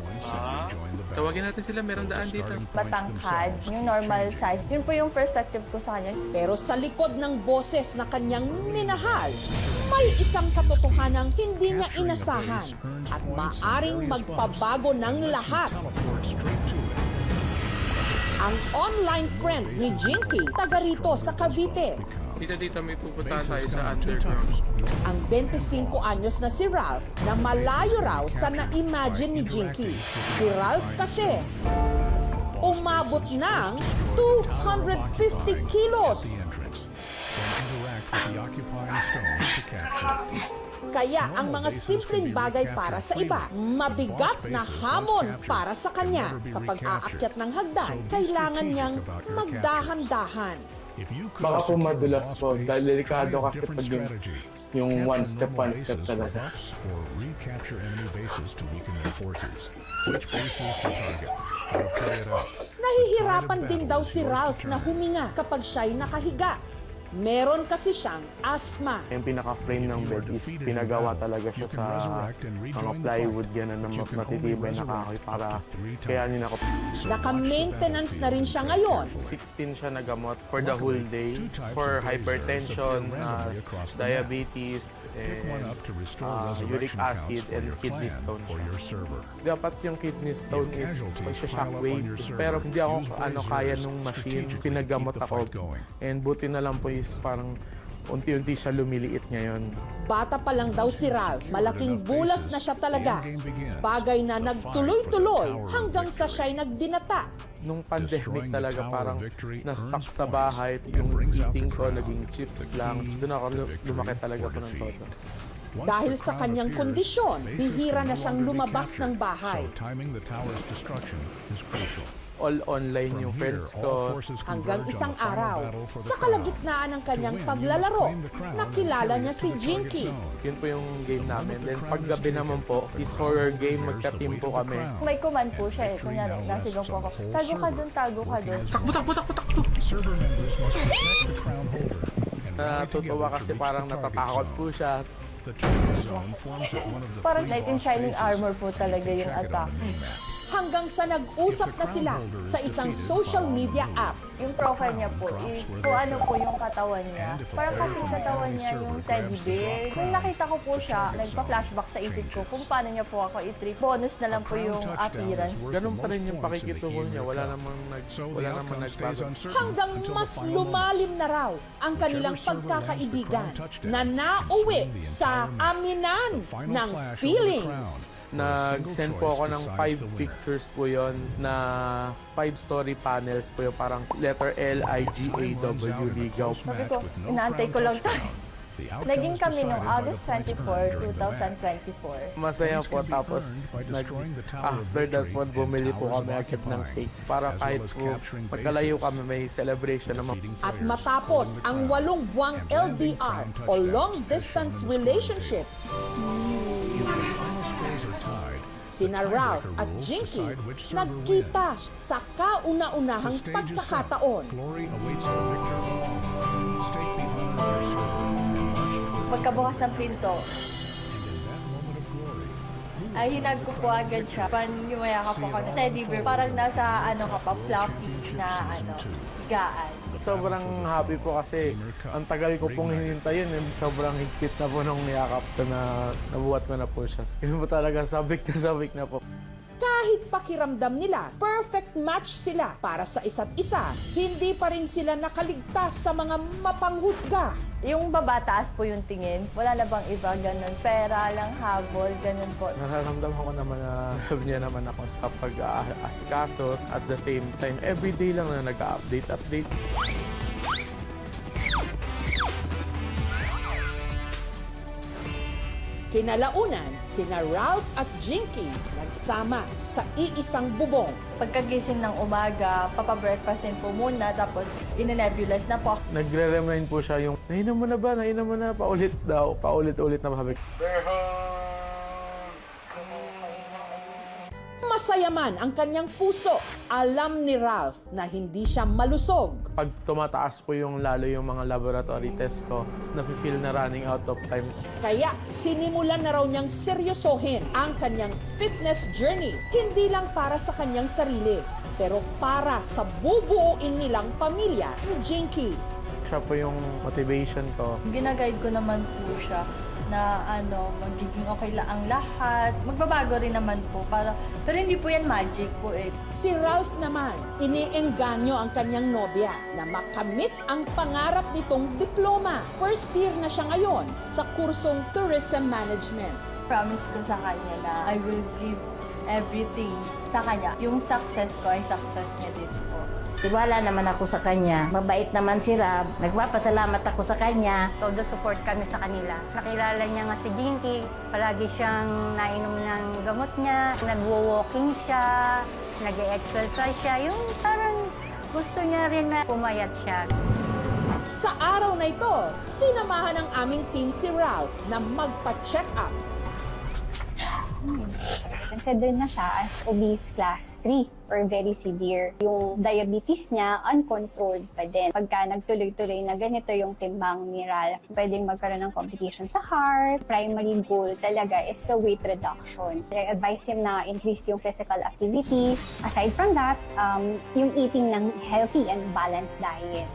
Tawagin natin sila, meron daan dito. Matangkad, yung normal size. Yun po yung perspective ko sa kanya. Pero sa likod ng boses na kanyang minahal, may isang katotohanang hindi niya inasahan at maaring magpabago ng lahat. Ang online friend ni Jinky, taga rito sa Cavite. Dito may pupuntahan tayo sa underground. Ang 25 anyos na si Ralph na malayo raw sa na-imagine ni Jinky. Si Ralph kasi umabot ng 250 kilos. Kaya ang mga simpleng bagay para sa iba, mabigat na hamon para sa kanya. Kapag aakyat ng hagdan, kailangan niyang magdahan-dahan. Baka po madulas po, dahil delikado kasi pag yung one step talaga. Nahihirapan din daw si Ralph na huminga kapag siya'y nakahiga. Meron kasi siyang asthma. Yung pinaka-frame ng bed is pinagawa talaga siya sa mga plywood gano'n na matitibay na kahoy para kayanin ako. Naka-maintenance na rin siya ngayon. 16 siya nagamot for the whole day for hypertension, diabetes, and uric acid and kidney stone. Dapat yung kidney stone is shockwave, pero hindi ako kaya nung machine. Pinagamot ako and buti na lang po parang unti-unti siya lumiliit ngayon. Bata pa lang daw si Ralph, malaking bulas na siya talaga. Bagay na nagtuloy-tuloy hanggang sa siya'y nagbinata. Nung pandemic talaga parang na-stuck sa bahay, yung eating ko naging chips lang. Doon ako lumaki talaga po ng todo. Dahil sa kanyang kondisyon, bihira na siyang lumabas ng bahay. All online yung friends ko. Hanggang isang araw, sa kalagitnaan ng kanyang paglalaro, nakilala niya si Jinky. Yun po yung game namin. Then paggabi naman po, is horror game, magka-team po kami. May command po siya eh. Kunyari, nasigaw po ako. Tago ka dun, tago ka dun. Takbo! Natutuwa kasi parang natatakot po siya. Parang knight in shining armor po talaga yung attack. hanggang sa nag-usap na sila sa isang social media app. Yung profile niya po is kung ano po yung katawan niya. Parang kasing katawan niya yung teddy bear. Nung nakita ko po siya, nagpa-flashback sa isip ko kung paano niya po ako i-treat. Bonus na lang po yung appearance. Ganun pa rin yung pakikitungo niya. Wala namang nagbago. Hanggang mas lumalim na raw ang kanilang pagkakaibigan na nauwi sa aminan ng feelings. Nag-send po ako ng 5 pictures po yon na 5 story panels po yung parang letter L, I, G, A, W, ligaw. Sabi ko, inaantay ko lang tayo. Naging kami noong August 24, 2024. Masaya po, tapos after that po, bumili po kami agad ng cake para kahit po pagkalayo kami may celebration naman. At matapos ang 8 buwang LDR o long distance relationship, sina Ralph at Jinky nagkita sa kauna-unahang pagkakataon. Pagkabukas ng pinto, ay hinag ko po agad siya. Panyumayakap po ako na teddy bear. Parang nasa ka pa, fluffy na higaan. Sobrang happy po kasi ang tagal ko pong hinintay yun. Sobrang higpit na po nung niyakap ko na nabuhat ko na po siya. Yun po talaga, sabik na po. Kahit pakiramdam nila, perfect match sila para sa isa't isa, hindi pa rin sila nakaligtas sa mga mapanghusga. Yung babataas po yung tingin, wala na bang iba, ganun, pera lang, habol, ganun po. Nararamdaman ko naman na love niya naman ako sa pag-aasikaso. At the same time, everyday lang na nag-update. Kinalaunan, sina Ralph at Jinky nagsama sa iisang bubong. Pagkagising ng umaga, papabreakfastin po muna, tapos ine-nebulize na po. Nagre-remind po siya yung, nahinom mo na ba? Nahinom mo na? Paulit daw. Paulit-ulit na mahabig. Masaya man ang kanyang puso, alam ni Ralph na hindi siya malusog. Pag tumataas po lalo yung mga laboratory test ko, nafe-feel na running out of time. Kaya sinimulan na raw niyang seryosohin ang kanyang fitness journey. Hindi lang para sa kanyang sarili, pero para sa bubuuin nilang pamilya ni Jinky. Siya po yung motivation ko. Ginaguide ko naman po siya na magiging okay lang ang lahat. Magbabago rin naman po. Pero hindi po yan magic po eh. Si Ralph naman, iniengganyo ang kanyang nobya na makamit ang pangarap nitong diploma. First year na siya ngayon sa kursong Tourism Management. Promise ko sa kanya na I will give everything sa kanya. Yung success ko ay success niya din po. Tiwala naman ako sa kanya. Mabait naman si Rob. Nagpapasalamat ako sa kanya. Todo support kami sa kanila. Nakilala niya nga si Jinky. Palagi siyang nainom ng gamot niya. Nagwo-walking siya. Nag-exercise siya. Yung parang gusto niya rin na pumayat siya. Sa araw na ito, sinamahan ng aming team si Ralph na magpa-check up. Consider na siya as obese class 3 or very severe. Yung diabetes niya, uncontrolled pa din. Pagka nagtuloy-tuloy na ganito yung timbang ni Ralph, pwedeng magkaroon ng complication sa heart. Primary goal talaga is the weight reduction. I advise him na increase yung physical activities. Aside from that, yung eating ng healthy and balanced diet.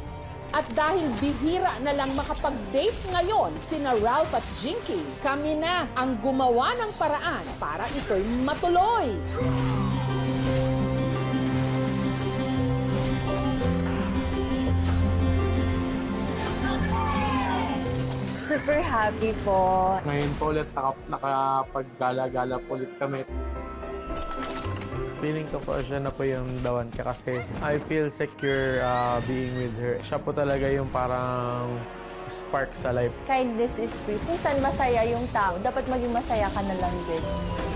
At dahil bihira na lang makapag-date ngayon sina Ralph at Jinky, kami na ang gumawa ng paraan para ito'y matuloy. Super happy po. Ngayon po ulit nakapag-gala-gala po ulit kami. Feeling ko po siya na po yung dawan ka kasi I feel secure being with her. Siya po talaga yung parang spark sa life. Kindness is free. Minsan masaya yung tao, dapat maging masaya ka na lang din.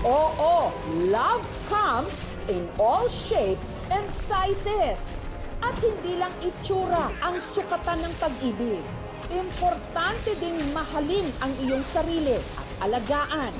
Oo, love comes in all shapes and sizes. At hindi lang itsura ang sukatan ng pag-ibig. Importante ding mahalin ang iyong sarili at alagaan.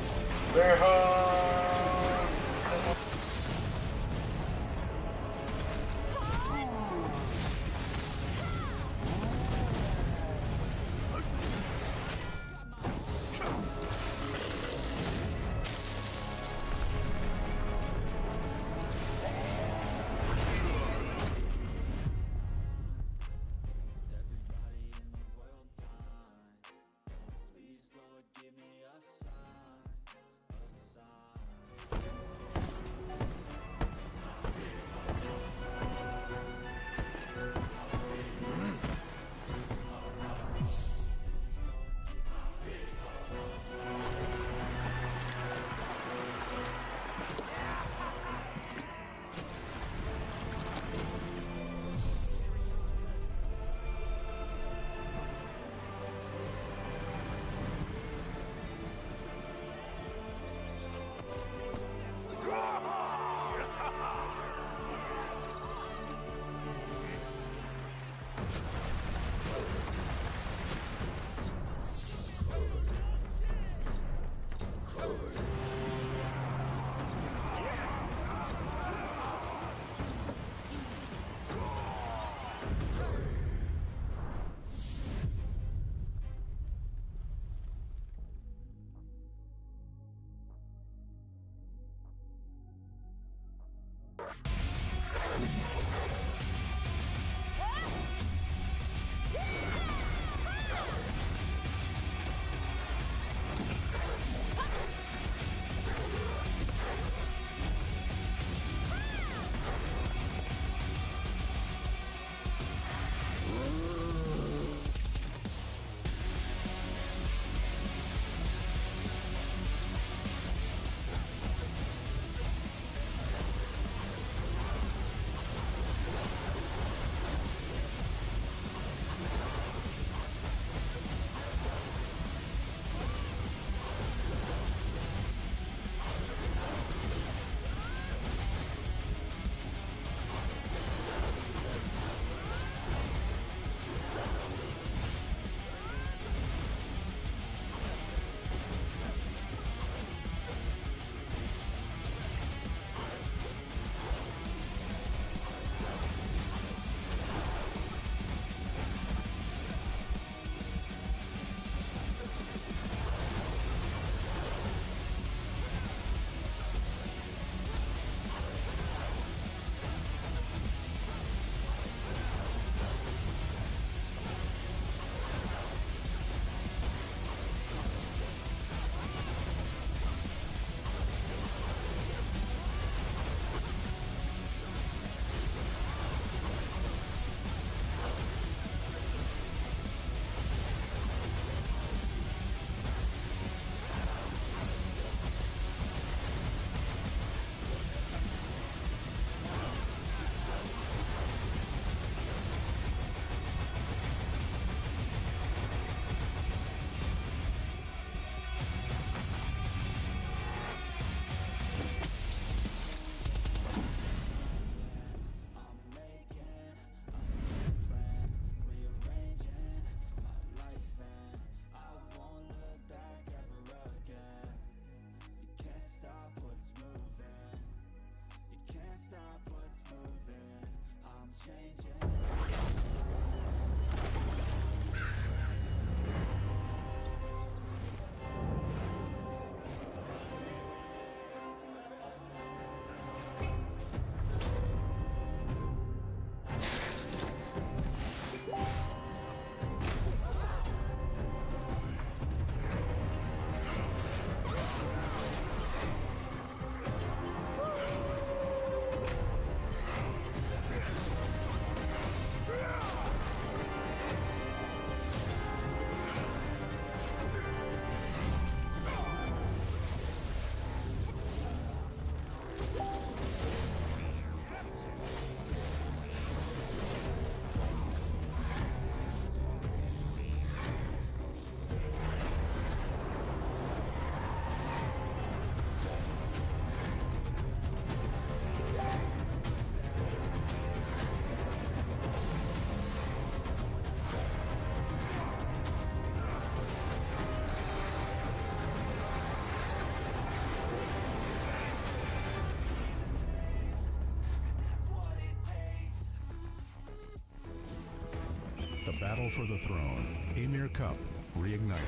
The battle for the throne, Ymir Cup, reignited.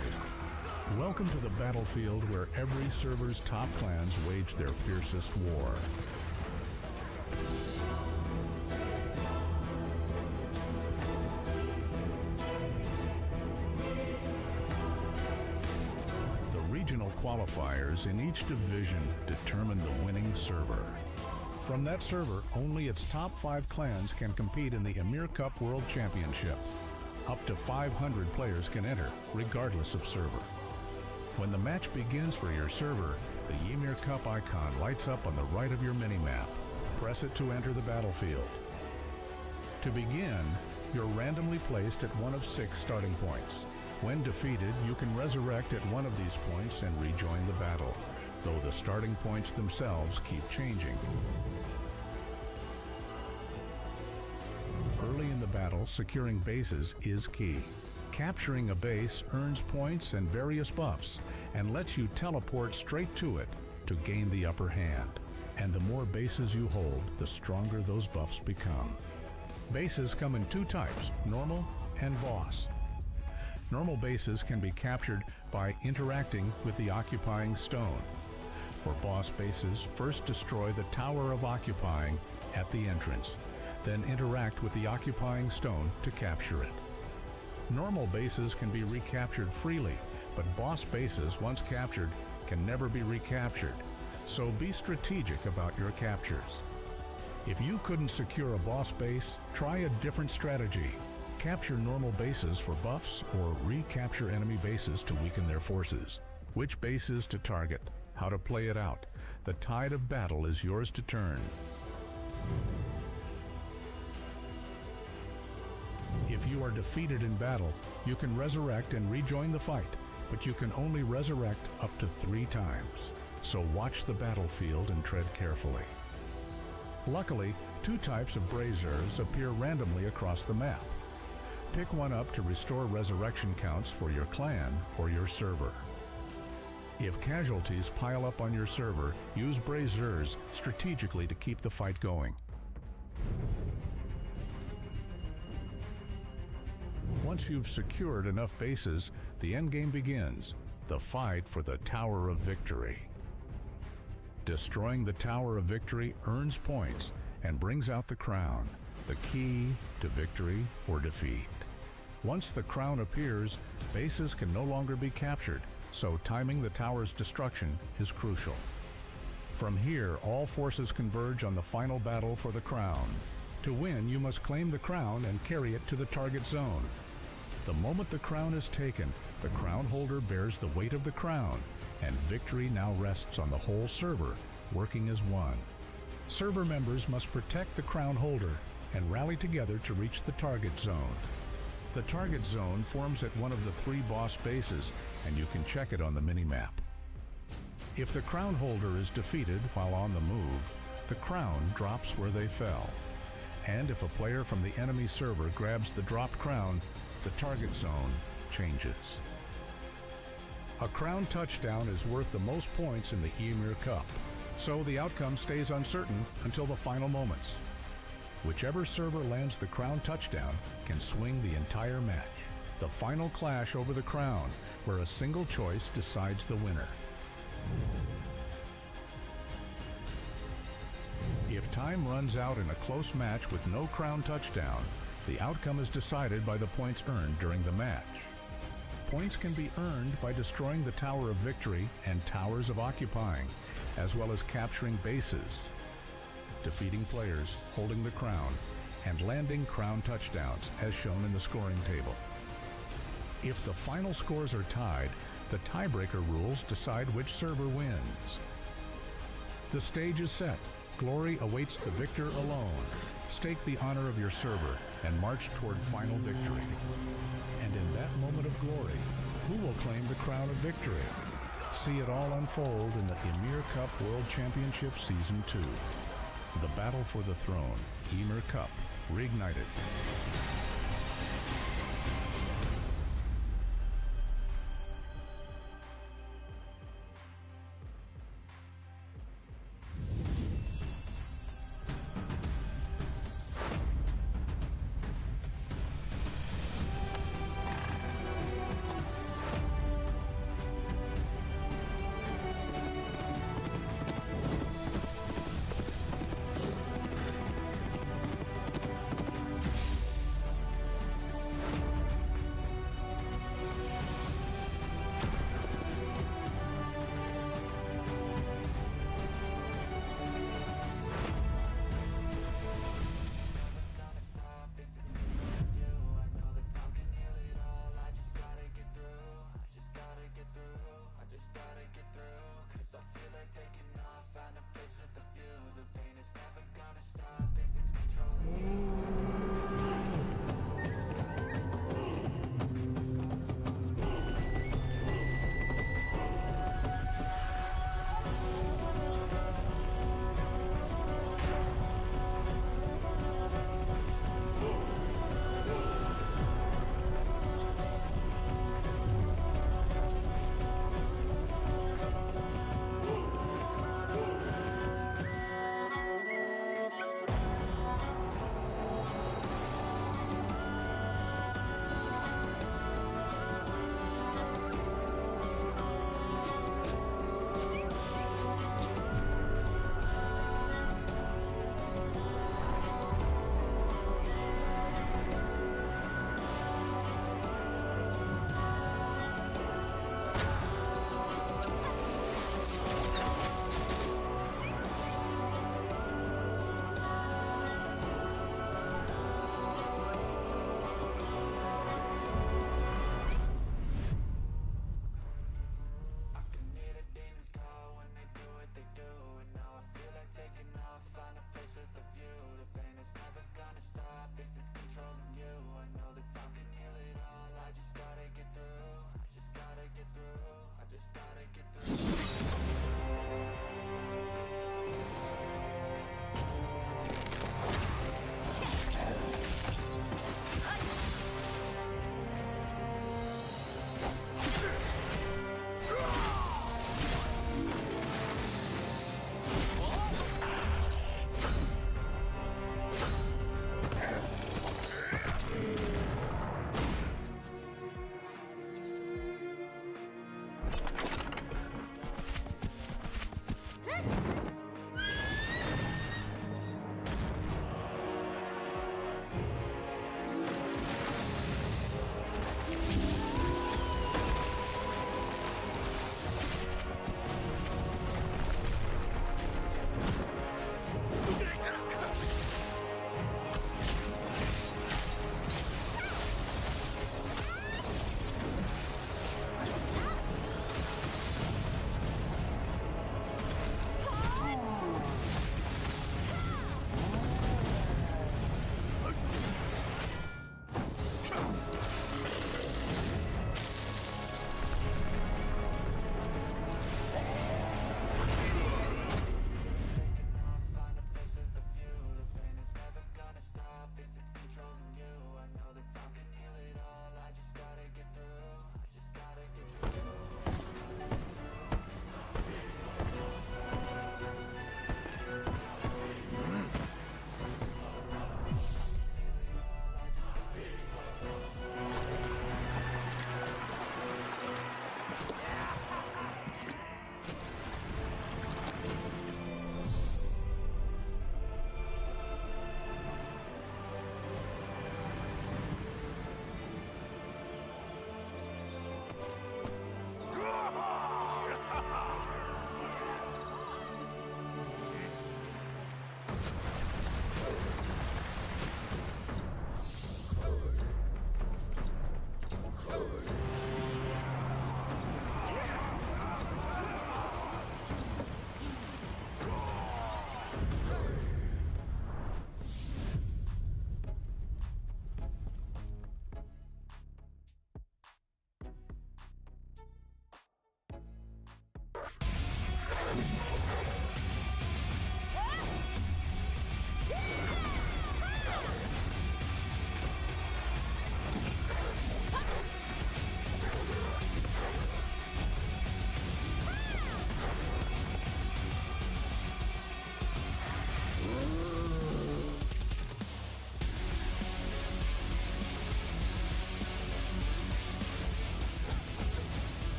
Welcome to the battlefield where every server's top clans wage their fiercest war. The regional qualifiers in each division determine the winning server. From that server, only its top 5 clans can compete in the Ymir Cup World Championship. Up to 500 players can enter, regardless of server. When the match begins for your server, the Ymir Cup icon lights up on the right of your minimap. Press it to enter the battlefield. To begin, you're randomly placed at one of 6 starting points. When defeated, you can resurrect at one of these points and rejoin the battle, though the starting points themselves keep changing. Early in the battle, securing bases is key. Capturing a base earns points and various buffs, and lets you teleport straight to it to gain the upper hand. And the more bases you hold, the stronger those buffs become. Bases come in 2 types, normal and boss. Normal bases can be captured by interacting with the occupying stone. For boss bases, first destroy the Tower of Occupying at the entrance, then interact with the occupying stone to capture it. Normal bases can be recaptured freely, but boss bases, once captured, can never be recaptured, so be strategic about your captures. If you couldn't secure a boss base, try a different strategy. Capture normal bases for buffs or recapture enemy bases to weaken their forces. Which bases to target, how to play it out. The tide of battle is yours to turn. If you are defeated in battle, you can resurrect and rejoin the fight, but you can only resurrect up to 3 times. So watch the battlefield and tread carefully. Luckily, 2 types of braziers appear randomly across the map. Pick one up to restore resurrection counts for your clan or your server. If casualties pile up on your server, use braziers strategically to keep the fight going. Once you've secured enough bases, the endgame begins, the fight for the Tower of Victory. Destroying the Tower of Victory earns points and brings out the crown, the key to victory or defeat. Once the crown appears, bases can no longer be captured, so timing the tower's destruction is crucial. From here, all forces converge on the final battle for the crown. To win, you must claim the crown and carry it to the target zone. The moment the crown is taken, the crown holder bears the weight of the crown, and victory now rests on the whole server, working as one. Server members must protect the crown holder and rally together to reach the target zone. The target zone forms at one of the 3 boss bases, and you can check it on the minimap. If the crown holder is defeated while on the move, the crown drops where they fell. And if a player from the enemy server grabs the dropped crown, the target zone changes. A crown touchdown is worth the most points in the Ymir Cup, so the outcome stays uncertain until the final moments. Whichever server lands the crown touchdown can swing the entire match. The final clash over the crown, where a single choice decides the winner. If time runs out in a close match with no crown touchdown, the outcome is decided by the points earned during the match. Points can be earned by destroying the Tower of Victory and Towers of Occupying, as well as capturing bases, defeating players, holding the crown, and landing crown touchdowns, as shown in the scoring table. If the final scores are tied, the tiebreaker rules decide which server wins. The stage is set. Glory awaits the victor alone. Stake the honor of your server and march toward final victory. And in that moment of glory, who will claim the crown of victory? See it all unfold in the Ymir Cup World Championship Season 2. The battle for the throne, Ymir Cup, reignited.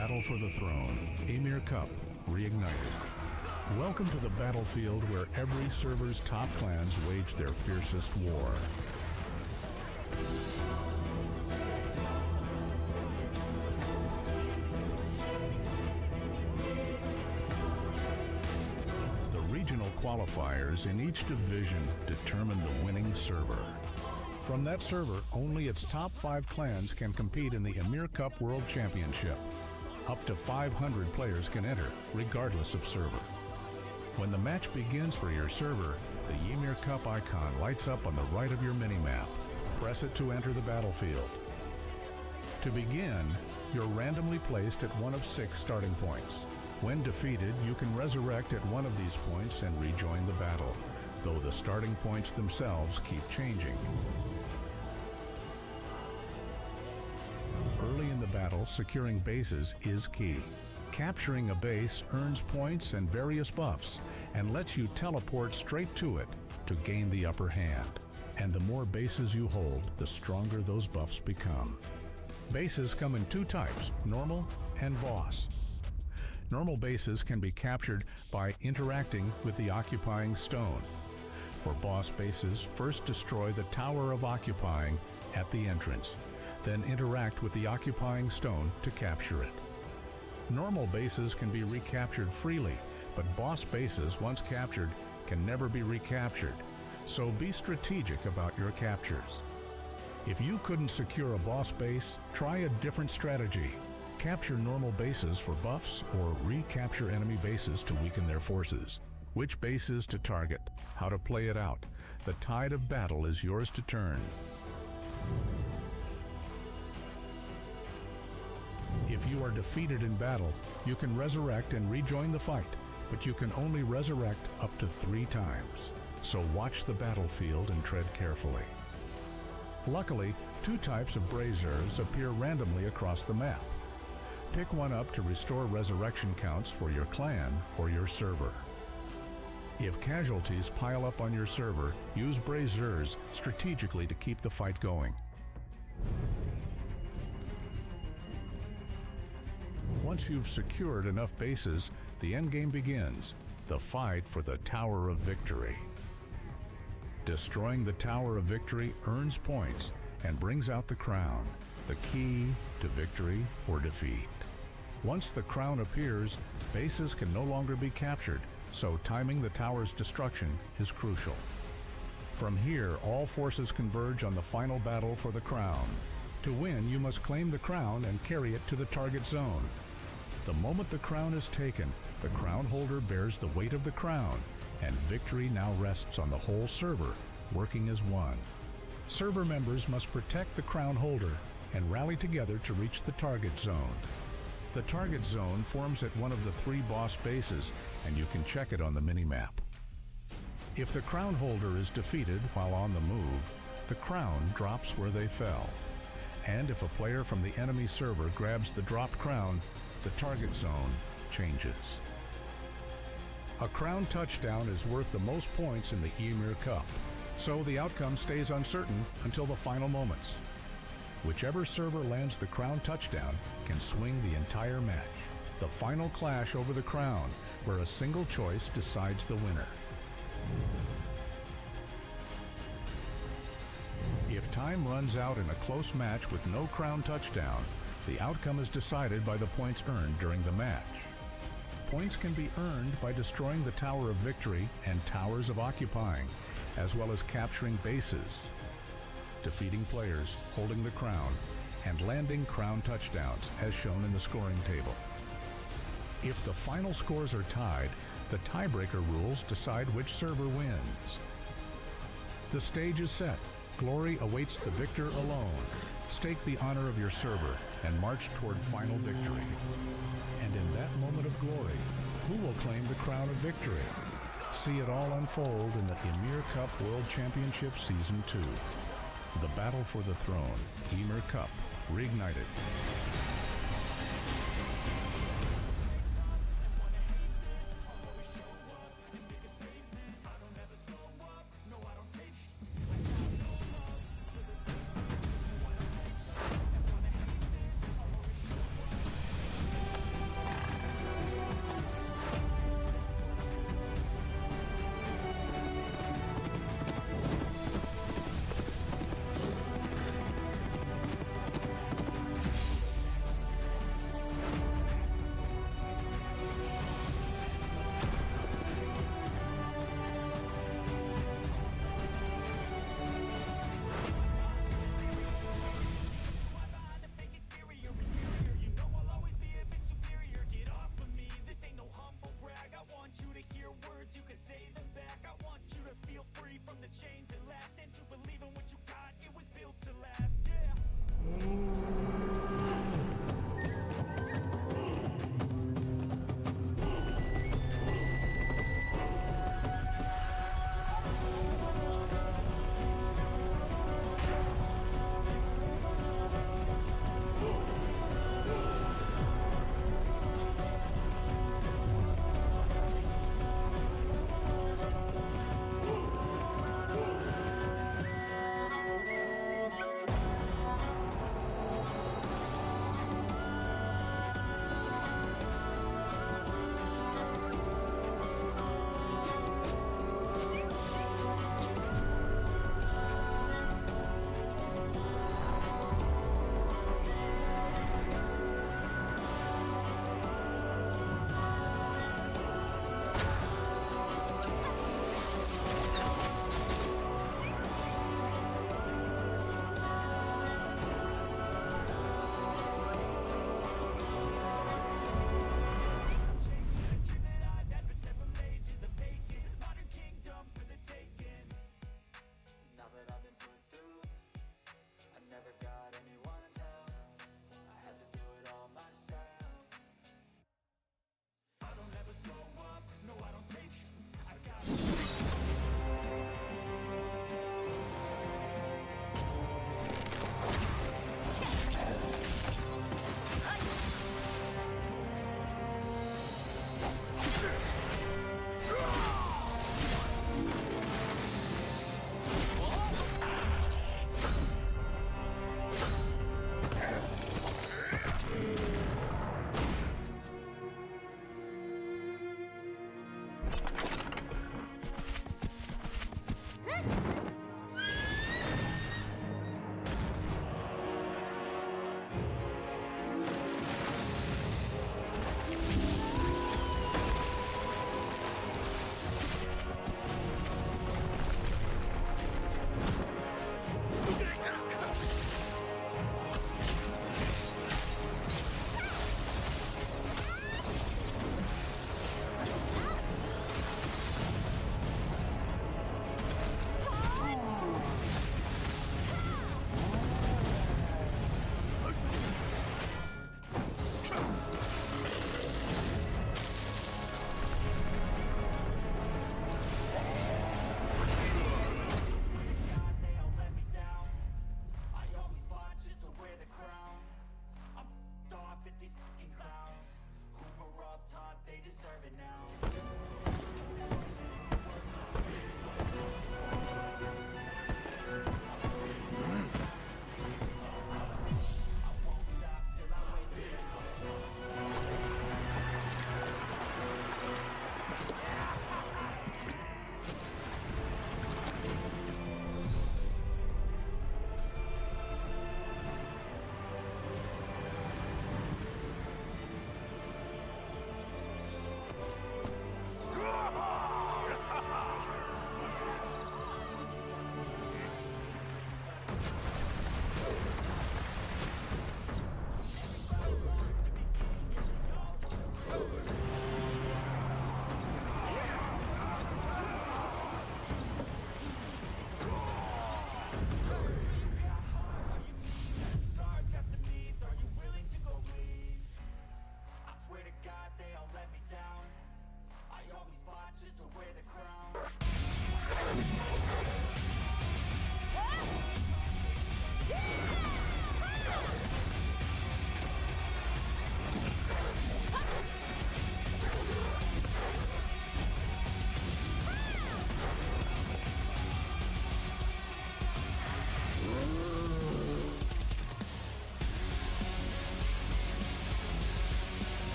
battle for the throne, Ymir Cup Reignited. Welcome to the battlefield where every server's top clans wage their fiercest war. The regional qualifiers in each division determine the winning server. From that server, only its top 5 clans can compete in the Ymir Cup World Championship. Up to 500 players can enter, regardless of server. When the match begins for your server, the Ymir Cup icon lights up on the right of your minimap. Press it to enter the battlefield. To begin, you're randomly placed at one of 6 starting points. When defeated, you can resurrect at one of these points and rejoin the battle, though the starting points themselves keep changing. Early in the battle, securing bases is key. Capturing a base earns points and various buffs and lets you teleport straight to it to gain the upper hand. And the more bases you hold, the stronger those buffs become. Bases come in 2 types, normal and boss. Normal bases can be captured by interacting with the occupying stone. For boss bases, first destroy the Tower of Occupying at the entrance, then interact with the occupying stone to capture it. Normal bases can be recaptured freely, but boss bases, once captured, can never be recaptured, so be strategic about your captures. If you couldn't secure a boss base, try a different strategy. Capture normal bases for buffs or recapture enemy bases to weaken their forces. Which bases to target, how to play it out. The tide of battle is yours to turn. If you are defeated in battle, you can resurrect and rejoin the fight, but you can only resurrect up to 3 times. So watch the battlefield and tread carefully. Luckily, 2 types of braziers appear randomly across the map. Pick one up to restore resurrection counts for your clan or your server. If casualties pile up on your server, use braziers strategically to keep the fight going. Once you've secured enough bases, the endgame begins, the fight for the Tower of Victory. Destroying the Tower of Victory earns points and brings out the crown, the key to victory or defeat. Once the crown appears, bases can no longer be captured, so timing the tower's destruction is crucial. From here, all forces converge on the final battle for the crown. To win, you must claim the crown and carry it to the target zone. The moment the crown is taken, the crown holder bears the weight of the crown, and victory now rests on the whole server, working as one. Server members must protect the crown holder and rally together to reach the target zone. The target zone forms at one of the 3 boss bases, and you can check it on the minimap. If the crown holder is defeated while on the move, the crown drops where they fell. And if a player from the enemy server grabs the dropped crown, the target zone changes. A crown touchdown is worth the most points in the Ymir Cup, so the outcome stays uncertain until the final moments. Whichever server lands the crown touchdown can swing the entire match. The final clash over the crown, where a single choice decides the winner. If time runs out in a close match with no crown touchdown, the outcome is decided by the points earned during the match. Points can be earned by destroying the Tower of Victory and Towers of Occupying, as well as capturing bases, defeating players, holding the crown, and landing crown touchdowns, as shown in the scoring table. If the final scores are tied, the tiebreaker rules decide which server wins. The stage is set. Glory awaits the victor alone. Stake the honor of your server and march toward final victory. And in that moment of glory, who will claim the crown of victory? See it all unfold in the Ymir Cup World Championship Season 2. The battle for the throne, Ymir Cup, reignited.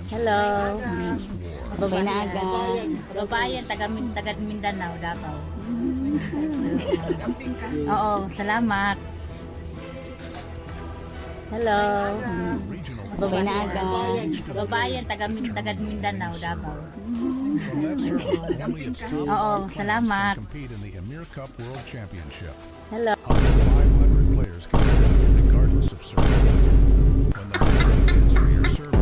Hello. Babay na aga. Babayan, taga Mindanao, Davao. Oo, salamat. Hello. Babay na aga. Babayan, taga Mindanao, Davao. Oo, salamat. Compete in the Ymir Cup World Championship. Hello. Up to 500 players compete regardless of service. When the player begins for your server,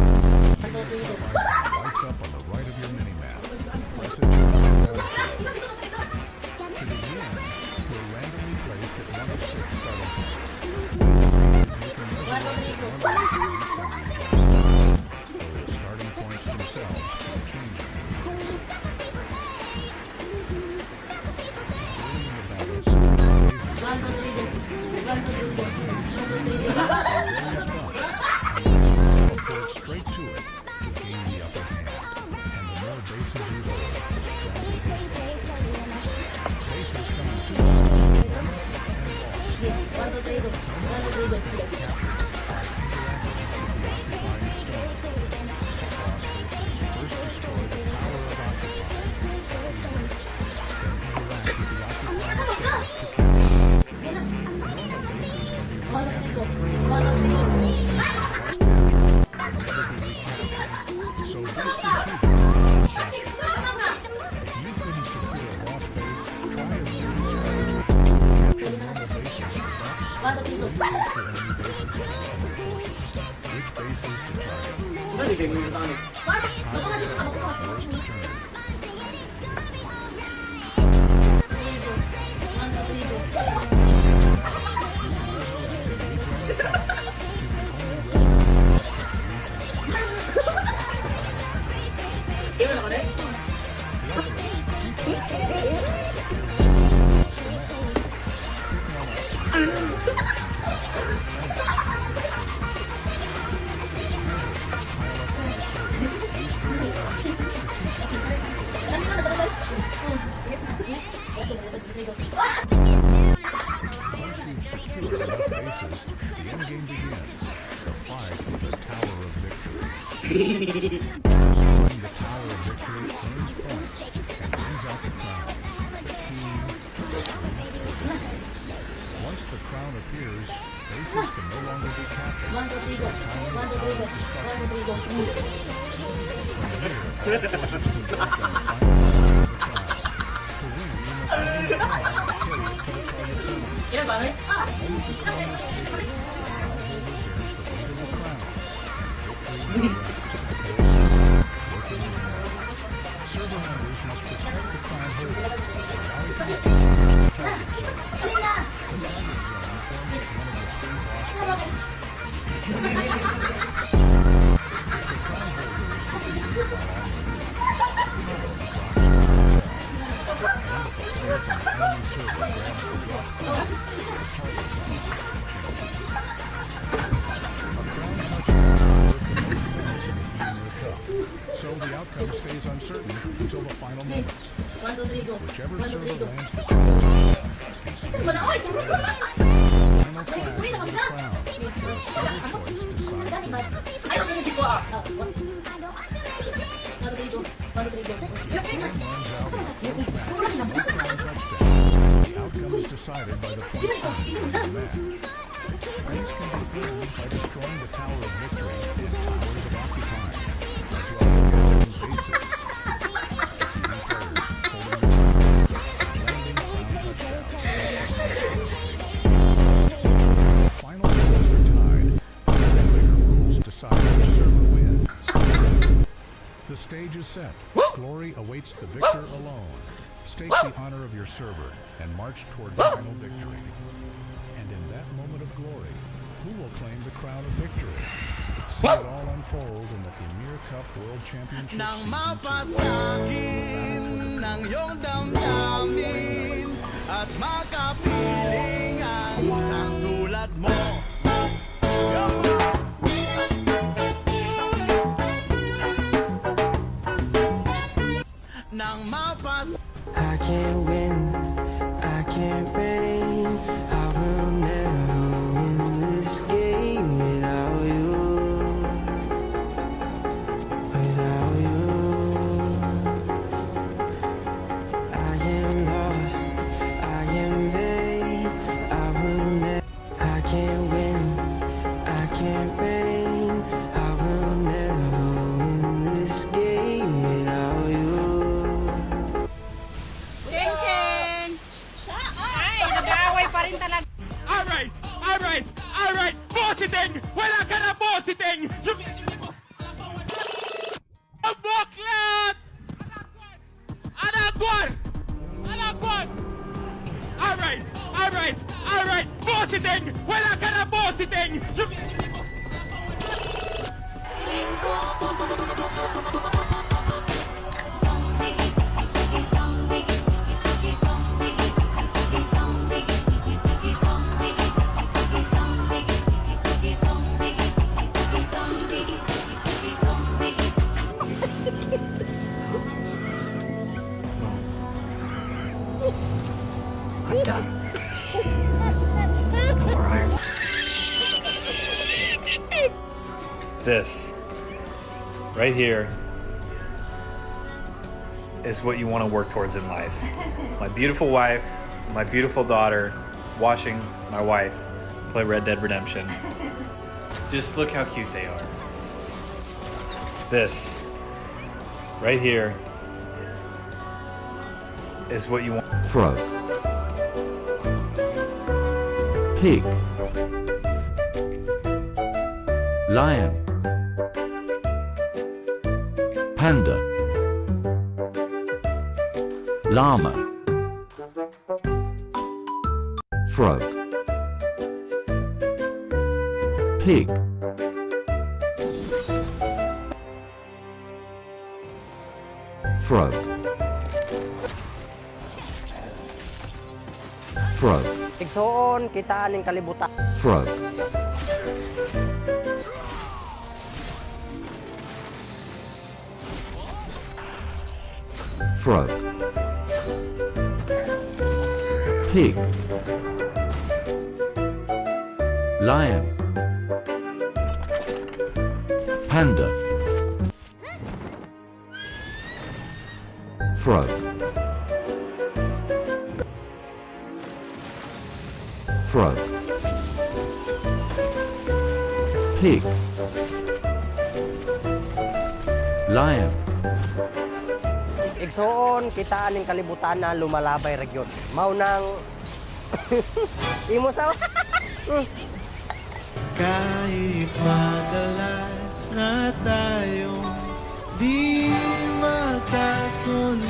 lights up on the right of your mini-map. Press it to the field. To begin, you're randomly placed at one of 6 starting points. You can measure one of the starting points themselves can change. Straight to it to gain the upper hand. And the more bases you hold, the stronger his boost. Bases come in 2 occupying stone. Cross bases first destroy the power of occupying. Once you've secured enough bases, the end game begins. The fight for the Tower of Victory. Destroying the Tower of Victory earns points and brings out the crown. The key to victory or defeat. Once the crown appears, bases can no longer be captured. So timing the Tower's destruction is critical. From here, all forces can work on the final round of the crown. To win, you must claim the crown and carry it to the target zone. The moment the crown is taken, the crown holder bears the weight of the crown, and victory rests on the server working in order. Server members must protect the crown holder and rally to the target zone. The target zone forms one of the three boss phases. If the crown holder is defeated while on the move, the crown drops to the ground. And if a player from the enemy server grabs the drop crown, the target zone changes. A crown touchdown is worth the most points in the Ymir Cup, so the outcome stays uncertain until the final moments. Whichever server lands the target zone can swing the final clash over the crown, where the server choice decides the winner. The outcome is decided by the points earned during the match. Points can be earned by destroying the Tower of Victory and Towers of Occupying, as well as capturing bases. Defeating players, holding the crown, and landing crown touchdowns. The final scores are tied. The tiebreaker rules decide which server wins. The stage is set. Glory awaits the victor alone. Stake the honor of your server and march toward final victory. And in that moment of glory, who will claim the crown of victory? See it all unfold in the Ymir Cup World Championship Nang Season 2. mapasakin ng iyong damdamin at makapiling ang isang tulad mo. Nang mapas I can't win, I can't reign, I will never win this game without you. Without you, I am lost, I am vain, I will never, I can't win, I can't reign, I will never win this game without you. Alright! Bossiting! Wala ka na bossiting! Ang buklat! Anagwan! Alright! Bossiting! Wala ka na bossiting! I'm done. Alright. This, right here, is what you want to work towards in life. My beautiful wife, my beautiful daughter, watching my wife play Red Dead Redemption. Just look how cute they are. This, right here, is what you want. Frog. Pig. Lion. Panda. Llama. Frog. Pig. Frog. Frog. Igsoon, kita aning kalibutan. Frog. Frog. Pig. Lion. Panda. Frog. Frog. Pig. Lion. Igsoon, kita aning kalibutan na lumalabay regyon. Maunang imo sa Kahit madalas na tayong di magkasunduan,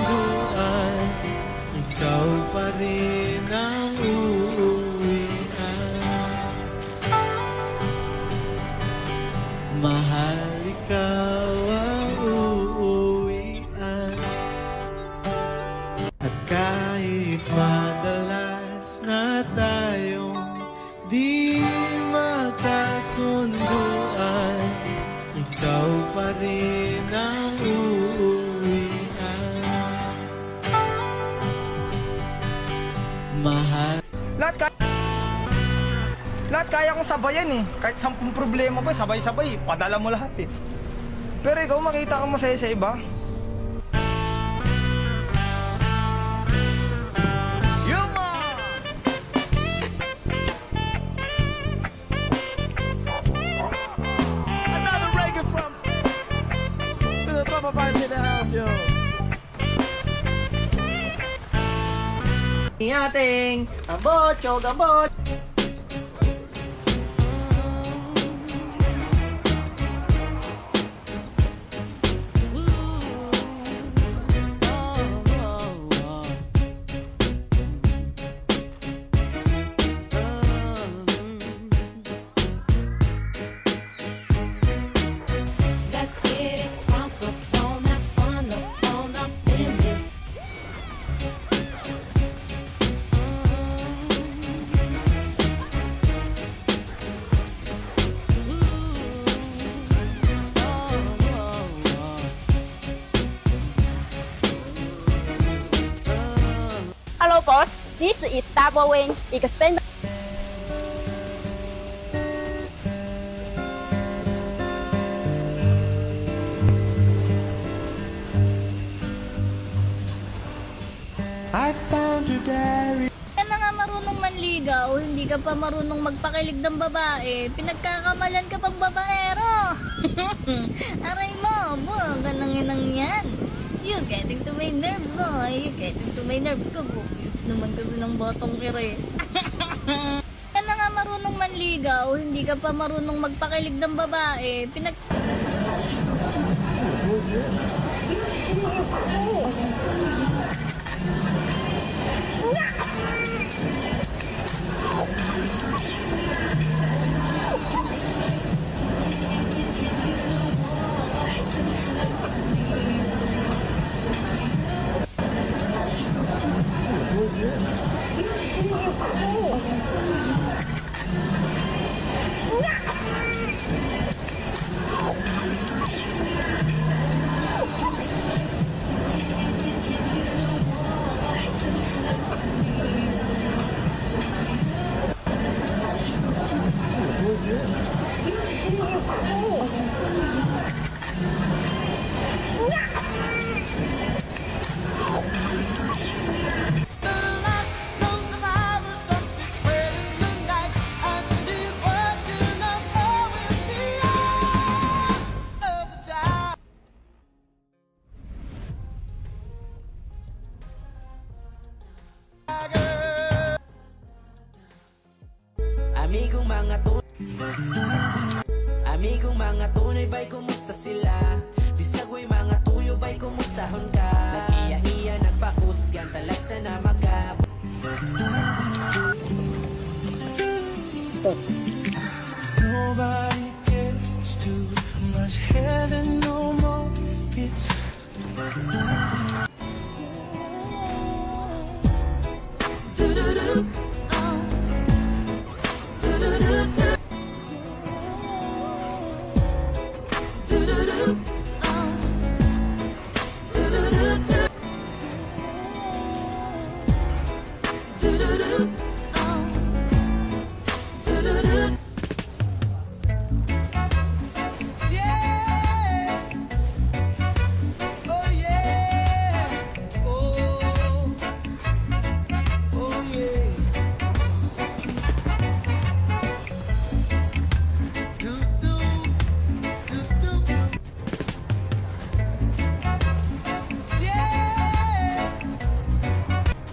ikaw pa rin ang uuwian. Mahal, ikaw ang uuwian. At kahit madalas na tayong di magkasunduan, ikaw pa rin ang uuwian. Mahal. Lahat kaya kong sabayan eh. Kahit 10 problema pa, sabay-sabay. Padala mo lahat eh. Pero ikaw, makita ka masaya sa iba. Another Reagan from the top of our city house, yo. ating gambocho, gambocho. Hello boss, this is double wing extender. I found your diary. Ka na nga marunong manligaw, hindi ka pa marunong magpakilig ng babae, pinagkakamalan ka pang babaero. Aray mo, ganang inang yan. You getting to my nerves, boy. You getting to my nerves ko. Confused naman kasi ng batong kire. Ka na nga marunong manligaw, hindi ka pa marunong magpakilig ng babae, Amigong mga tunay ba'y kumusta sila? Bisag way mga tuyo ba'y kumustahon ka? Nag-iya-iya, nagpakusgan, talagsa na magab. Nobody gets too much heaven no more. It's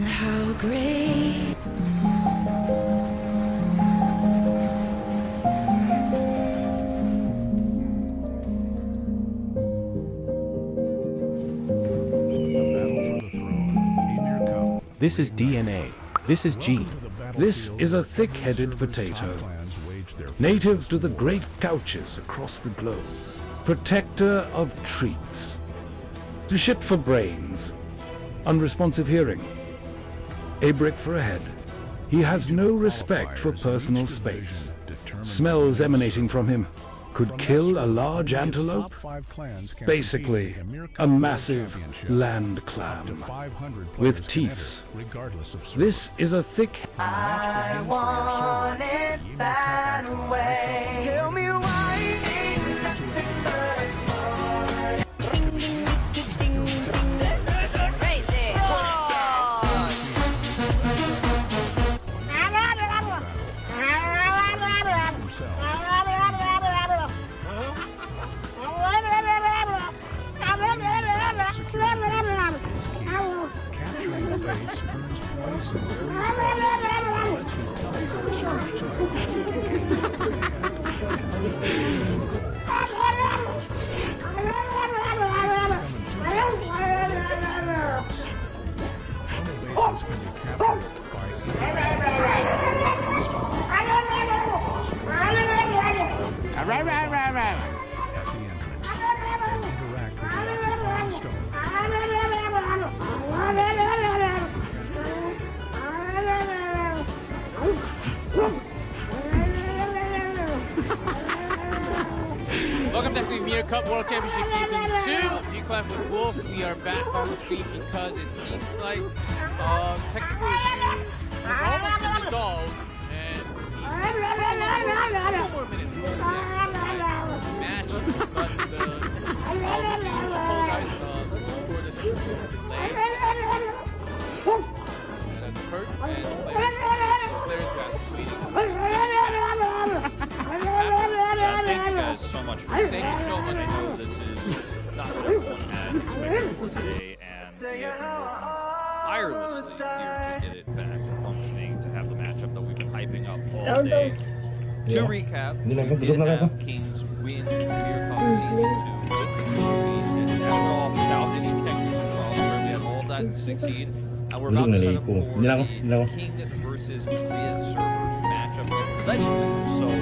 How great. This is DNA. This is gene. This is a thick-headed potato, native to the great couches across the globe, protector of treats, to shit for brains, unresponsive hearing, a brick for a head. He has no respect for personal space. Smells emanating from him could kill a large antelope. Basically, a massive land clam with teeths. This is a thick... I want it that way. Tell me why ain't nothing but Capturing the base earns points and lets you teleport straight to bases can be captured Welcome back to Ymir Cup World Championship Season 2. G-Clap with Wolf. We are back on the screen because it seems like technical issue has almost been resolved. And a couple more minutes before the match. But the whole guys for the delay. And that's Kurt and the players guys Thank you guys so much for Thank you so much. I know this is not what everyone had expected for today, and we have been tirelessly here to get it back functioning, to have the matchup that we've been hyping up all day. To recap, we did have Kings win Ymir Cup Season 2 with the trophies, and overall without any technical problems, where we had all of that succeed. And we're about to set up for the King versus Korea server matchup with Legend. So if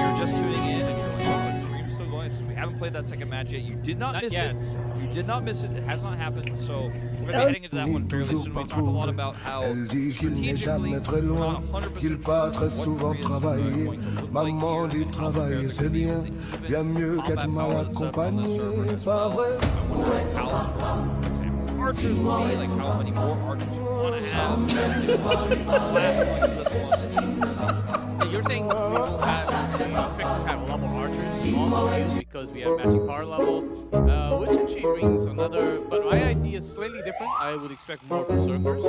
you're just tuning in and you're like, oh, the stream's still going, it's because we haven't played that second match yet. You did not miss it. You did not miss it. It has not happened. So we're going to be heading into that one fairly soon. We talked a lot about how strategically we're not 100% sure what Korea's server is going to look like here. Maman du travail, c'est bien. Bien mieux qu'être mal accompagné, pas vrai? I wonder how strong, for example, archers will be, like how many more archers you want to have. You're saying we will have, we expect to have a lot more archers on the field because we have matching power level, which actually brings another, but my idea is slightly different. I would expect more berserkers,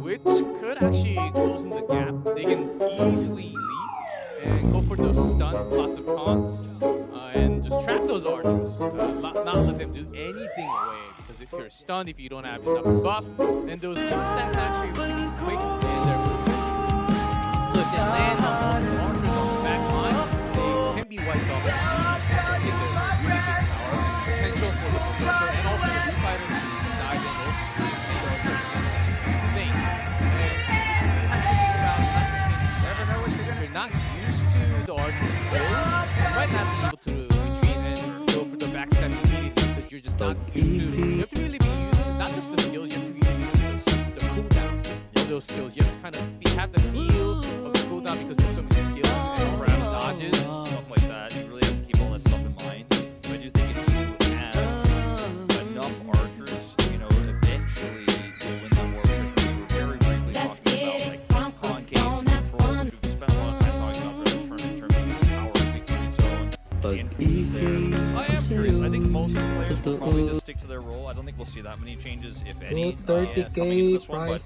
which could actually close in the gap. They can easily leap and go for those stuns, lots of taunts, and just trap those archers, not let them do anything away. Because if you're stunned, if you don't have enough buff, then those attacks actually really quick and they're moving. So if they land on multiple archers on the back line, they can be wiped off. So I think there's really big power and potential potential for the Berserker and also the Blue Fighter to dive in or to make the Archers thing. And you have to think about not just if you're not used to the Archer's skills, you might not be able to retreat and go for the backstab immediately because you're just not used to. You have to really be used to not just the skills, you have to be used to the cooldown of those skills. You have to kind of have the feel of the cooldown because there's so many skills and rapid dodges. Stuff like that. You really have to keep all that stuff in mind. But I do think if you have enough archers, you know, eventually you'll win that war. Because we were very briefly talking about like concaves and controls, which we've spent a lot of time talking about during this tournament in terms of the power of victory zone. The influence there. I am curious. I think most of the players will probably just stick to their role. I don't think we'll see that many changes, if any, coming into this one. But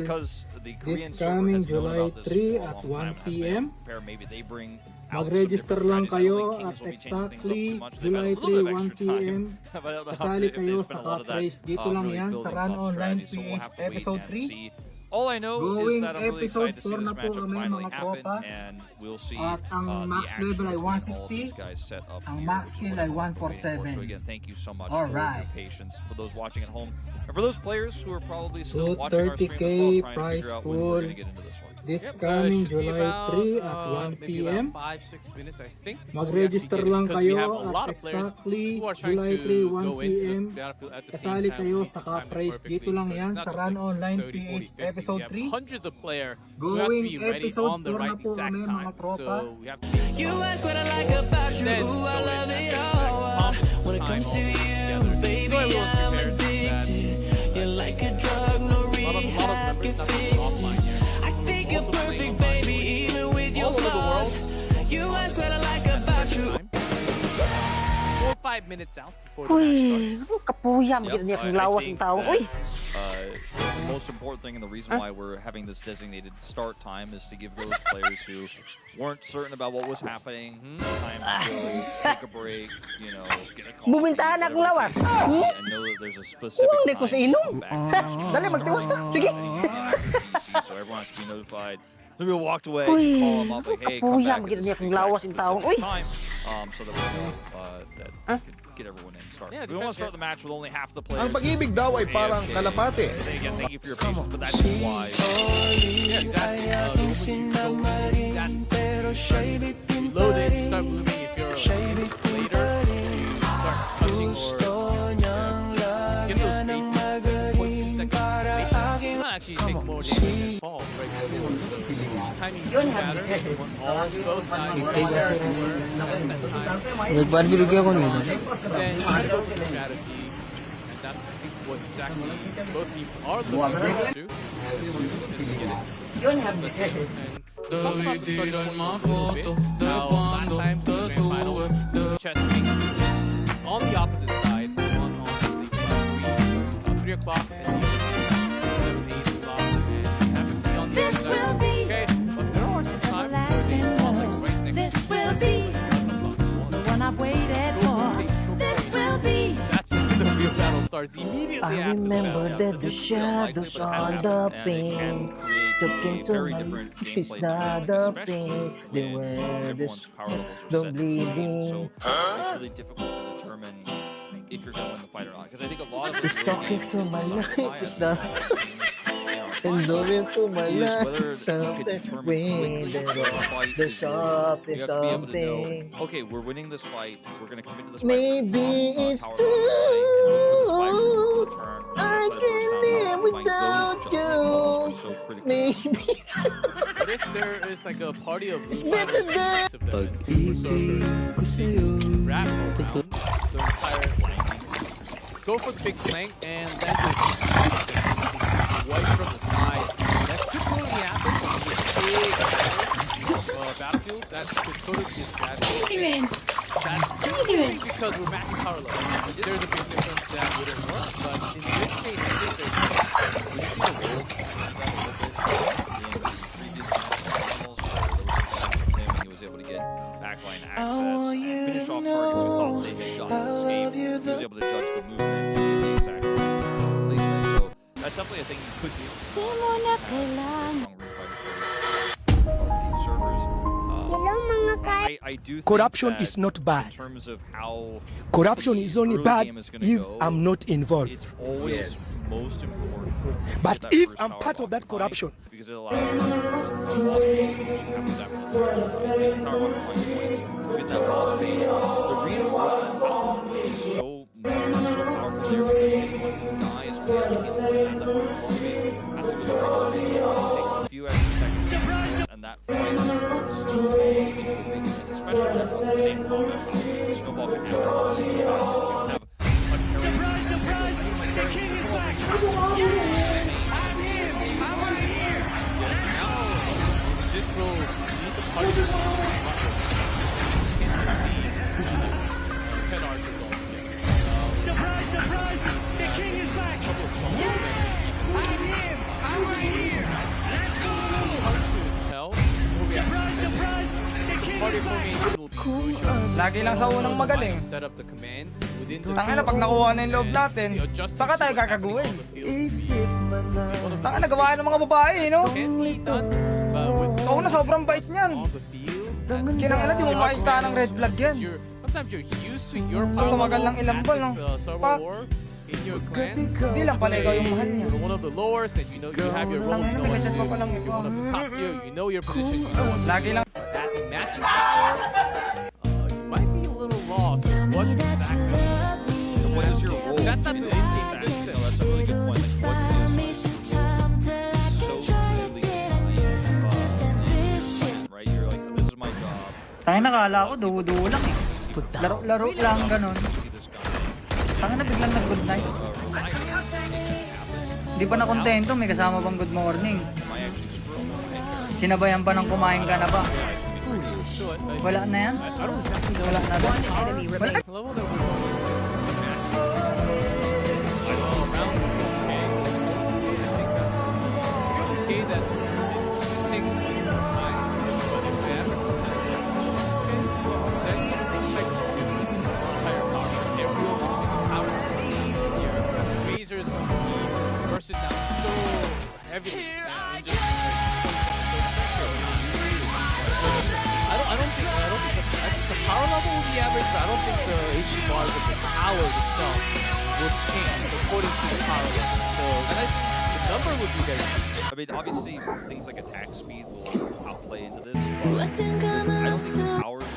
because the Korean server has known about this for a long time and has been prepared, maybe they bring Mag-register lang kayo at exactly July 3, 1 p.m. Kasali kayo sa Cup Race. Dito lang yan sa Run Online PH Episode 3. All I know Going is that I'm really episode excited to see 4 this na po matchup kami finally mga happen, tropa. and we'll see At ang max the level ay action between all of these 160. guys set up Ang here, max which is skill what ay everyone's waiting for. 147. So again, thank you so much All for right. your patience, for those watching at home, and for those players who are probably still watching our stream as 230K well, trying to prize figure out when we're pool. going to get into this one. This Yep, coming should be July about, 3 at 1 maybe p.m. about 5-6 minutes, I think. Mag-register lang Because we have kayo a lot at of players exactly who are trying July to 3, 1 go into p.m. the battlefield at the same Kasali time. kayo We sa need to Cup time it Race. perfectly Dito lang because yan it's not sa just Run like Online 30, 40, PH 50. Episode We have 3. hundreds of players who has to Going be ready episode on the 4 na right po exact kami time. mga tropa. So we have to be You ask what I like about you, then ooh, I go in love at it the all. exact When it comes to you, together. baby, So everyone's I'm prepared. addicted. You're like a drug, no A lot of rehab members, can not just fix offline it. here. I think you're Also playing perfect, online. baby, even with your All over the flaws. world. You ask what I like about you. 4 or 5 minutes out before the match Uy, starts. kapuyam, Yep, kita niya I kung lawas think ng tao. that, Uy! the most important thing and the reason why we're having this designated start time is to give those players who weren't certain about what was happening time to go take a break, you know, get a coffee, Bumintahan akong whatever lawas. the case may be, and know that there's a specific Hindi ko time sa to ilong. come back. Dali, magtiwas na. Sige. So everyone has to be notified. Some people walked away, Uy, call them up like, hey, come kapuyam, back kita at niya this kung exact lawas ng tao. specific Uy! time, so that we know that we can get everyone in and start. Yeah, We don't want to start the match with only half the players. Ang pag-ibig daw ay parang kalapate. Again, thank you for your patience, but that's why. Yeah, exactly. The moment you go you load it, you start moving. If you're later, you start touching or get those bases 0.2 seconds late. You might actually take more damage than fall right before. So timing doesn't matter. You want all both sides to be there at the set time. Nagparbigay ako nito. Then you gotta go for the strategy, and that's I think what exactly both teams are looking forward to. And talk about the starting point a little bit. Now, last time in the grand finals, chess King on the opposite side, on the 3 o'clock, and 7, 8 o'clock, and happened to be on the other side. Okay, but there are some times where they fall like right next to each other. The one I've waited for. This will be. That's when the real battle starts immediately I after the remember battle. that the shadows on the pain took into my it's not the pain. They were Everyone's power levels are the set. bleeding. So it's really difficult to determine if you're going to win the fight or not. Because I think a lot of us Talking to my life is not and doing to my life something when there's something, something. Okay, we're winning this fight. We're going to commit to this fight. Maybe it's power true. turn. I can't live without you. So Maybe. But if there is like a party of It's better than wrap around the entire flank, go for the big flank, and then just wipe from the side. That could totally happen on this big battlefield. That could totally be a strategy. That's because we're matching power level. There's a big difference that wouldn't work, but in this case, I think there's when you see the roll, he was able to get backline access, finish off targets we thought they had gotten in this game. He was able to judge the movement and get the exact placement. So that's definitely a thing you could do. Strong refighter players. These servers. Hello mga I do think corruption that is not bad. in terms of how Corruption is only early bad game is gonna if go, I'm not involved. it's always most important. to But get that if first I'm power part of block that combined, corruption, because it allows you to boss base, which happens after the tower block points, get that boss base. The reinforcement power is so powerful there because anyone who dies on the enemy team that have that first boss base has to go to the regular base. It takes a few extra seconds, and that fight starts snowballing into a big event, especially when they're both the same combat power. The snowball can happen really fast. You can have The king is back! This will need the punches. 10 archers altogether. Surprise, surprise! The king is back! Yeah! I'm him! I'm right here! Let's go! Surprise, surprise! The king is back! Lagi lang sa unang magaling. Set up the command within the Tanga na, pag nakuha na yung loob natin, baka tayo kakaguhin. Tanga na, gawain ng mga babae, no? Oo na, sobrang bait niyan. Kinangala, di mo makita ng red flag yan. Sometimes you're used to your Kung power tumagal level ng ilang ball, no? at this, server war in your clan. Hindi lang pala ikaw yung mahal niya. You're one of the lowers and you know you have your role. You know what to do. You're one of the top tier. You know your position. You know what to do. Lagi lang. That matching power, you might be a little lost. What exactly? what is your role? That's not the in-game system. No, that's a really good point. Like, what is so clearly defined, right? You're like, this is my job. Tayo nakala ko, duo-duo lang eh. Laro-laro lang, ganun. Tayo na biglang nag-good night. Hindi pa na-kontento, may kasama bang good morning. Sinabayan pa ng kumain ka na ba? Wala na yan? Wala na ba? Burst it down so heavily. I don't think the power level will be average, but I don't think the HP bars of the towers itself will change according to the power level. So, and I think the number would be very good. I mean, obviously, things like attack speed will outplay into this, but I don't think the towers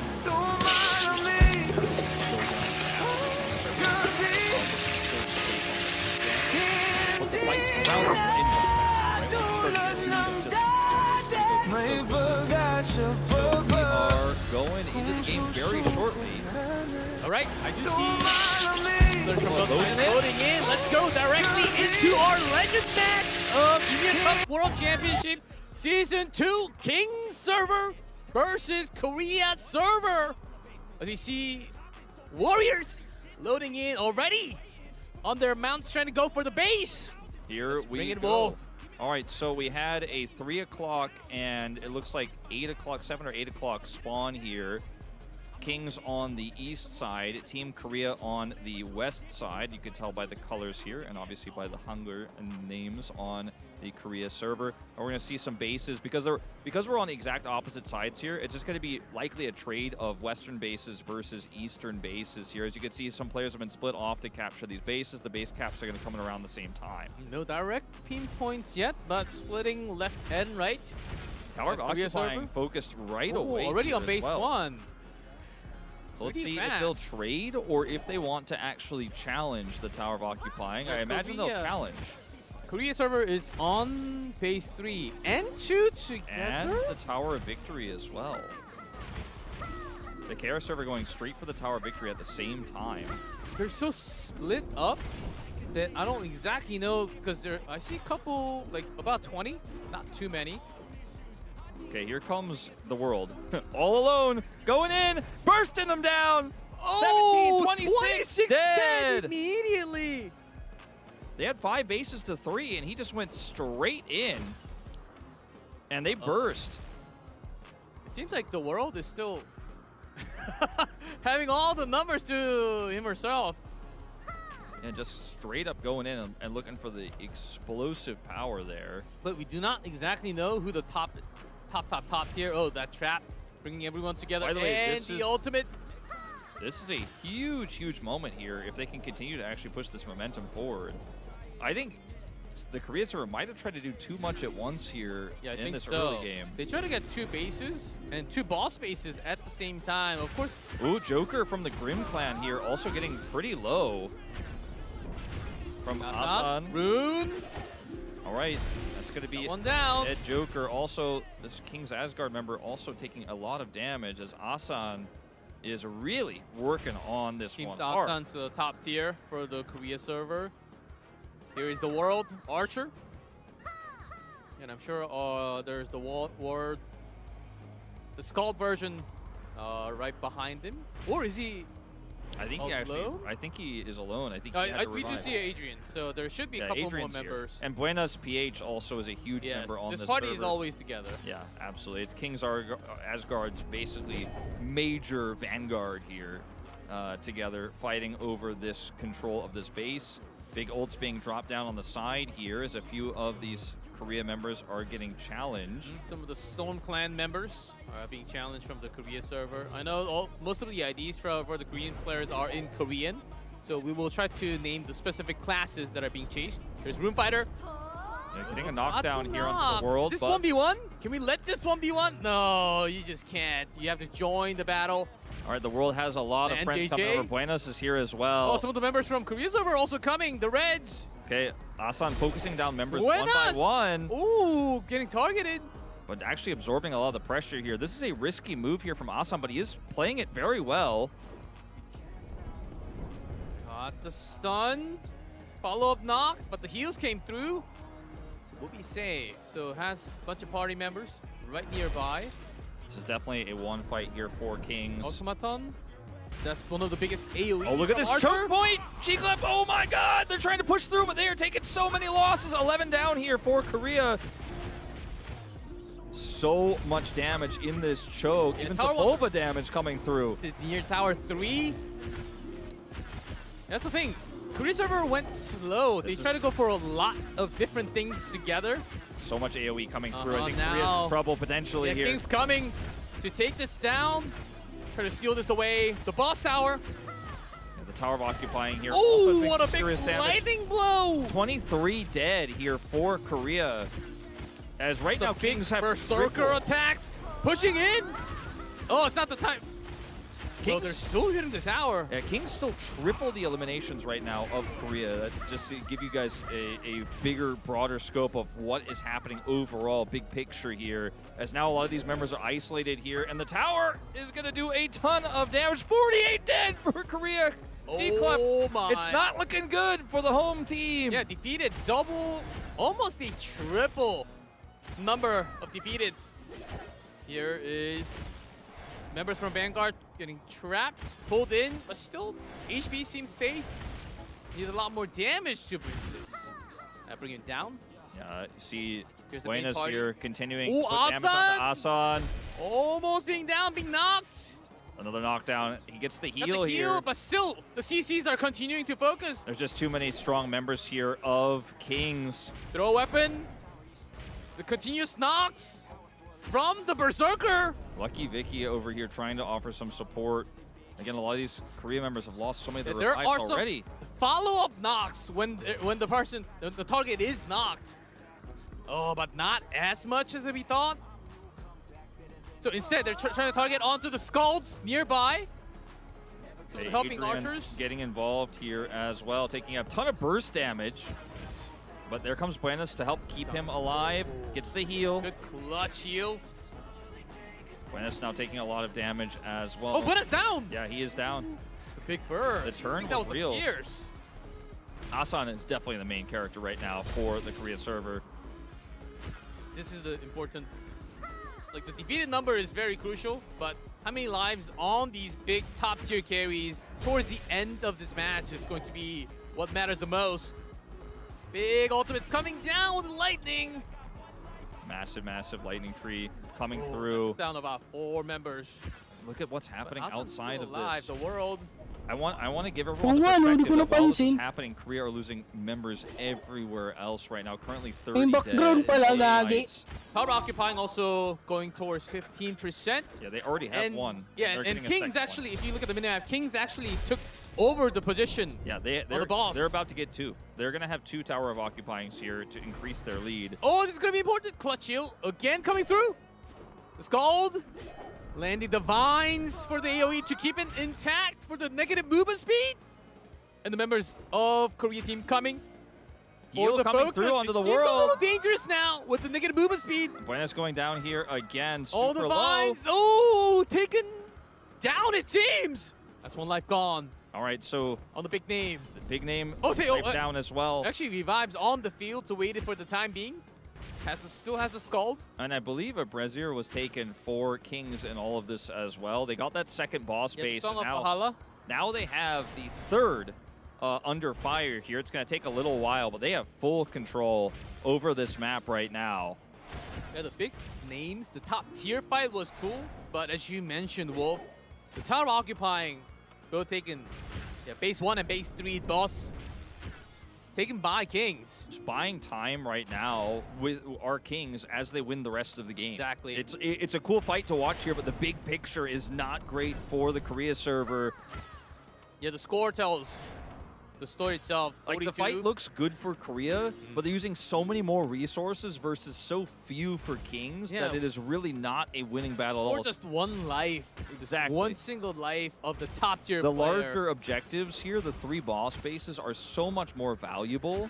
we are going into the game very shortly. All right, I do see loading in. Let's go directly into our legend match of Ymir Cup World Championship Season 2 King server versus Korea server. As we see Warriors loading in already on their mounts, trying to go for the base. Here we go. All right, so we had a 3 o'clock and it looks like 8 o'clock, 7 or 8 o'clock spawn here. Kings on the east side, Team Korea on the west side. You can tell by the colors here and obviously by the hunger and names on the Korea server. And we're going to see some bases because we're on the exact opposite sides here. It's just going to be likely a trade of western bases versus eastern bases here. As you can see, some players have been split off to capture these bases. The base caps are going to come in around the same time. No direct pinpoints yet, but splitting left and right. Tower occupying focused right away. Already on base 1. So let's see if they'll trade or if they want to actually challenge the Tower of Occupying. I imagine they'll challenge. Korea server is on base 3 and 2 together. And the Tower of Victory as well. The KR server going straight for the Tower of Victory at the same time. They're so split up that I don't exactly know because I see a couple, like about 20, not too many. Okay, here comes the world. All alone, going in, bursting them down. Oh, 17, 26, dead. Immediately. They had 5 bases to 3, and he just went straight in. And they burst. It seems like the world is still having all the numbers to him herself. And just straight up going in and looking for the explosive power there. But we do not exactly know who the top tier. Oh, that trap bringing everyone together. By the way, and the ultimate. This is a huge, huge moment here if they can continue to actually push this momentum forward. I think the Korea server might have tried to do too much at once here in this early game. They try to get 2 bases and 2 boss bases at the same time. Of course. Ooh, Joker from the Grimm clan here also getting pretty low. From Asan. Rune. All right, that's going to be one down. Ed Joker. Also, this King's Asgard member also taking a lot of damage as Asan is really working on this one hard. Asan's the top tier for the Korea server. Here is the World Archer. And I'm sure there's the the Scald version right behind him. Or is he I think he is alone. I think we do see Adrian, so there should be a couple more members. And Buenas PH also is a huge member on this party server. is always together. Yeah, absolutely. It's King's Asgard's basically major vanguard here together, fighting over this control of this base. Big ults being dropped down on the side here as a few of these Korea members are getting challenged. Some of the Storm Clan members are being challenged from the Korea server. I know most of the IDs for the Korean players are in Korean, so we will try to name the specific classes that are being chased. There's Room Fighter. They're getting a knockdown here onto the World. This 1v1? Can we let this 1v1? No, you just can't. You have to join the battle. All right, the World has a lot of friends coming over. Buenas is here as well. Oh, some of the members from Korea server are also coming. The Reds. Okay, Asan focusing down members one by one. Ooh, getting targeted. But actually absorbing a lot of the pressure here. This is a risky move here from Asan, but he is playing it very well. Got the stun. Follow-up knock, but the heals came through. So we'll be safe. So has a bunch of party members right nearby. This is definitely a one fight here for Kings. Automaton. That's one of the biggest AoE. Oh, look at this choke point! G-Clef, oh my god! They're trying to push through, but they are taking so many losses. 11 down here for Korea. So much damage in this choke. Even Sepulva damage coming through. This is near Tower 3. That's the thing. Korea server went slow. They tried to go for a lot of different things together. So much AoE coming through. I think Korea's in trouble potentially here. King's coming to take this down. Try to steal this away. The boss tower. Yeah, the tower of occupying here. Oh, what a big lightning blow! 23 dead here for Korea. As right now Kings have Berserker attacks. Pushing in. Oh, it's not the time. Kings, they're still hitting the tower. Yeah, Kings still triple the eliminations right now of Korea. That just to give you guys a bigger, broader scope of what is happening overall, big picture here. As now a lot of these members are isolated here, and the tower is going to do a ton of damage. 48 dead for Korea. Oh my. It's not looking good for the home team. Yeah, defeated double, almost a triple number of defeated. Here is members from Vanguard getting trapped, pulled in, but still HP seems safe. Needs a lot more damage to bring this. Bring him down. Yeah, see Buenas here continuing to put damage onto Asan. Almost being down, being knocked. Another knockdown. He gets the heal here. But still, the CCs are continuing to focus. There's just too many strong members here of Kings. Throw a weapon. The continuous knocks from the Berserker. Lucky Vicky over here trying to offer some support. Again, a lot of these Korea members have lost so many of their revives already. Follow-up knocks when the target is knocked. Oh, but not as much as we thought. So instead, they're trying to target onto the Skulls nearby. So they're helping archers. Getting involved here as well, taking a ton of burst damage. But there comes Buenas to help keep him alive. Gets the heal. Good clutch heal. Buenas now taking a lot of damage as well. Oh, Buenas down! Yeah, he is down. Big burst. The turn was real. Asan is definitely the main character right now for the Korea server. This is the important... Like, the defeated number is very crucial, but how many lives on these big top-tier carries towards the end of this match is going to be what matters the most. Big ultimates coming down with lightning. Massive, massive lightning tree coming through. Down about 4 members. Look at what's happening outside of this. The World. I want to give everyone the perspective that while this is happening, Korea are losing members everywhere else right now. Currently 30 dead. Power Occupying also going towards 15%. Yeah, they already have one. Yeah, and Kings actually, if you look at the minimap, Kings actually took over the position. Yeah, on the boss. They're about to get 2. They're going to have 2 Tower of Occupyings here to increase their lead. Oh, this is going to be important. Clutch heal again coming through. The Scald. Landing the vines for the AoE to keep it intact for the negative movement speed. And the members of Korea team coming. Heal coming through onto the world. It's a little dangerous now with the negative movement speed. Buena's going down here again. All the vines. Low. Oh, taken down it seems. That's one life gone. All right, so on the big name. The big name down as well. Actually revives on the field, so waited for the time being. Still has a Scald. And I believe a Brazier was taken for Kings in all of this as well. They got that second boss base. And now they have the third under fire here. It's going to take a little while, but they have full control over this map right now. Yeah, the big names, the top tier fight was cool, but as you mentioned, Wolf, the Tower Occupying, both taken base 1 and base 3 boss. Taken by Kings. Just buying time right now with our Kings as they win the rest of the game. Exactly. It's a cool fight to watch here, but the big picture is not great for the Korea server. Yeah, the score tells the story itself. Like, the fight looks good for Korea, but they're using so many more resources versus so few for Kings that it is really not a winning battle at all. Or just one life. Exactly. One single life of the top tier The player. larger objectives here, the 3 boss bases, are so much more valuable.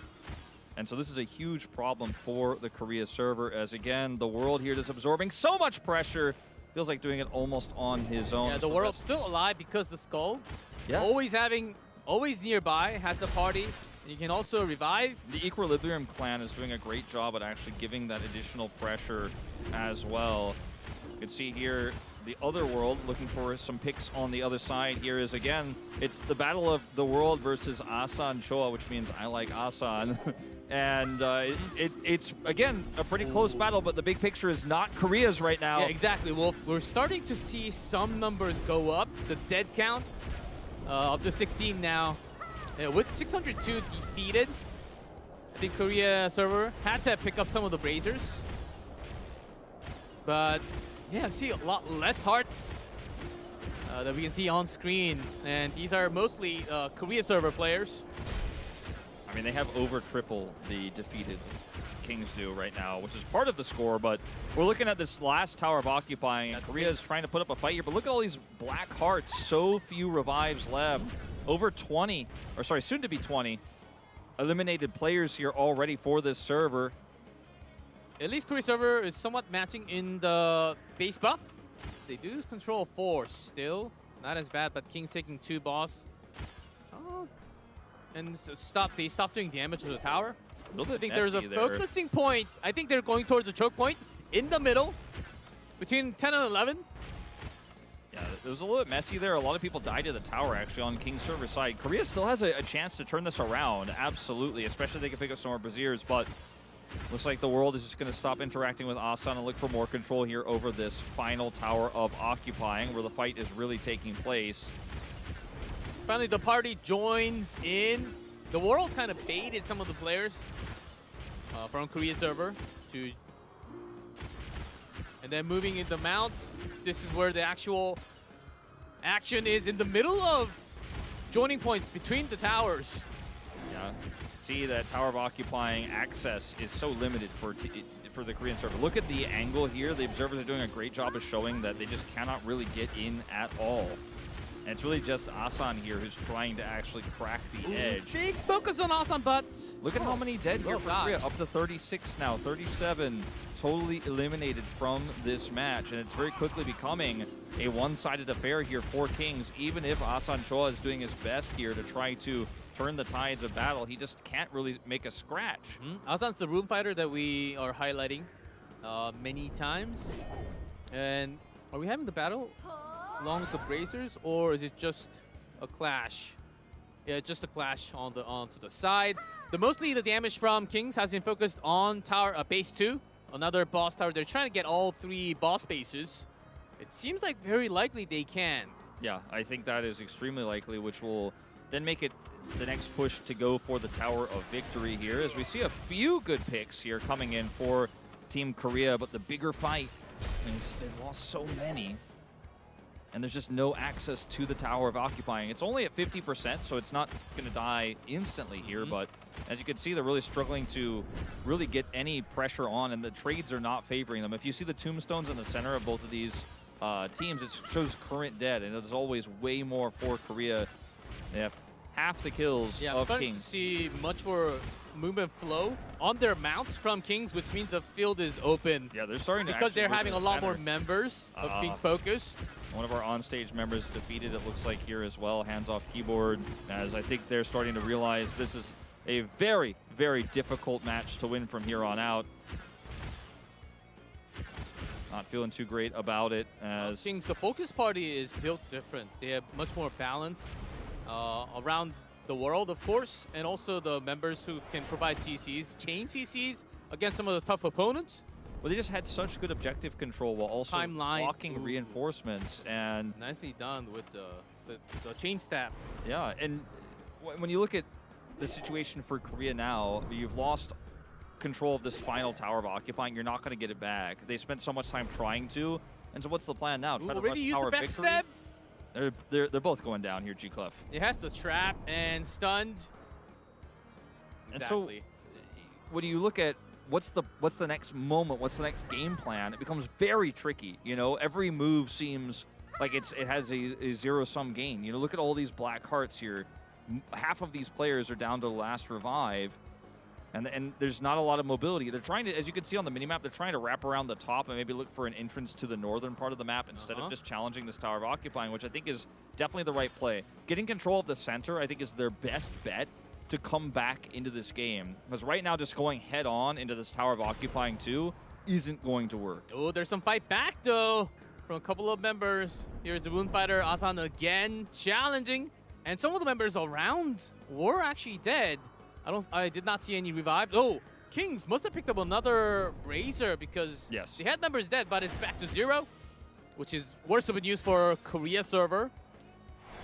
And so this is a huge problem for the Korea server, as again, the world here just absorbing so much pressure. Feels like doing it almost on his own. Yeah, the world's still alive because the Skulls. Yeah. Always nearby, has the party. You can also revive. The Equilibrium clan is doing a great job at actually giving that additional pressure as well. You can see here the other world looking for some picks on the other side. Here is, again, it's the battle of the world versus Asan Choa, which means I like Asan. And it's, again, a pretty close battle, but the big picture is not Korea's right now. Yeah, exactly. Well, we're starting to see some numbers go up. The dead count up to 16 now. With 602 defeated, I think Korea server had to pick up some of the Brazers. But yeah, I see a lot less hearts that we can see on screen. And these are mostly Korea server players. I mean, they have over triple the defeated Kings do right now, which is part of the score, but we're looking at this last Tower of Occupying, and Korea is trying to put up a fight here, but look at all these black hearts, so few revives left. Over 20, or sorry, soon to be 20, eliminated players here already for this server. At least Korea server is somewhat matching in the base buff. They do control 4 still, not as bad, but King's taking 2 boss. And they stopped doing damage to the tower. I think there's a focusing point. I think they're going towards a choke point in the middle between 10 and 11. Yeah, it was a little bit messy there. A lot of people died to the tower, actually, on King's server side. Korea still has a chance to turn this around, absolutely, especially if they can pick up some more Braziers, but looks like the world is just going to stop interacting with Asan and look for more control here over this final Tower of Occupying, where the fight is really taking place. Finally, the party joins in. The world kind of baited some of the players from Korea server to, and then moving into mounts. This is where the actual action is, in the middle of joining points between the towers. Yeah, see that Tower of Occupying access is so limited for the Korean server. Look at the angle here. The observers are doing a great job of showing that they just cannot really get in at all. And it's really just Asan here who's trying to actually crack the edge. Big focus on Asan, but look at how many dead here for Korea. Up to 36 now, 37 totally eliminated from this match. And it's very quickly becoming a one-sided affair here for Kings. Even if Asan Choa is doing his best here to try to turn the tides of battle, he just can't really make a scratch. Asan's the room fighter that we are highlighting many times. And are we having the battle along with the Brazers, or is it just a clash? Yeah, just a clash onto the side. Mostly the damage from Kings has been focused on tower base 2, another boss tower. They're trying to get all 3 boss bases. It seems like very likely they can. Yeah, I think that is extremely likely, which will then make it the next push to go for the Tower of Victory here, as we see a few good picks here coming in for Team Korea, but the bigger fight is they've lost so many, and there's just no access to the Tower of Occupying. It's only at 50%, so it's not going to die instantly here, but as you can see, they're really struggling to really get any pressure on, and the trades are not favoring them. If you see the tombstones in the center of both of these teams, it shows current dead, and it's always way more for Korea. They have half the kills of Kings. To see much more movement flow on their mounts from Kings, which means the field is open. Yeah, they're starting to because they're having a lot more members of being focused. One of our on-stage members defeated, it looks like, here as well, hands off keyboard, as I think they're starting to realize this is a very, very difficult match to win from here on out. Not feeling too great about it, as Kings, the focus party is built different. They have much more balance around the world, of course, and also the members who can provide CCs, chain CCs against some of the tough opponents. Well, they just had such good objective control while also blocking reinforcements, and nicely done with the chain stab. Yeah, and when you look at the situation for Korea now, you've lost control of this final Tower of Occupying. You're not going to get it back. They spent so much time trying to, and so what's the plan now? Try to rush Tower of Victory? They're both going down here, G-Clef. It has the trap and stunned. And so when you look at what's the next moment, what's the next game plan, it becomes very tricky. You know, every move seems like it has a zero-sum gain. You know, look at all these black hearts here. Half of these players are down to the last revive, and there's not a lot of mobility. They're trying to, as you can see on the minimap, they're trying to wrap around the top and maybe look for an entrance to the northern part of the map instead of just challenging this Tower of Occupying, which I think is definitely the right play. Getting control of the center, I think, is their best bet to come back into this game, because right now just going head on into this Tower of Occupying 2 isn't going to work. Oh, there's some fight back though from a couple of members. Here's the Wound Fighter Asan again challenging, and some of the members around were actually dead. I did not see any revives. Oh, Kings must have picked up another Razor, because they had members dead, but it's back to 0, which is worse of a news for Korea server.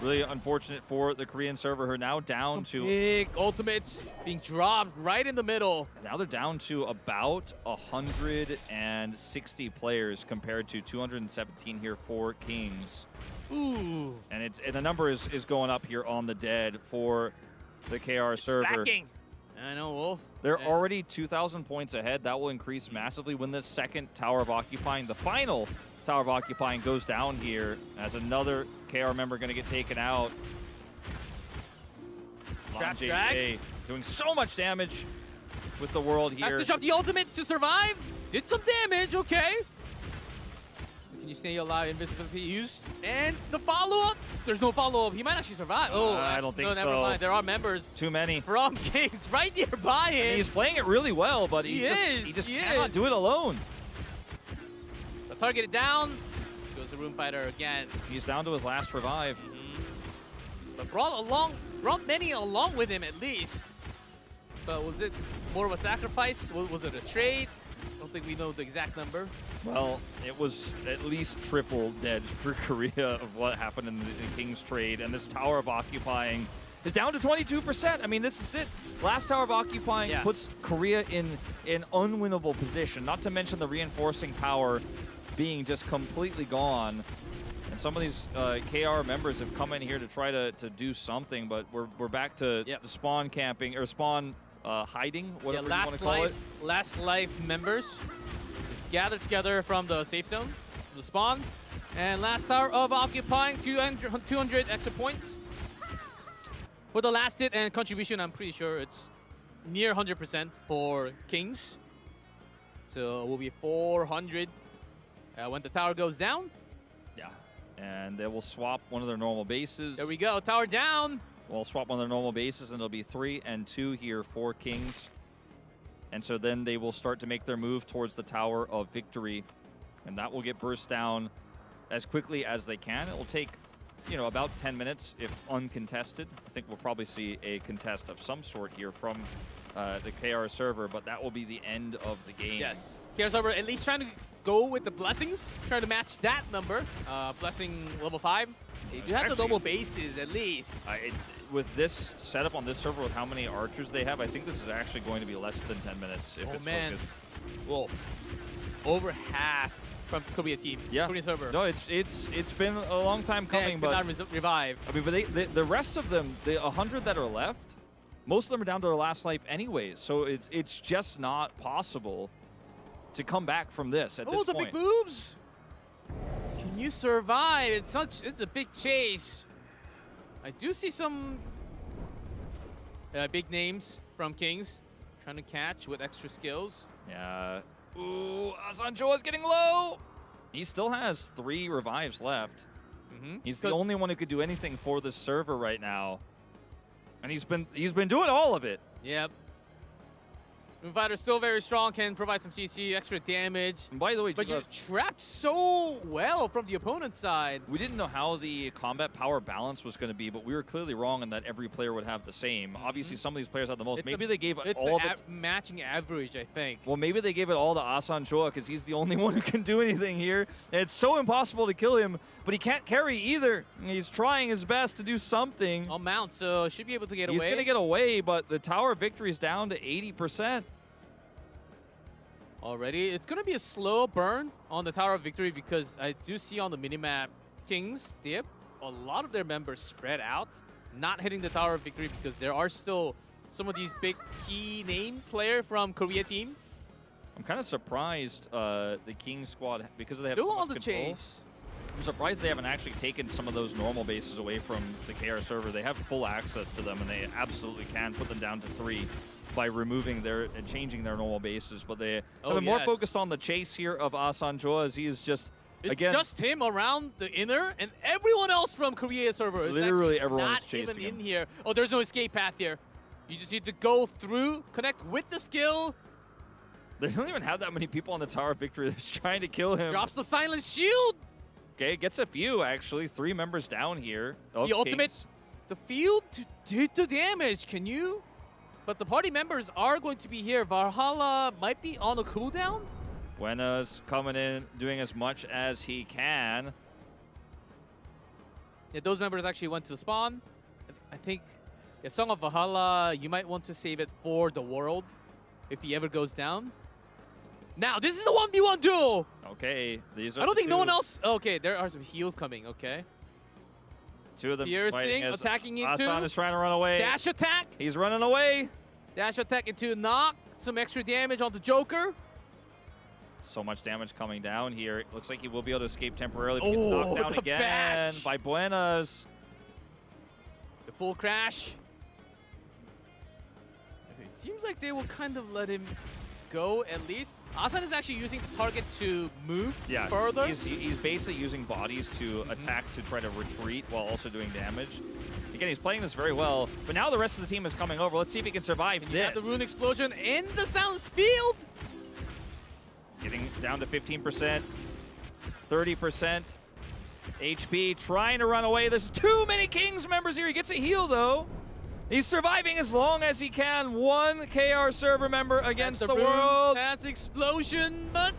Really unfortunate for the Korean server, who are now down to big ultimates being dropped right in the middle. And now they're down to about 160 players compared to 217 here for Kings. Ooh. And the number is going up here on the dead for the KR server. Stacking. I know, Wolf. They're already 2,000 points ahead. That will increase massively when this second Tower of Occupying, the final Tower of Occupying, goes down here, as another KR member going to get taken out. Trap JK drag. doing so much damage with the world here. Has to drop the ultimate to survive. Did some damage, okay. Can you stay alive? Invisibility used. And the follow-up. There's no follow-up. He might actually survive. I don't think so. Never mind. There are members. Too many. From Kings right nearby him. I mean, he's playing it really well, but he just cannot do it alone. The target down. Goes the Room Fighter again. He's down to his last revive. But brought many along with him at least. But was it more of a sacrifice? Was it a trade? I don't think we know the exact number. Well, it was at least triple dead for Korea of what happened in the Kings trade, and this Tower of Occupying is down to 22%. I mean, this is it. Last Tower of Occupying puts Korea in an unwinnable position, not to mention the reinforcing power being just completely gone. And some of these KR members have come in here to try to do something, but we're back to the spawn camping, or spawn hiding, whatever you want to call it. Last life members just gathered together from the safe zone, the spawn, and last Tower of Occupying 200 extra points. For the last hit and contribution, I'm pretty sure it's near 100% for Kings. So it will be 400 when the tower goes down. Yeah, and they will swap one of their normal bases. There we go, tower down. We'll swap on their normal bases, and it'll be 3 and 2 here for Kings. And so then they will start to make their move towards the Tower of Victory, and that will get burst down as quickly as they can. It will take, you know, about 10 minutes if uncontested. I think we'll probably see a contest of some sort here from the KR server, but that will be the end of the game. Yes. KR server at least trying to go with the blessings, trying to match that number. Blessing level 5. They do have the double bases at least. With this setup on this server, with how many archers they have, I think this is actually going to be less than 10 minutes if it's focused. Whoa. Over half from Korea team. Yeah. Korean server. No, it's been a long time coming, but not revive. I mean, but the rest of them, the 100 that are left, most of them are down to their last life anyways. So it's just not possible to come back from this at this point. The big moves. Can you survive? It's a big chase. I do see some big names from Kings trying to catch with extra skills. Yeah. Ooh, Asanjo is getting low. He still has 3 revives left. He's the only one who could do anything for this server right now, and he's been doing all of it. Yep. Moonfighter still very strong, can provide some CC, extra damage. And by the way, but you're trapped so well from the opponent's side. We didn't know how the combat power balance was going to be, but we were clearly wrong in that every player would have the same. Obviously, some of these players have the most. Maybe they gave all the matching average, I think. Well, maybe they gave it all to Asan Choa because he's the only one who can do anything here. And it's so impossible to kill him, but he can't carry either. He's trying his best to do something. On mount, so should be able to get away. He's going to get away, but the Tower of Victory is down to 80%. Already, it's going to be a slow burn on the Tower of Victory because I do see on the minimap, Kings, they have a lot of their members spread out, not hitting the Tower of Victory because there are still some of these big key name player from Korea team. I'm kind of surprised the Kings squad, because they have still so much on the control, chase. I'm surprised they haven't actually taken some of those normal bases away from the KR server. They have full access to them, and they absolutely can put them down to 3 by removing and changing their normal bases. But they have been more focused on the chase here of Asan Choa, as he is just, again, just him around the inner, and everyone else from Korea server is literally everyone not is chasing even him. in here. Oh, there's no escape path here. You just need to go through, connect with the skill. They don't even have that many people on the Tower of Victory that's trying to kill him. Drops the silent shield. Okay, gets a few, actually. 3 members down here. The ultimate, the field to do the damage. Can you? But the party members are going to be here. Valhalla might be on a cooldown. Buena's coming in, doing as much as he can. Yeah, those members actually went to spawn. I think, yeah, Song of Valhalla, you might want to save it for the world if he ever goes down. Now, this is the 1v1 duel. Okay, these are I don't think no one else. Okay, there are some heals coming. Okay. 2 of them piercing, attacking into. Aslan is trying to run away. Dash attack. He's running away. Dash attack into knock. Some extra damage on the Joker. So much damage coming down here. It looks like he will be able to escape temporarily. But he gets knocked down again bash by Buenas. The full crash. Okay, it seems like they will kind of let him go at least. Asan is actually using the target to move further. He's basically using bodies to attack to try to retreat while also doing damage. Again, he's playing this very well, but now the rest of the team is coming over. Let's see if he can survive this. You have the rune explosion in the Sounds field. Getting down to 15%, 30%. HP trying to run away. There's too many Kings members here. He gets a heal though. He's surviving as long as he can. 1 KR server member against the world. Has explosion, but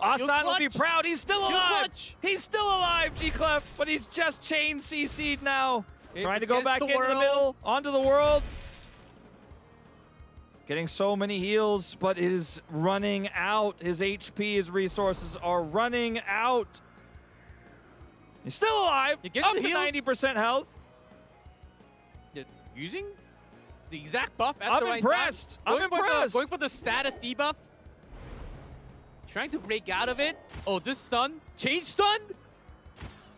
Asan will be proud. He's still alive. He's still alive, G-Clef, but he's just chain CC'd now. Trying to go back into the middle, onto the world. Getting so many heals, but it is running out. His HP, his resources are running out. He's still alive, up to 90% health. Using the exact buff at I'm the right impressed. time. I'm impressed. Going for the status debuff. Trying to break out of it. Oh, this stun. Change stun.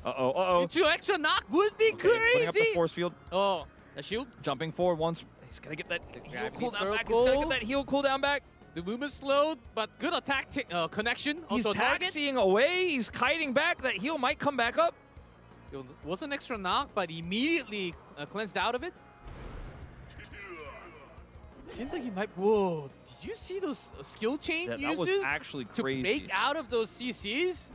Uh-oh, uh-oh. Into extra knock would be crazy. Putting up the force field. Oh, the shield. Jumping forward once. He's got to get that heal cooldown back. He's circle. got to get that heal cooldown back. The movement slowed, but good attack connection. He's also taxiing away. He's kiting back. That heal might come back up. It was an extra knock, but immediately cleansed out of it. Seems like he might. Whoa! Did you see those skill chain uses? That was actually crazy. To break out of those CCs?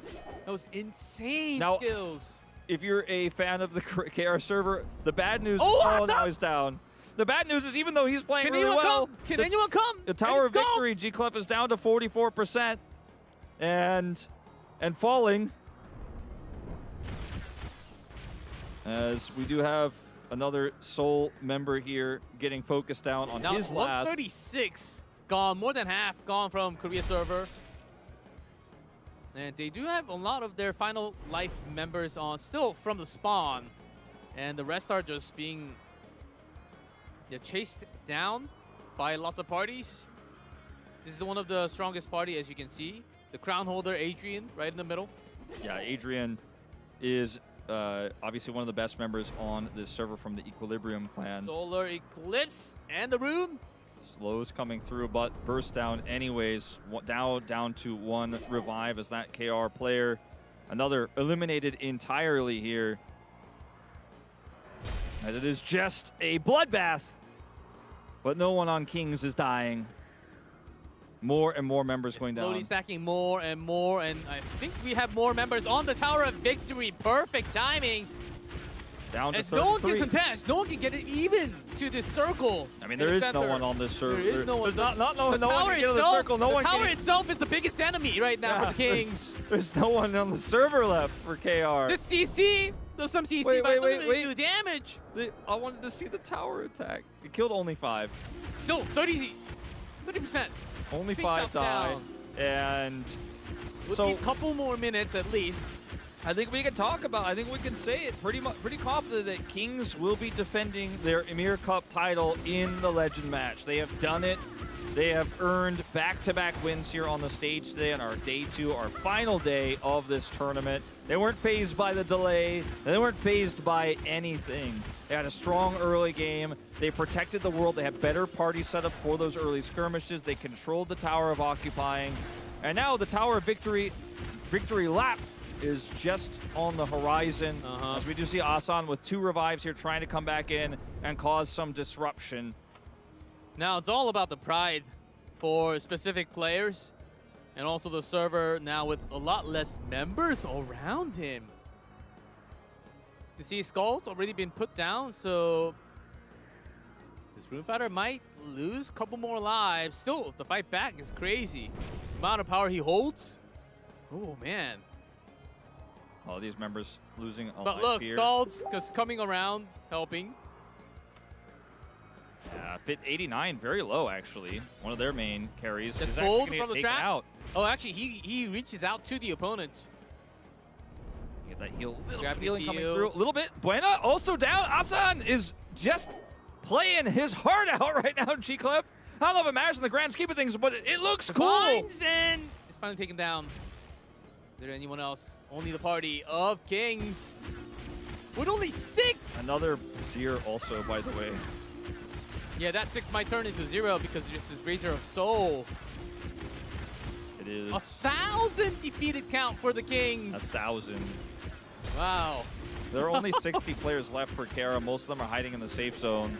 That was insane skills. If you're a fan of the KR server, the bad news. Oh, now he's down. The bad news is even though he's playing Can really anyone well, come? Can anyone come? the Tower of Victory, G-Clef is down to 44% and falling. As we do have another Seoul member here getting focused down on now, his last. 136 gone, more than half gone from Korea server. And they do have a lot of their final life members on still from the spawn. And the rest are just being chased down by lots of parties. This is one of the strongest party, as you can see. The crown holder, Adrian, right in the middle. Yeah, Adrian is obviously one of the best members on this server from the Equilibrium clan. Solar Eclipse and the rune. Slows coming through, but bursts down anyways. Down to 1 revive as that KR player. Another eliminated entirely here. As it is just a bloodbath. But no one on Kings is dying. More and more members going down. Slowly stacking more and more, and I think we have more members on the Tower of Victory. Perfect timing. Down to As 33. no one can contest, no one can get it even to this circle. I mean, there is no one on this server. There is no one. There's not no one tower can get in the circle. No one the tower can. itself is the biggest enemy right now for the Kings. There's no one on the server left for KR. The CC does some CC, Wait, but wait, doesn't wait. do damage. I wanted to see the tower attack. It killed only 5. Still 30%. Only Big 5 chop died. down. And We'll so need a couple more minutes at least. I think we can talk about, I think we can say it pretty confident that Kings will be defending their Ymir Cup title in the Legend match. They have done it. They have earned back-to-back wins here on the stage today on our day 2, our final day of this tournament. They weren't fazed by the delay. They weren't fazed by anything. They had a strong early game. They protected the world. They had better party setup for those early skirmishes. They controlled the Tower of Occupying. And now the Tower of Victory lap is just on the horizon. As we do see Asan with 2 revives here trying to come back in and cause some disruption. Now it's all about the pride for specific players and also the server now with a lot less members around him. You see Skull's already been put down, so this Rune Fighter might lose a couple more lives. Still, the fight back is crazy. The amount of power he holds. Oh, man. All these members losing a But life look, here. Skulls just coming around, helping. Fit 89, very low actually. One of their main carries. Just is pulled actually from the taken trap. out. Oh, actually, he reaches out to the opponent. Get that heal, little Grab the healing coming heal. through. A little bit. Buena also down. Asan is just playing his heart out right now, G-Clef. I don't know if it matters in the grand scheme of things, but it looks cool. Finds and it's finally taken down. Is there anyone else? Only the party of Kings. With only 6! Another Seer also, by the way. Yeah, that 6 might turn into 0 because this is Razor of Soul. It is 1,000 defeated count for the Kings. 1,000. Wow. There are only 60 players left for Kara. Most of them are hiding in the safe zone.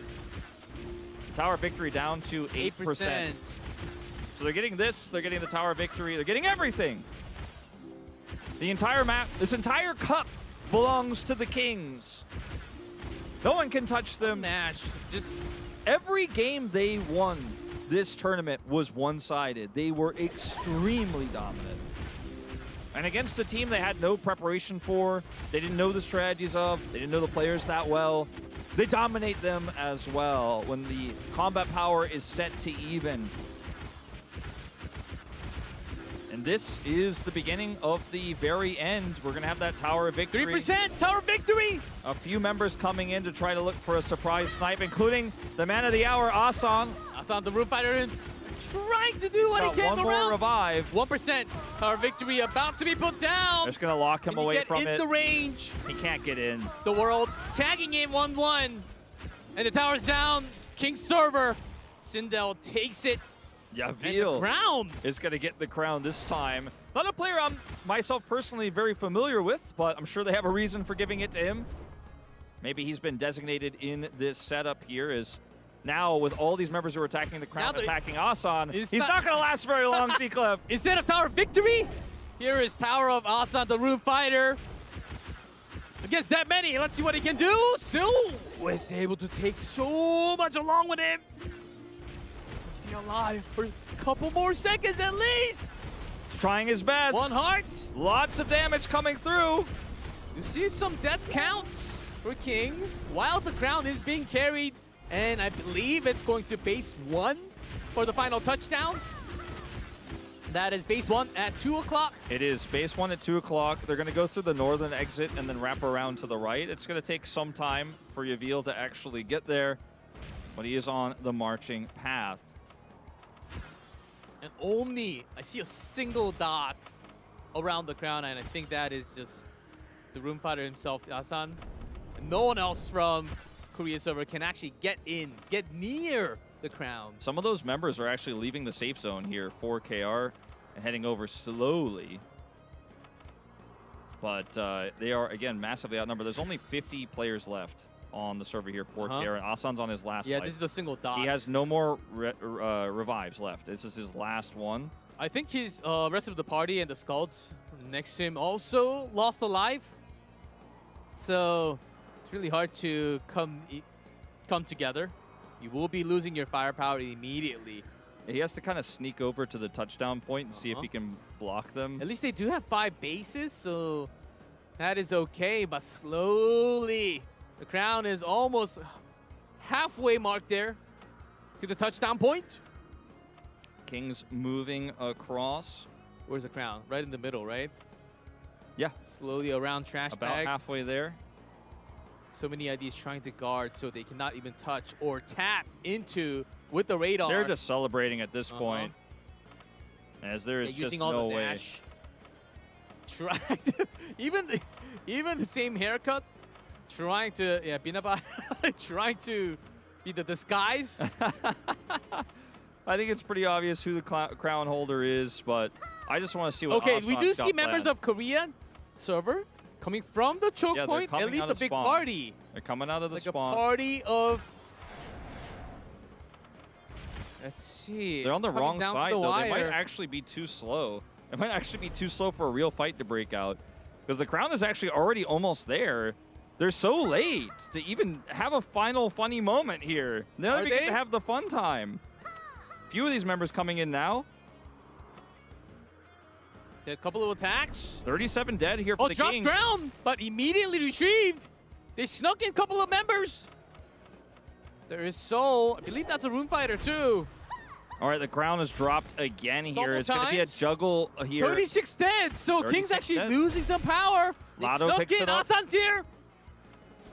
Tower Victory down to 8%. So they're getting this, they're getting the Tower Victory, they're getting everything. The entire map, this entire cup belongs to the Kings. No one can touch them. Match. Just every game they won this tournament was one-sided. They were extremely dominant. And against a team they had no preparation for, they didn't know the strategies of, they didn't know the players that well, they dominate them as well when the combat power is set to even. And this is the beginning of the very end. We're going to have that Tower of Victory. 3% Tower Victory! A few members coming in to try to look for a surprise snipe, including the man of the hour, Asan. Asan, the Rune Fighter, is trying to do what he can one more revive. 1%. Tower Victory about to be put down. Just going to lock him away from it. In the range. He can't get in. The world tagging in 1-1. And the tower's down. King server. Sindel takes it. Yavil crown is going to get the crown this time. Not a player I'm myself personally very familiar with, but I'm sure they have a reason for giving it to him. Maybe he's been designated in this setup here as now with all these members who are attacking the crown, attacking Asan, he's not going to last very long, G-Clef. Instead of Tower Victory, here is Tower of Asan, the Rune Fighter. against that many. Let's see what he can do. Still was able to take so much along with him. Stay alive for a couple more seconds at least. Trying his best. One heart. Lots of damage coming through. You see some death counts for Kings while the crown is being carried. And I believe it's going to base 1 for the final touchdown. That is base 1 at 2 o'clock. It is base 1 at 2 o'clock. They're going to go through the northern exit and then wrap around to the right. It's going to take some time for Yavil to actually get there, but he is on the marching path. And only, I see a single dot around the crown, and I think that is just the room fighter himself, Yasan. And no one else from Korea server can actually get near the crown. Some of those members are actually leaving the safe zone here for KR and heading over slowly. But they are, again, massively outnumbered. There's only 50 players left on the server here for KR, and Asan's on his last fight. This is a single dot. He has no more revives left. This is his last one. I think his rest of the party and the scouts next to him also lost alive. So it's really hard to come together. You will be losing your firepower immediately. He has to kind of sneak over to the touchdown point and see if he can block them. At least they do have 5 bases, so that is okay. But slowly, the crown is almost halfway marked there to the touchdown point. Kings moving across. Where's the crown? Right in the middle, right? Yeah. Slowly around trash about bag. Halfway there. So many IDs trying to guard so they cannot even touch or tap into with the radar. They're just celebrating at this point, as there is just using all no the way. dash. Trying to, even the same haircut, trying to trying to be the disguise. I think it's pretty obvious who the crown holder is, but I just want to see what. Okay, we do Asan's see got members planned. of Korean server coming from the choke point. At least a big spawn. party. They're coming out of the like spawn. A party of. Let's see. They're on the coming wrong down side, the though. They might wire. actually be too slow. It might actually be too slow for a real fight to break out, because the crown is actually already almost there. They're so late to even have a final funny moment here. Now Are we get they? to have the fun time. Few of these members coming in now. A couple of attacks. 37 dead here for the dropped Kings. down, but immediately retrieved. They snuck in a couple of members. There is Soul. I believe that's a room fighter too. All right, the crown is dropped again here. Couple It's going to be a times. juggle here. 36 dead, so 36 King's actually dead. losing some power. They Lotto snuck picks in. it up. Asan's here.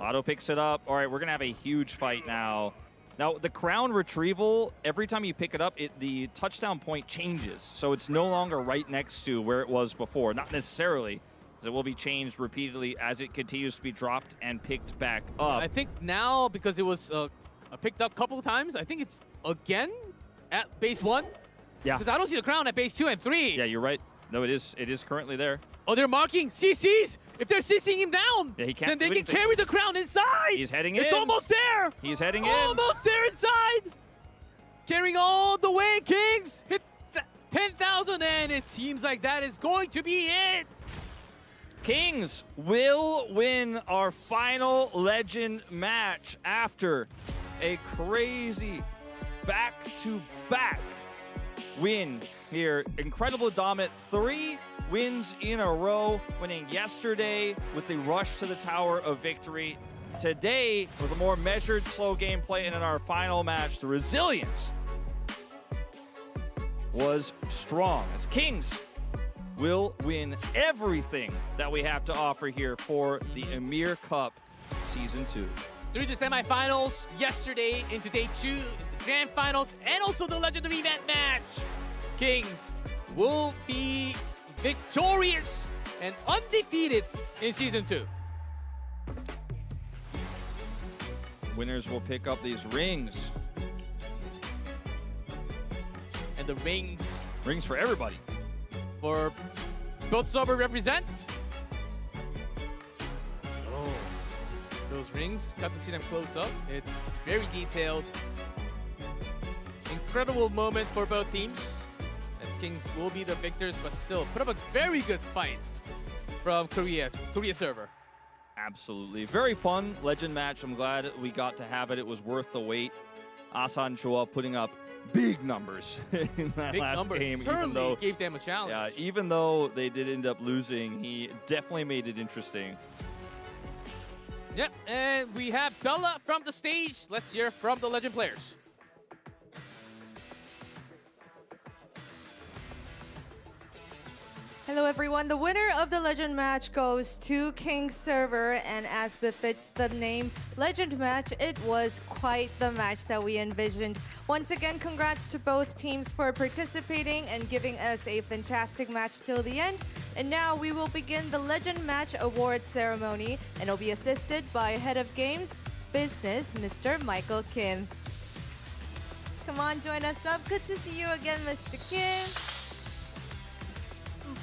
Lotto picks it up. All right, we're going to have a huge fight now. Now, the crown retrieval, every time you pick it up, the touchdown point changes. So it's no longer right next to where it was before. Not necessarily. It will be changed repeatedly as it continues to be dropped and picked back up. I think now, because it was picked up a couple of times, I think it's again at base 1. Yeah. Because I don't see the crown at base 2 and 3. Yeah, you're right. No, it is currently there. Oh, they're marking CCs. If they're CCing him down, Yeah, he can't then they do can anything. carry the crown inside. He's heading It's in. almost there. He's heading in. Almost there inside. Carrying all the way, Kings. Hit 10,000, and it seems like that is going to be it. Kings will win our final legend match after a crazy back-to-back win here. Incredible dominant. 3 wins in a row, winning yesterday with the rush to the Tower of Victory. Today, with a more measured, slow gameplay, and in our final match, the resilience was strong. As Kings will win everything that we have to offer here for the Ymir Cup Season 2. Through the semifinals yesterday, into day 2, the grand finals, and also the legendary event match. Kings will be victorious and undefeated in Season 2. Winners will pick up these rings. And the rings Rings for everybody. for both server represents. Oh, those rings, got to see them close up. It's very detailed. Incredible moment for both teams, as Kings will be the victors, but still put up a very good fight from Korea server. Absolutely. Very fun Legend match. I'm glad we got to have it. It was worth the wait. Asan Chua putting up big numbers in that Big last numbers game. certainly gave them a challenge. Yeah, even though they did end up losing, he definitely made it interesting. Yep, and we have Bella from the stage. Let's hear from the Legend players. Hello everyone, the winner of the Legend match goes to King Server, and as befits the name Legend match, it was quite the match that we envisioned. Once again, congrats to both teams for participating and giving us a fantastic match till the end. And now we will begin the Legend match award ceremony, and it'll be assisted by Head of Games Business, Mr. Michael Kim. Come on, join us up. Good to see you again, Mr. Kim.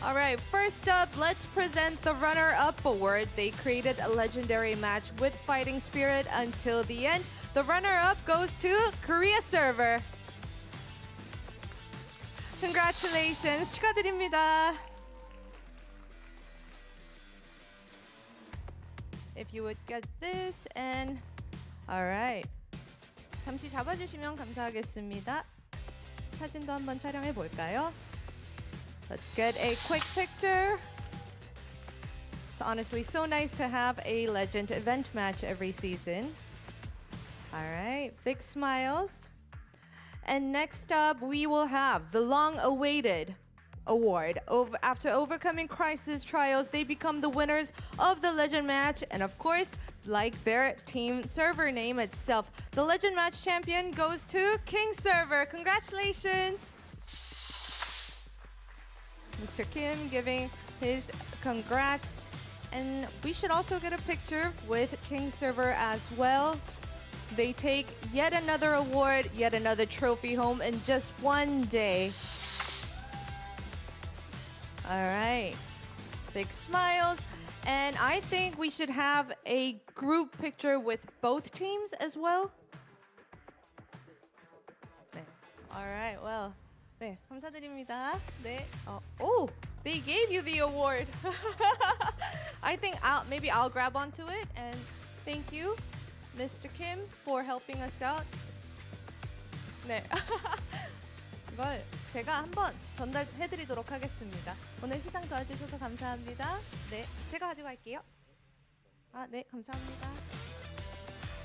All right, first up, let's present the runner-up award. They created a legendary match with fighting spirit until the end. The runner-up goes to Korea Server. Congratulations, 축하드립니다. If you would get this, and all right. 잠시 잡아주시면 감사하겠습니다. 사진도 한번 촬영해 볼까요? Let's get a quick picture. It's honestly so nice to have a Legend event match every season. All right, big smiles. And next up, we will have the long-awaited award. After overcoming crisis trials, they become the winners of the Legend match. And of course, like their team server name itself, the Legend match champion goes to King Server. Congratulations! Mr. Kim giving his congrats. And we should also get a picture with King Server as well. They take yet another award, yet another trophy home in just one day. All right, big smiles. And I think we should have a group picture with both teams as well. 네. All right, well. 네, 감사드립니다. 네. Oh, they gave you the award. I think maybe I'll grab onto it, and thank you, Mr. Kim, for helping us out. 네. 이걸 제가 한번 전달해드리도록 하겠습니다. 오늘 시상 도와주셔서 감사합니다. 네, 제가 가지고 갈게요. 네, 감사합니다.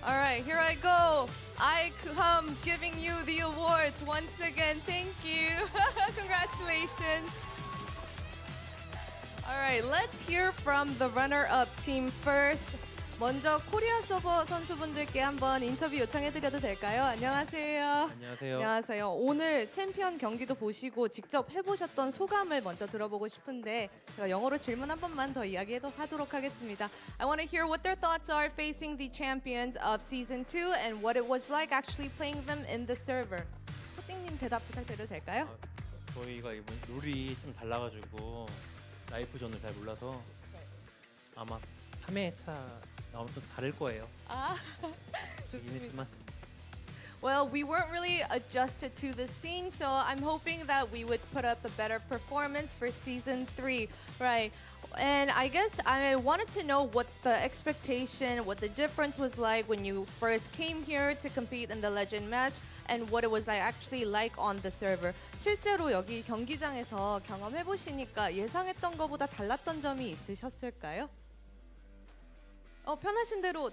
All right, here I go. I come giving you the awards once again. Thank you. Congratulations. All right, let's hear from the runner-up team first. 먼저 코리아 서버 선수분들께 한번 인터뷰 요청해드려도 될까요? 안녕하세요. 안녕하세요. 안녕하세요. 오늘 챔피언 경기도 보시고 직접 해보셨던 소감을 먼저 들어보고 싶은데 제가 영어로 질문 한 번만 더 이야기하도록 하겠습니다. I want to hear what their thoughts are facing the champions of Season 2 and what it was like actually playing them in the server. 호칭님 대답 부탁드려도 될까요? 저희가 이번 룰이 좀 달라가지고 라이프전을 잘 몰라서 아마 3회차 나오면 또 다를 거예요. 좋습니다. Well, we weren't really adjusted to the scene, so I'm hoping that we would put up a better performance for Season 3, right? And I guess I wanted to know what the expectation, what the difference was like when you first came here to compete in the Legend match, and what it was actually like on the server. 실제로 여기 경기장에서 경험해 보시니까 예상했던 것보다 달랐던 점이 있으셨을까요? 편하신 대로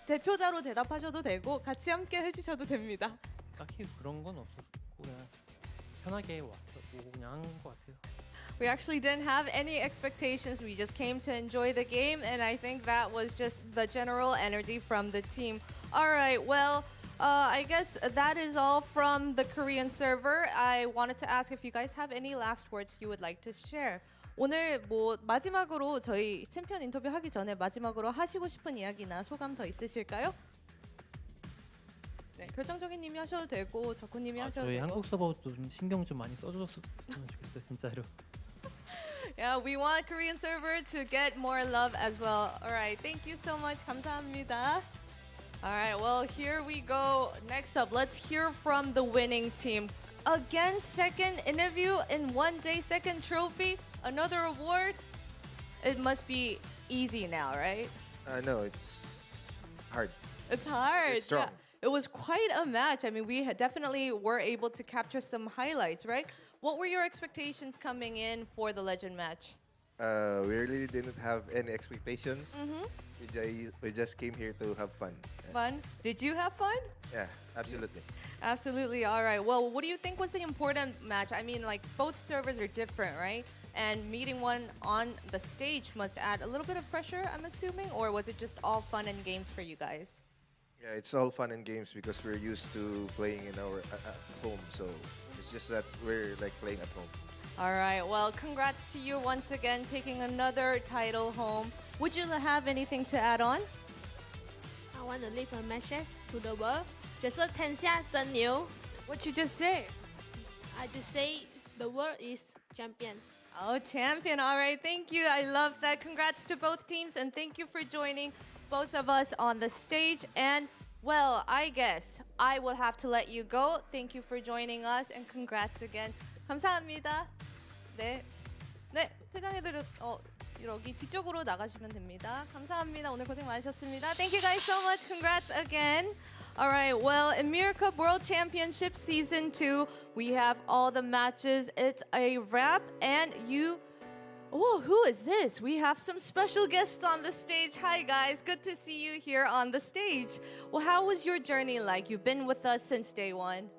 대표자로 대답하셔도 되고 같이 함께 해주셔도 됩니다. 딱히 그런 건 없었고 그냥 편하게 오고 그냥 한 것 같아요. We actually didn't have any expectations. We just came to enjoy the game, and I think that was just the general energy from the team. All right, well, I guess that is all from the Korean server. I wanted to ask if you guys have any last words you would like to share. 오늘 마지막으로 저희 챔피언 인터뷰 하기 전에 마지막으로 하시고 싶은 이야기나 소감 더 있으실까요? 네, 결정적인 님이 하셔도 되고 저코님이 하셔도 저희 되고. 한국 서버도 좀 신경 좀 많이 써줬으면 좋겠어요, 진짜로. Yeah, we want Korean server to get more love as well. All right, thank you so much. 감사합니다. All right, well, here we go. Next up, let's hear from the winning team. Again, second interview in one day, second trophy, another award. It must be easy now, right? No, it's hard. It's hard. It's strong. Yeah. It was quite a match. I mean, we definitely were able to capture some highlights, right? What were your expectations coming in for the Legend match? We really didn't have any expectations. We just came here to have fun. Fun? Did you have fun? Yeah, absolutely. Absolutely. All right. Well, what do you think was the important match? I mean, like, both servers are different, right? And meeting one on the stage must add a little bit of pressure, I'm assuming? Or was it just all fun and games for you guys? Yeah, it's all fun and games because we're used to playing in our at home. So it's just that we're like playing at home. All right. Well, congrats to you once again, taking another title home. Would you have anything to add on? I want to leave a message to the world. 就是天下真牛. What you just say? I just say the world is champion. Oh, champion. All right. Thank you. I love that. Congrats to both teams, and thank you for joining both of us on the stage. And, well, I guess I will have to let you go. Thank you for joining us, and congrats again. 감사합니다. 네. 네. 퇴장해드려... 여기 뒤쪽으로 나가시면 됩니다. 감사합니다. 오늘 고생 많으셨습니다. Thank you guys so much. Congrats again. All right, well, Ymir Cup World Championship Season 2, we have all the matches. It's a wrap, and oh, who is this? We have some special guests on the stage. Hi, guys. Good to see you here on the stage. Well, how was your journey like? You've been with us since day one.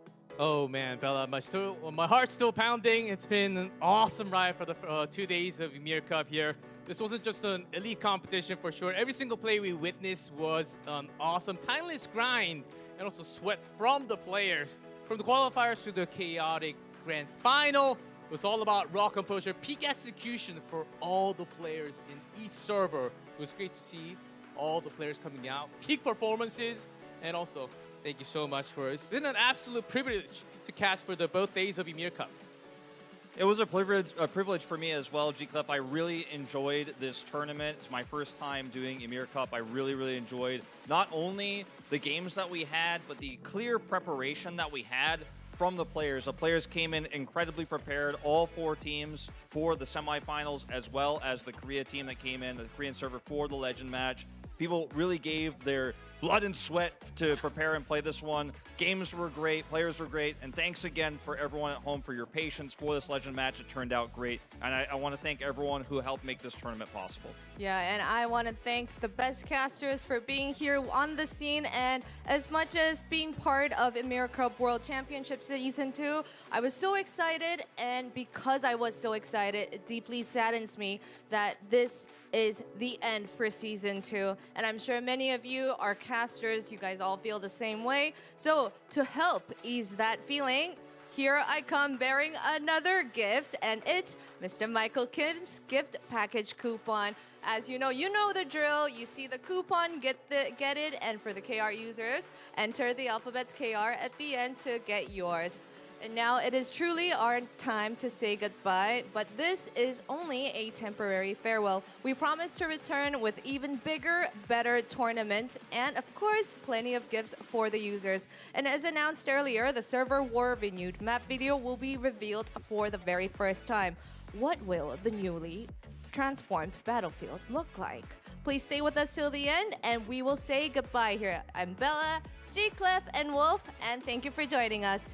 Oh man, Bella, my heart's still pounding. It's been an awesome ride for the 2 days of Ymir Cup here. This wasn't just an elite competition for sure. Every single play we witnessed was an awesome, timeless grind, and also sweat from the players. From the qualifiers to the chaotic grand final, it was all about raw composure, peak execution for all the players in each server. It was great to see all the players coming out, peak performances, and also thank you so much it's been an absolute privilege to cast for the both days of Ymir Cup. It was a privilege for me as well, G-Clip. I really enjoyed this tournament. It's my first time doing Ymir Cup. I really enjoyed not only the games that we had, but the clear preparation that we had from the players. The players came in incredibly prepared, all 4 teams for the semifinals, as well as the Korea team that came in, the Korean server for the Legend match. People really gave their blood and sweat to prepare and play this one. Games were great, players were great, and thanks again for everyone at home for your patience for this Legend match. It turned out great, and I want to thank everyone who helped make this tournament possible. Yeah, and I want to thank the best casters for being here on the scene, and as much as being part of Ymir Cup World Championship Season 2, I was so excited, and because I was so excited, it deeply saddens me that this is the end for Season 2. And I'm sure many of you are casters, you guys all feel the same way. So to help ease that feeling, here I come bearing another gift, and it's Mr. Michael Kim's gift package coupon. As you know the drill. You see the coupon, get it, and for the KR users, enter the alphabets KR at the end to get yours. And now it is truly our time to say goodbye, but this is only a temporary farewell. We promise to return with even bigger, better tournaments, and of course, plenty of gifts for the users. And as announced earlier, the server war renewed map video will be revealed for the very first time. What will the newly transformed battlefield look like? Please stay with us till the end, and we will say goodbye here. I'm Bella, G-Clef, and Wolf, and thank you for joining us.